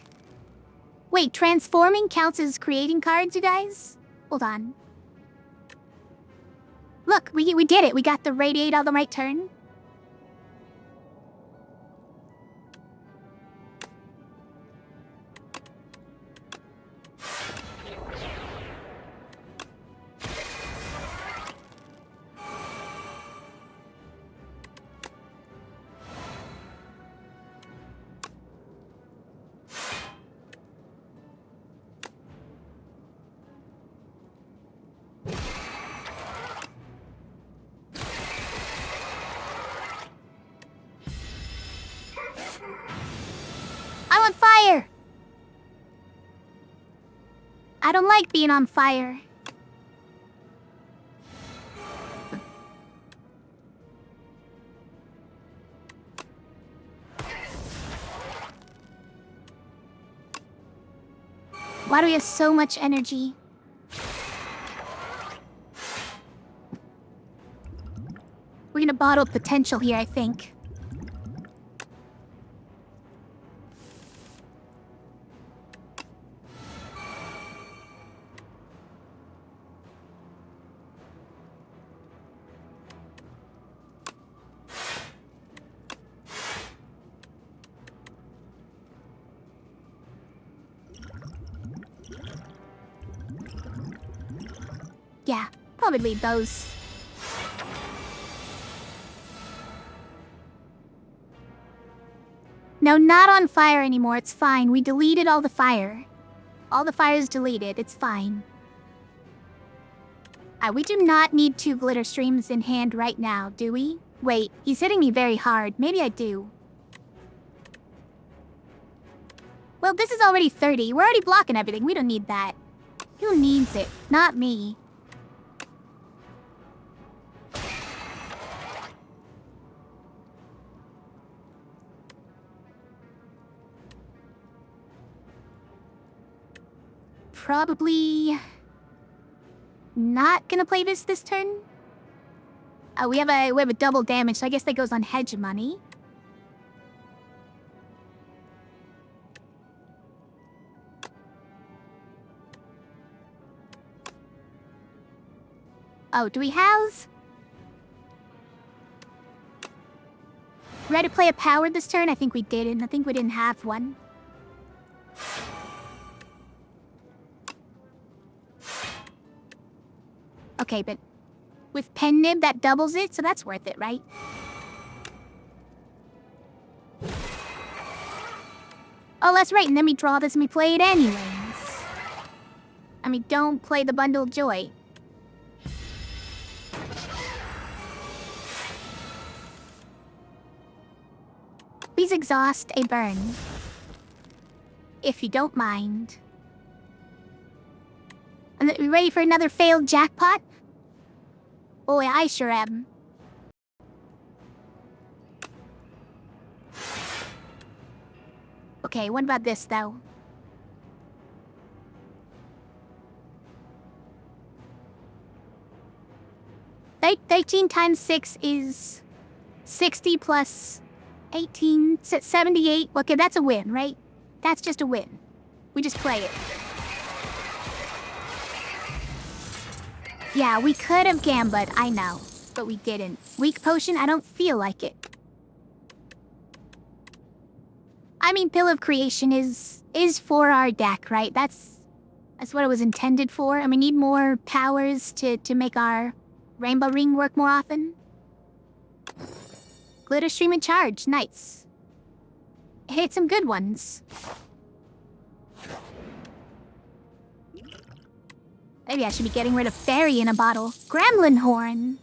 Wait, transforming counts as creating cards, you guys? Hold on. Look, we did it. We got the Radiate on the right turn. I'm on fire! I don't like being on fire. Why do we have so much energy? We're gonna bottle potential here, I think. Yeah, probably those. No, not on fire anymore. It's fine. We deleted all the fire. All the fire is deleted. It's fine. We do not need 2 glitter streams in hand right now, do we? Wait, he's hitting me very hard. Maybe I do. Well, this is already 30. We're already blocking everything. We don't need that. Who needs it? Not me. Probably not gonna play this turn. We have a double damage, so I guess that goes on hegemony. Oh, do we have? Ready to play a power this turn? I think we didn't. I think we didn't have one. Okay, but with Pen Nib, that doubles it, so that's worth it, right? Oh, that's right, and then we draw this and we play it anyways. I mean, don't play the Bundle of Joy. Please exhaust a burn. If you don't mind. And we ready for another failed jackpot? Boy, I sure am. Okay, what about this, though? Thir 13 times 6 is 60 plus 18, 78. Okay, that's a win, right? That's just a win. We just play it. Yeah, we could have gambled, I know. But we didn't. Weak potion, I don't feel like it. I mean, Pill of Creation is for our deck, right? That's what it was intended for. And we need more powers to make our Rainbow Ring work more often. Glitter Stream and Charge, nice. Hit some good ones. Maybe I should be getting rid of Fairy in a bottle. Gremlin Horn.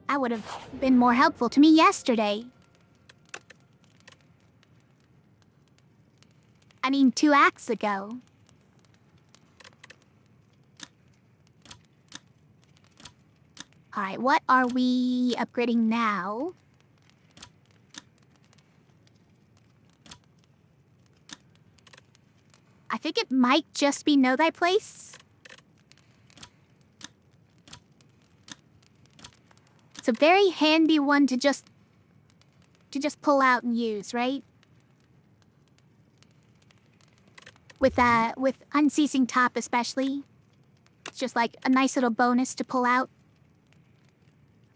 That would have been more helpful to me yesterday. I mean, 2 acts ago. Alright, what are we upgrading now? I think it might just be Know Thy Place. It's a very handy one to just pull out and use, right? With Unceasing Top especially. It's just like a nice little bonus to pull out.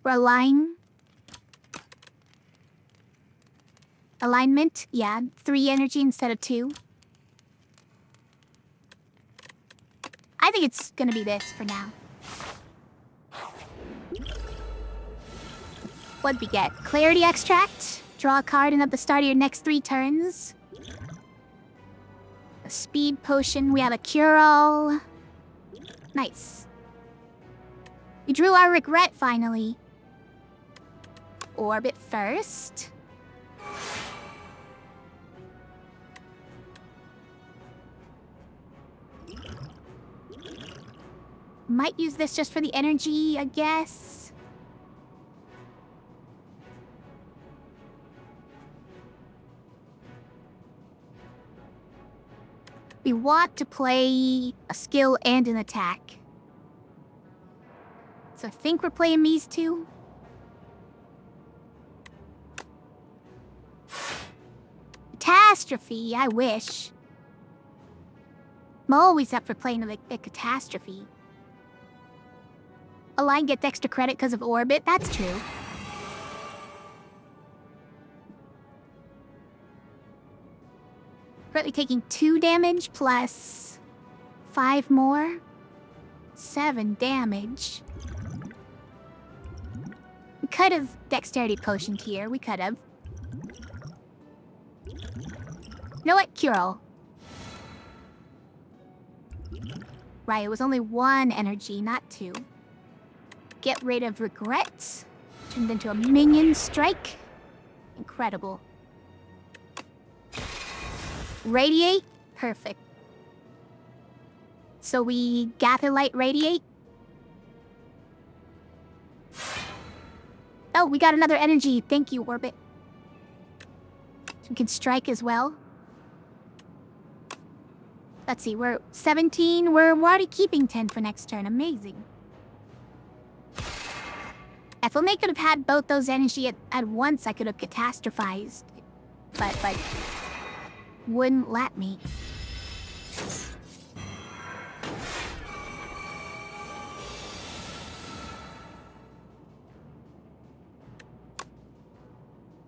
For alignment, yeah, 3 energy instead of 2. I think it's gonna be this for now. What'd we get? Clarity Extract. Draw a card and at the start of your next 3 turns. A Speed Potion. We have a Cure-All. Nice. We drew our Regret finally. Orbit first. Might use this just for the energy, I guess. We want to play a skill and an attack. So I think we're playing these two. Catastrophe, I wish. I'm always up for playing a catastrophe. A line gets extra credit because of orbit, that's true. Currently taking 2 damage plus 5 more. 7 damage. We could have dexterity potioned here, we could have. You know what? Cure all. Right, it was only 1 energy, not 2. Get rid of regrets. Turned into a minion strike. Incredible. Radiate? Perfect. So we gather light, radiate. Oh, we got another energy. Thank you, Orbit. So we can strike as well. Let's see, we're 17. We're already keeping 10 for next turn. Amazing. If only I could have had both those energy at once, I could have catastrophized. But wouldn't let me.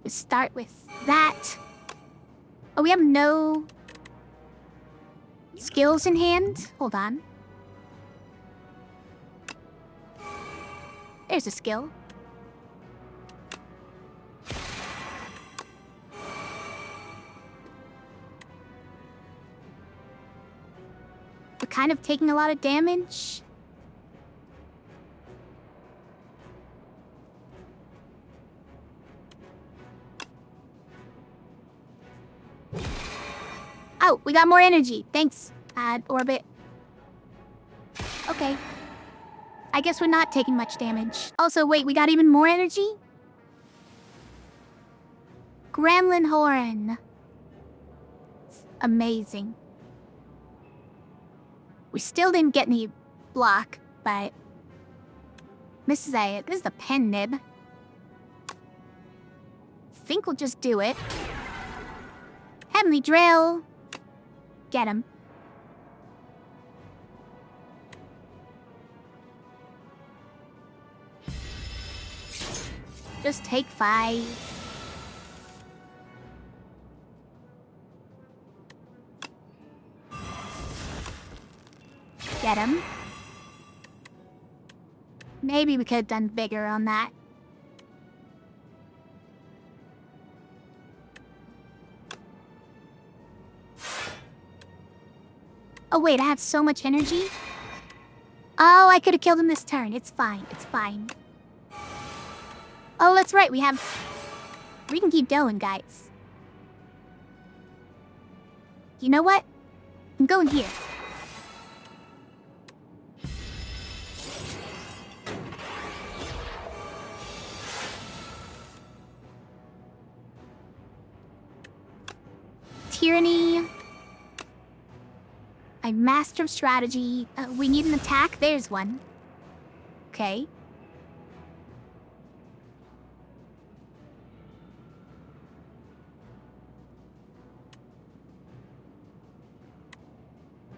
We start with that. Oh, we have no skills in hand? Hold on. There's a skill. We're kind of taking a lot of damage. Oh, we got more energy. Thanks, Orbit. Okay. I guess we're not taking much damage. Also, wait, we got even more energy? Gremlin Horn. Amazing. We still didn't get any block, but... This is the pen nib. Think we'll just do it. Heavenly Drill. Get him. Just take 5. Get him. Maybe we could have done bigger on that. Oh wait, I have so much energy? Oh, I could have killed him this turn. It's fine, it's fine. Oh, that's right, we can keep going, guys. You know what? I'm going here. Tyranny. I'm master of strategy. We need an attack. There's one. Okay.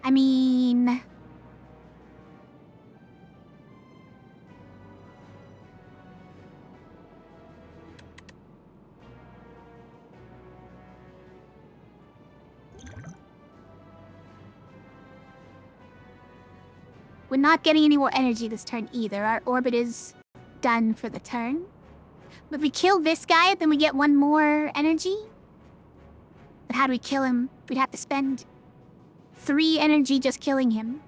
I mean... We're not getting any more energy this turn either. Our orbit is done for the turn. But if we kill this guy, then we get 1 more energy. But how do we kill him? We'd have to spend 3 energy just killing him.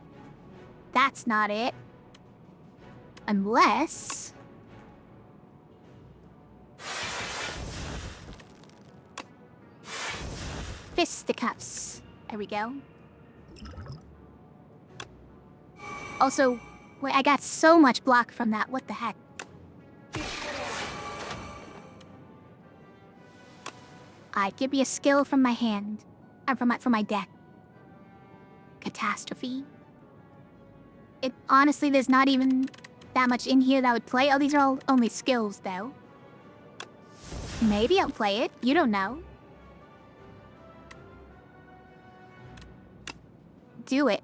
That's not it. Unless... Fisticuffs. There we go. Also, Wait, I got so much block from that. What the heck? Alright, give me a skill from my hand. From my deck. Catastrophe. It honestly, there's not even that much in here that would play. Oh, these are all only skills, though. Maybe I'll play it. You don't know. Do it.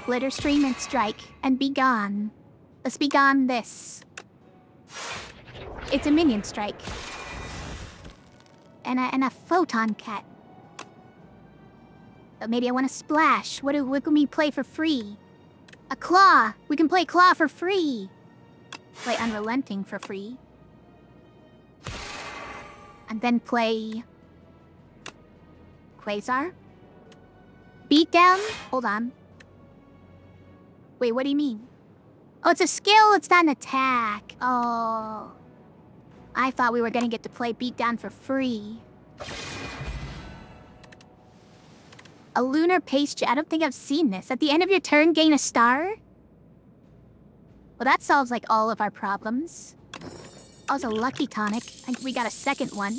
Glitter stream and strike, and be gone. Let's be gone this. It's a minion strike. And a photon cat. But maybe I want to splash. What can we play for free? A claw! We can play claw for free! Play unrelenting for free. And then play... Quasar? Beatdown? Hold on. Wait, what do you mean? Oh, it's a skill, it's not an attack. Oh. I thought we were gonna get to play Beatdown for free. A lunar pastry. I don't think I've seen this. At the end of your turn, gain a star? Well, that solves, like, all of our problems. Also, lucky tonic. I think we got a second one.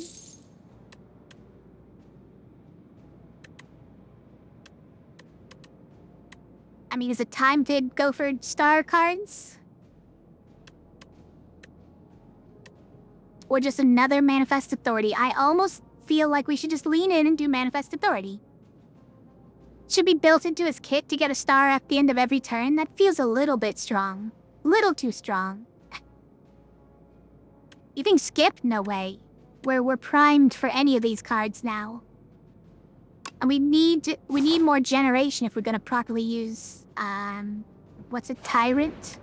I mean, is it time to go for star cards? Or just another Manifest Authority? I almost feel like we should just lean in and do Manifest Authority. Should be built into his kit to get a star at the end of every turn. That feels a little bit strong. Little too strong. You think skip? No way. We're primed for any of these cards now. And we need more generation if we're gonna properly use, what's a tyrant?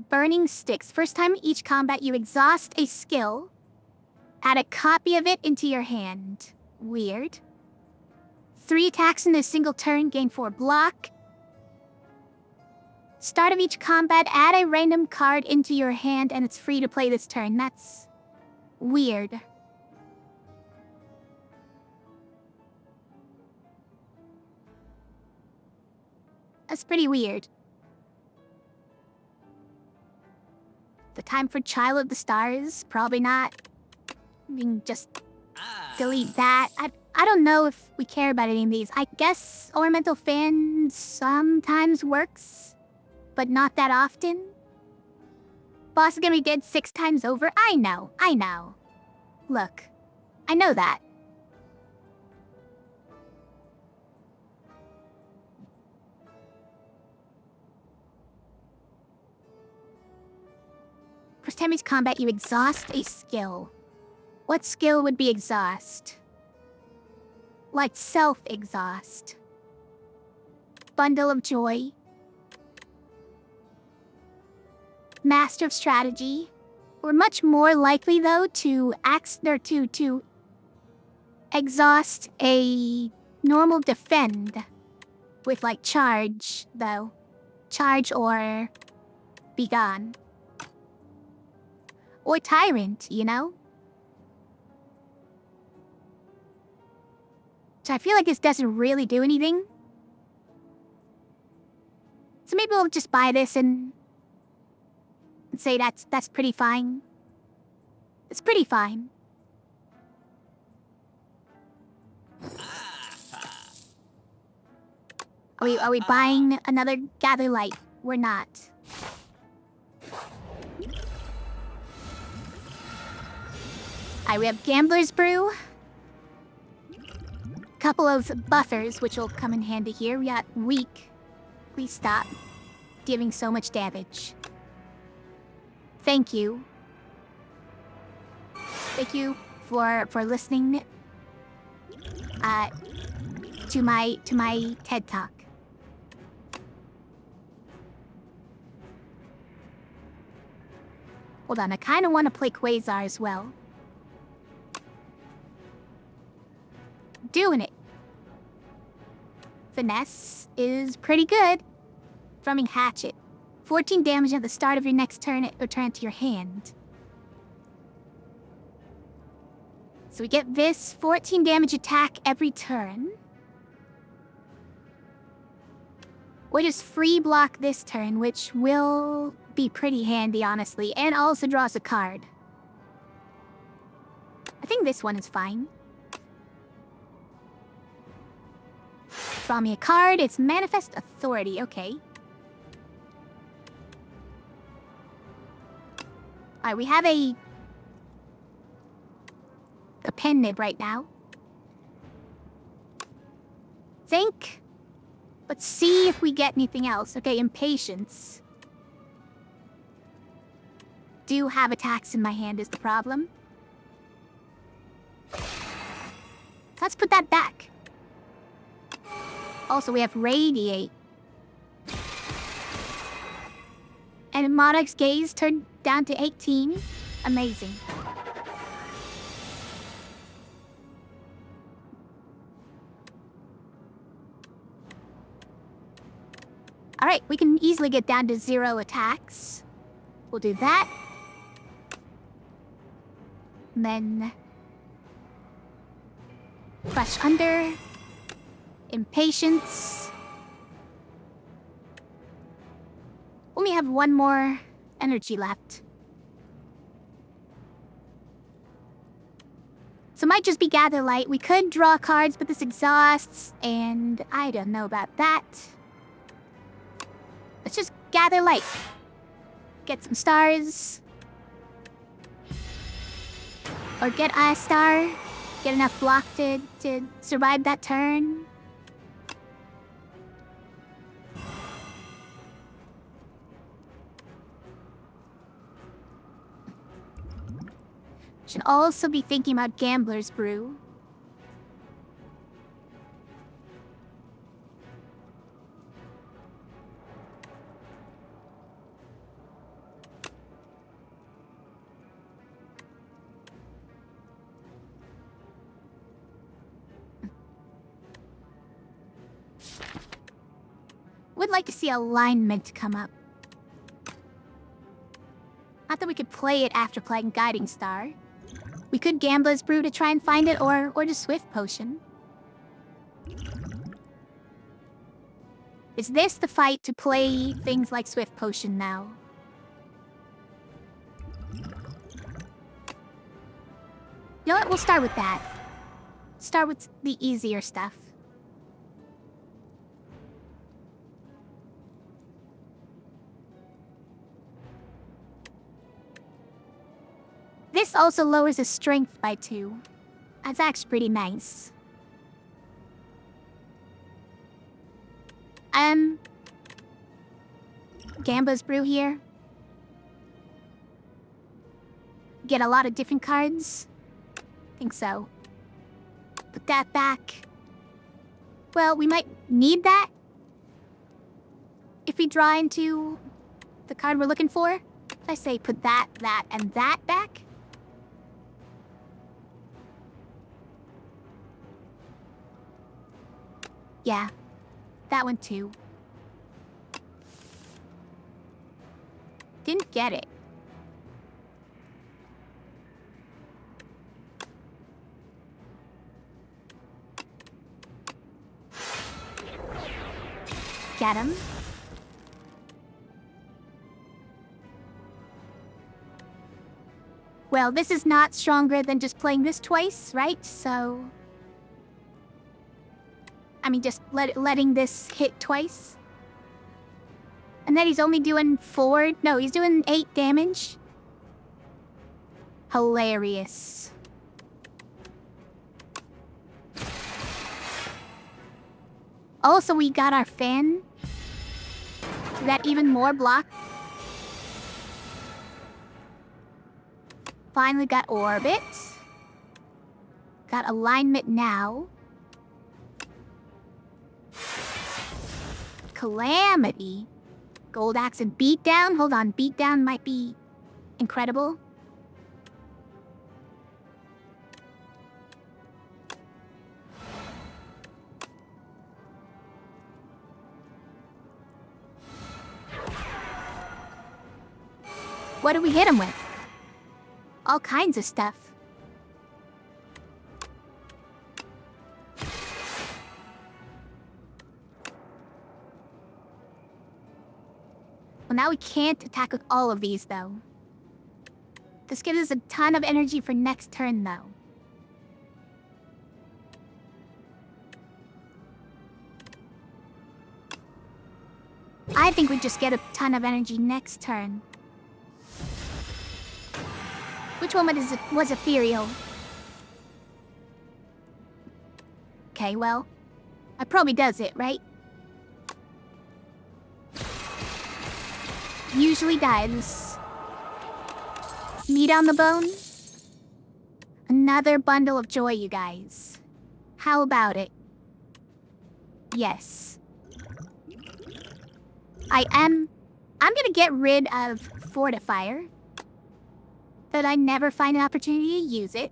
Burning sticks. First time each combat you exhaust a skill, add a copy of it into your hand. Weird. 3 attacks in a single turn, gain 4 block. Start of each combat, add a random card into your hand and it's free to play this turn. That's weird. That's pretty weird. The time for Child of the Stars? Probably not. We can just delete that. I don't know if we care about any of these. I guess Ornamental Fan sometimes works, but not that often. Boss is gonna be dead 6 times over? I know. Look, I know that. First time each combat, you exhaust a skill. What skill would be exhaust? Like self-exhaust. Bundle of Joy. Master of Strategy. We're much more likely, though, to exhaust a normal defend with, like, charge, though. Charge or be gone. Or Tyrant, you know? So I feel like this doesn't really do anything. So maybe we'll just buy this and say that's pretty fine. It's pretty fine. Are we buying another Gather Light? We're not. Alright, we have Gambler's Brew. Couple of buffers, which will come in handy here. We got Weak. Please stop giving so much damage. Thank you. Thank you for listening to my TED Talk. Hold on, I kind of want to play Quasar as well. Doing it. Finesse is pretty good. Drumming Hatchet. 14 damage at the start of your next turn, return to your hand. So we get this 14 damage attack every turn. Or just free block this turn, which will be pretty handy, honestly, and also draws a card. I think this one is fine. Draw me a card. It's Manifest Authority. Okay. Alright, we have a pen nib right now. Think. Let's see if we get anything else. Okay, Impatience. Do have attacks in my hand is the problem. So let's put that back. Also, we have Radiate. And Monarch's Gaze turned down to 18. Amazing. Alright, we can easily get down to 0 attacks. We'll do that. And then... Crush Under. Impatience. Only have one more energy left. So it might just be Gather Light. We could draw cards, but this exhausts, and I don't know about that. Let's just Gather Light. Get some stars. Or get a star. Get enough block to survive that turn. Should also be thinking about Gambler's Brew. Would like to see Alignment come up. Not that we could play it after playing Guiding Star. We could Gambler's Brew to try and find it, or just Swift Potion. Is this the fight to play things like Swift Potion now? You know what? We'll start with that. Start with the easier stuff. This also lowers his strength by 2. That's actually pretty nice. Gamba's Brew here. Get a lot of different cards. Think so. Put that back. Well, we might need that. If we draw into the card we're looking for. I say put that, and that back. Yeah, that one too. Didn't get it. Get him. Well, this is not stronger than just playing this twice, right? So... I mean, just letting this hit twice. And then he's only doing 4... No, he's doing 8 damage. Hilarious. Also, we got our fan. Is that even more block? Finally got Orbit. Got Alignment now. Calamity. Gold Axe and Beatdown? Hold on, Beatdown might be incredible. What do we hit him with? All kinds of stuff. Well, now we can't attack with all of these, though. This gives us a ton of energy for next turn, though. I think we just get a ton of energy next turn. Which one was ethereal? Okay, well, that probably does it, right? Usually dies. Meat on the bone? Another bundle of joy, you guys. How about it? Yes. I'm gonna get rid of Fortifier. But I never find an opportunity to use it.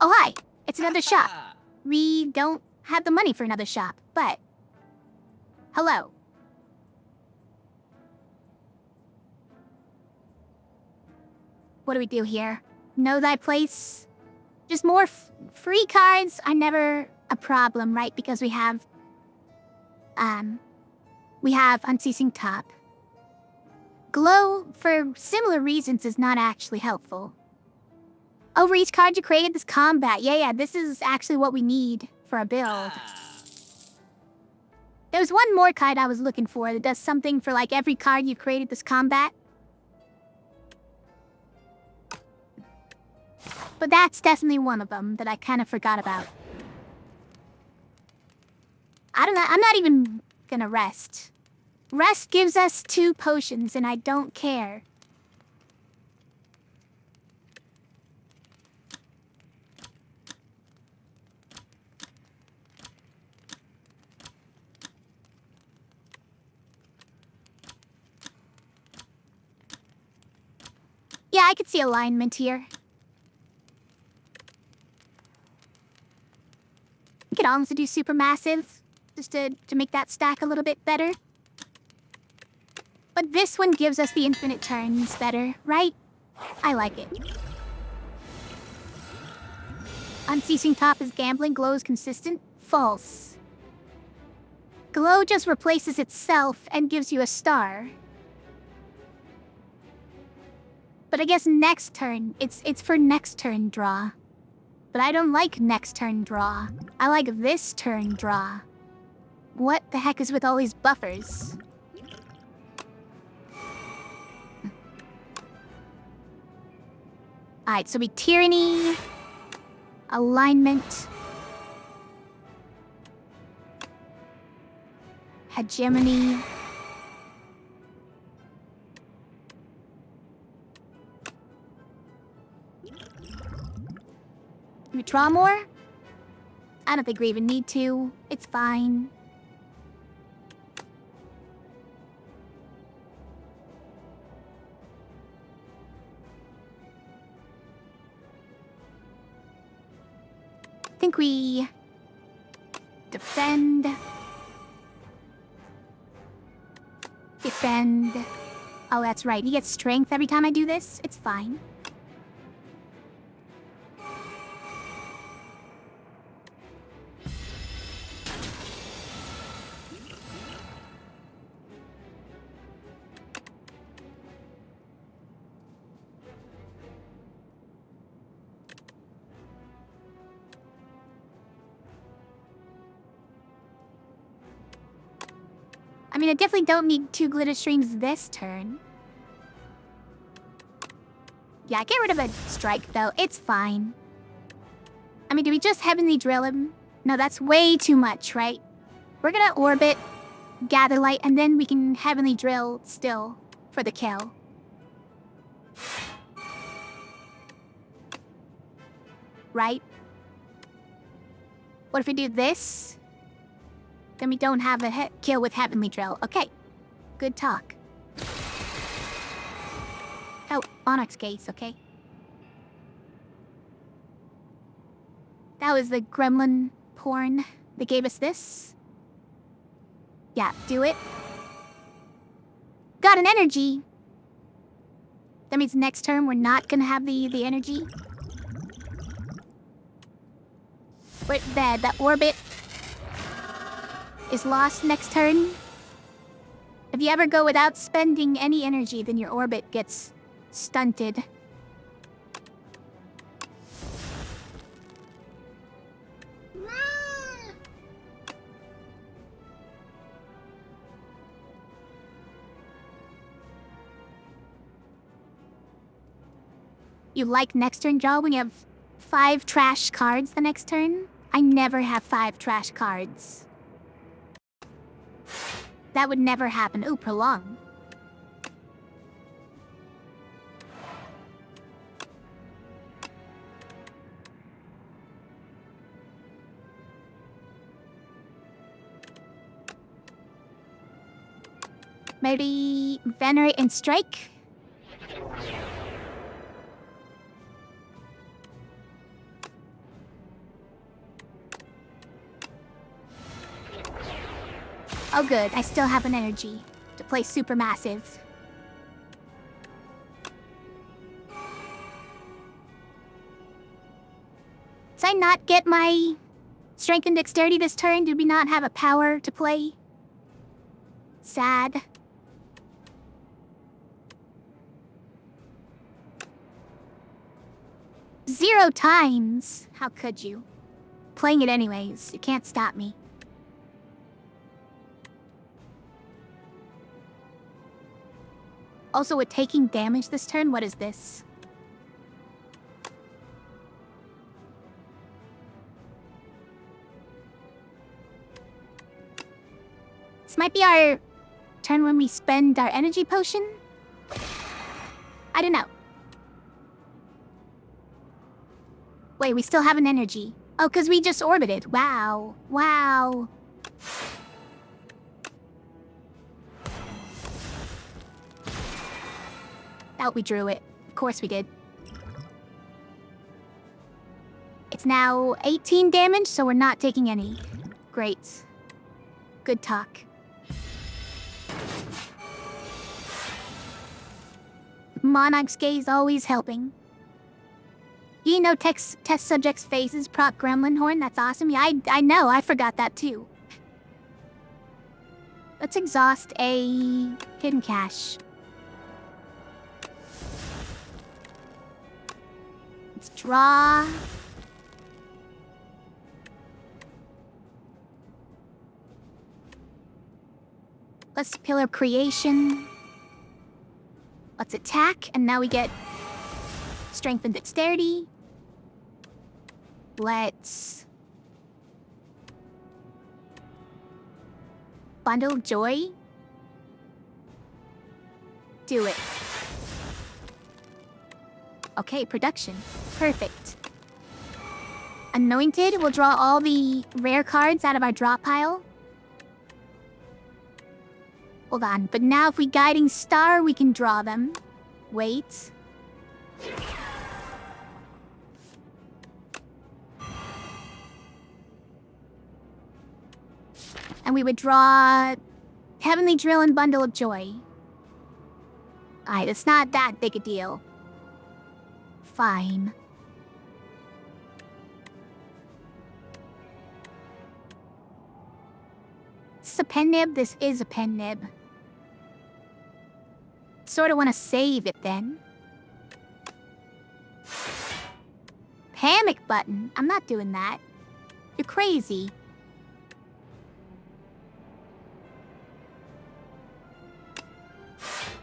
Oh, hi! It's another shop. We don't have the money for another shop, but... Hello. What do we do here? Know thy place? Just more free cards are never a problem, right? Because we have Unceasing Top. Glow, for similar reasons, is not actually helpful. Over each card you created this combat. Yeah, this is actually what we need for a build. There's one more card I was looking for that does something for like every card you've created this combat. But that's definitely one of them that I kind of forgot about. I don't know, I'm not even gonna rest. Rest gives us 2 potions and I don't care. Yeah, I could see alignment here. We could also do supermassive, just to make that stack a little bit better. But this one gives us the infinite turns better, right? I like it. Unceasing Top is gambling, Glow is consistent. False. Glow just replaces itself and gives you a star. But I guess next turn, it's for next turn draw. But I don't like next turn draw. I like this turn draw. What the heck is with all these buffers? Alright, so we Tyranny, Alignment, Hegemony, we draw more? I don't think we even need to. It's fine. I think we defend. Defend. Oh, that's right. He gets strength every time I do this. It's fine. I mean, I definitely don't need 2 glitter streams this turn. Yeah, get rid of a strike, though. It's fine. I mean, do we just Heavenly Drill him? No, that's way too much, right? We're gonna Orbit, Gather Light, and then we can Heavenly Drill still for the kill. Right? What if we do this? Then we don't have a kill with Heavenly Drill. Okay. Good talk. Oh, Onyx Gaze, okay. That was the gremlin porn that gave us this. Yeah, do it. Got an energy. That means next turn we're not gonna have the energy. But that orbit is lost next turn. If you ever go without spending any energy, then your orbit gets stunted. You like next turn draw when you have 5 trash cards the next turn? I never have 5 trash cards. That would never happen. Ooh, prolong. Maybe Venerate and Strike? Oh good, I still have an energy to play Supermassive. Did I not get my Strength and Dexterity this turn? Did we not have a power to play? Sad. Zero times! How could you? Playing it anyways, you can't stop me. Also, with taking damage this turn, what is this? This might be our turn when we spend our energy potion? I don't know. Wait, we still have an energy. Oh, because we just orbited. Wow. Wow. Oh, we drew it. Of course we did. It's now 18 damage, so we're not taking any. Great. Good talk. Monarch's Gaze always helping. You know test subjects' faces proc gremlin horn? That's awesome. Yeah, I know. I forgot that too. Let's exhaust a hidden cache. Let's draw. Let's Pillar Creation. Let's attack, and now we get Strength and Dexterity. Let's Bundle of Joy. Do it. Okay, production. Perfect. Anointed, we'll draw all the rare cards out of our draw pile. Hold on, but now if we Guiding Star, we can draw them. Wait. And we would draw Heavenly Drill and Bundle of Joy. Alright, it's not that big a deal. Fine. This is a pen nib? This is a pen nib. Sort of want to save it then. Panic button? I'm not doing that. You're crazy.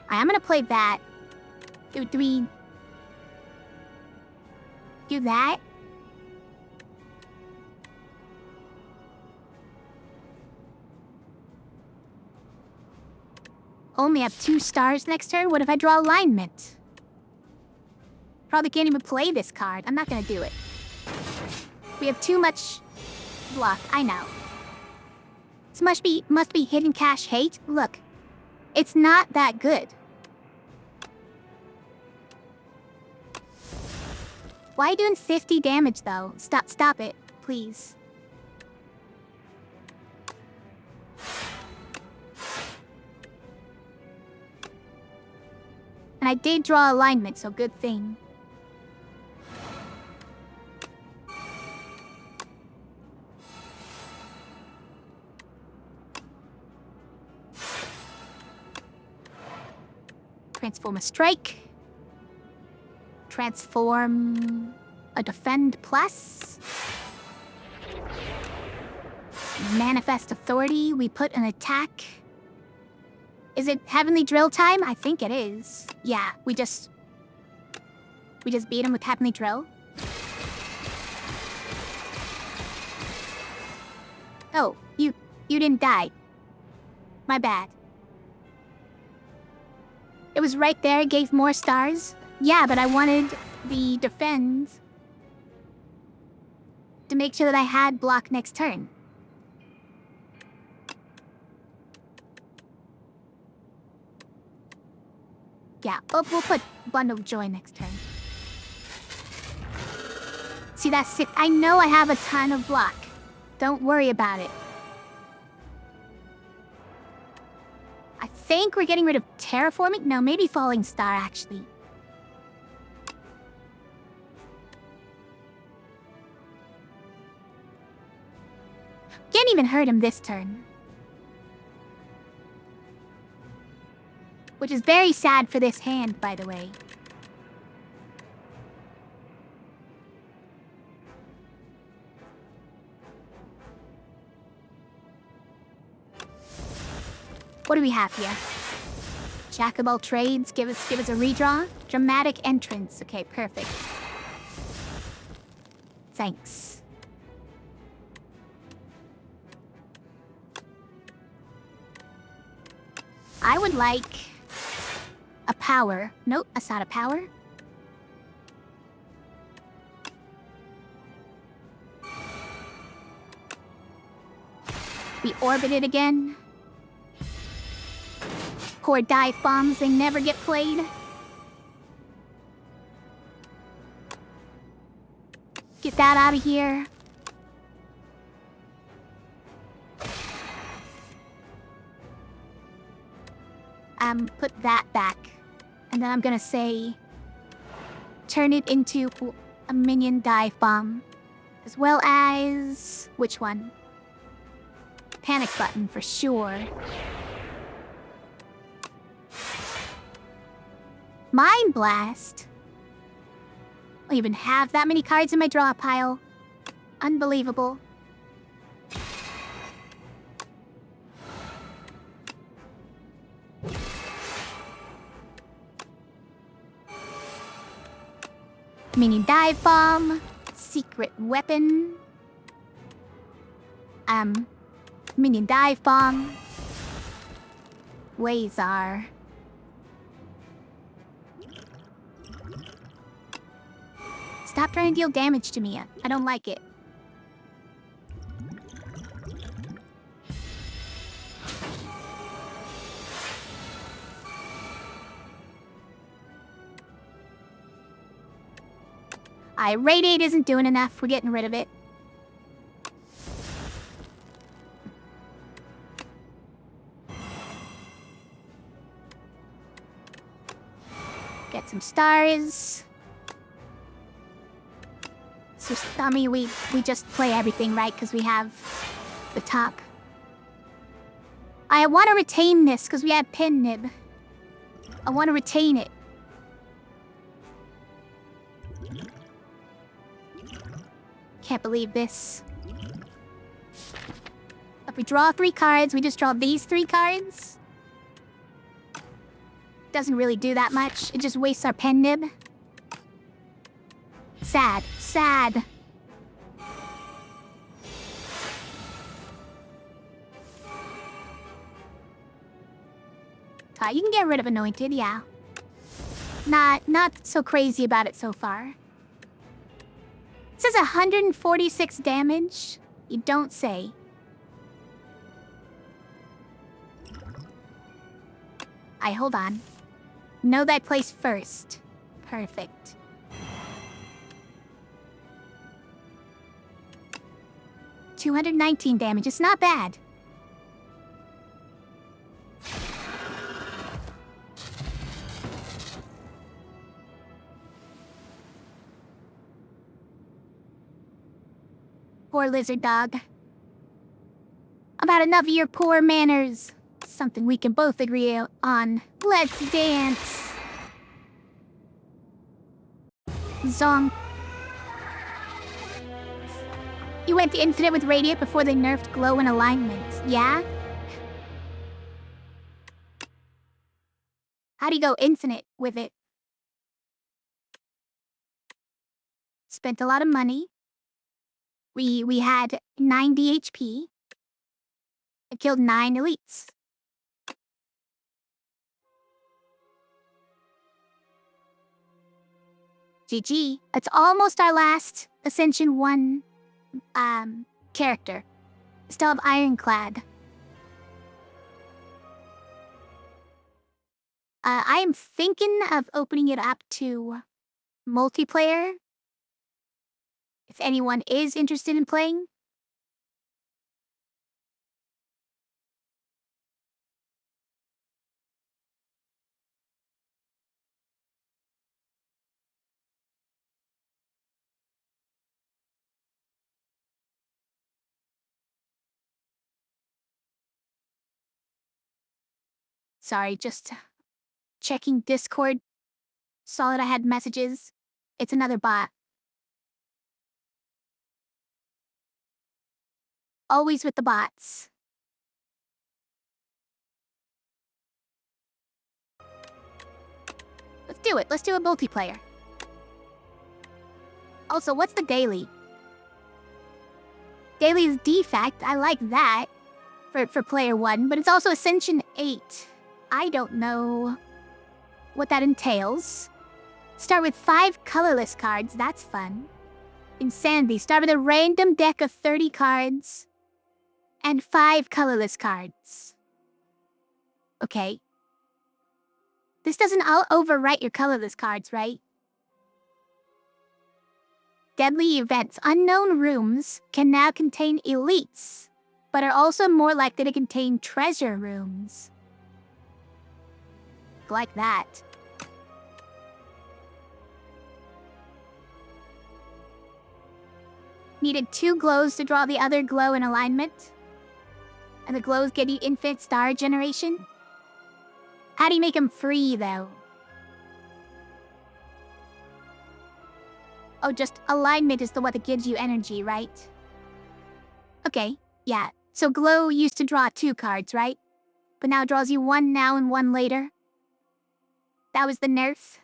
I'm gonna play that. Do we do that? Only have 2 stars next turn? What if I draw Alignment? Probably can't even play this card. I'm not gonna do it. We have too much block, I know. This must be hidden cache hate. Look, it's not that good. Why are you doing 50 damage though? Stop it, please. And I did draw Alignment, so good thing. Transform a strike. Transform a defend plus. Manifest authority. We put an attack. Is it Heavenly Drill time? I think it is. Yeah, we just beat him with Heavenly Drill. Oh, you didn't die. My bad. It was right there, it gave more stars. Yeah, but I wanted the defend to make sure that I had block next turn. Yeah, we'll put Bundle of Joy next turn. See, that's sick. I know I have a ton of block. Don't worry about it. I think we're getting rid of Terraforming? No, maybe Falling Star, actually. Can't even hurt him this turn. Which is very sad for this hand, by the way. What do we have here? Jack of all trades, give us a redraw. Dramatic entrance. Okay, perfect. Thanks. I would like a power. Nope, that's not a power. We orbit it again. Poor dive bombs, they never get played. Get that out of here. Put that back. And then I'm gonna say, turn it into a minion dive bomb. As well as, which one? Panic button for sure. Mind Blast? I don't even have that many cards in my draw pile. Unbelievable. Mini dive bomb. Secret weapon. Minion dive bomb. Wazar. Stop trying to deal damage to me. I don't like it. Radiate isn't doing enough. We're getting rid of it. Get some stars. So, I mean, we just play everything, right? Because we have the top. I want to retain this because we have Pin Nib. I want to retain it. Can't believe this. If we draw 3 cards, we just draw these 3 cards. Doesn't really do that much. It just wastes our Pen Nib. Sad. Sad. You can get rid of Anointed, yeah. Not so crazy about it so far. It says 146 damage. You don't say. Hold on. Know that place first. Perfect. $219 damage. It's not bad. Poor lizard dog. About enough of your poor manners. Something we can both agree on. Let's dance. Zonk. You went to infinite with Radiant before they nerfed glow and alignment, yeah? How do you go infinite with it? Spent a lot of money. We had 90 HP. I killed 9 elites. GG. It's almost our last Ascension 1 character. Still have Ironclad. I am thinking of opening it up to multiplayer. If anyone is interested in playing. Sorry, just checking Discord. Saw that I had messages. It's another bot. Always with the bots. Let's do it. Let's do a multiplayer. Also, what's the daily? Daily is defect. I like that for player 1, but it's also Ascension 8. I don't know what that entails. Start with 5 colorless cards. That's fun. Insanity. Start with a random deck of 30 cards and 5 colorless cards. Okay. This doesn't overwrite your colorless cards, right? Deadly events. Unknown rooms can now contain elites, but are also more likely to contain treasure rooms. Like that. Needed 2 glows to draw the other glow in alignment. And the glows get you infinite star generation. How do you make them free, though? Oh, just alignment is the what that gives you energy, right? Okay, yeah. So glow used to draw 2 cards, right? But now draws you 1 now and 1 later. That was the nerf.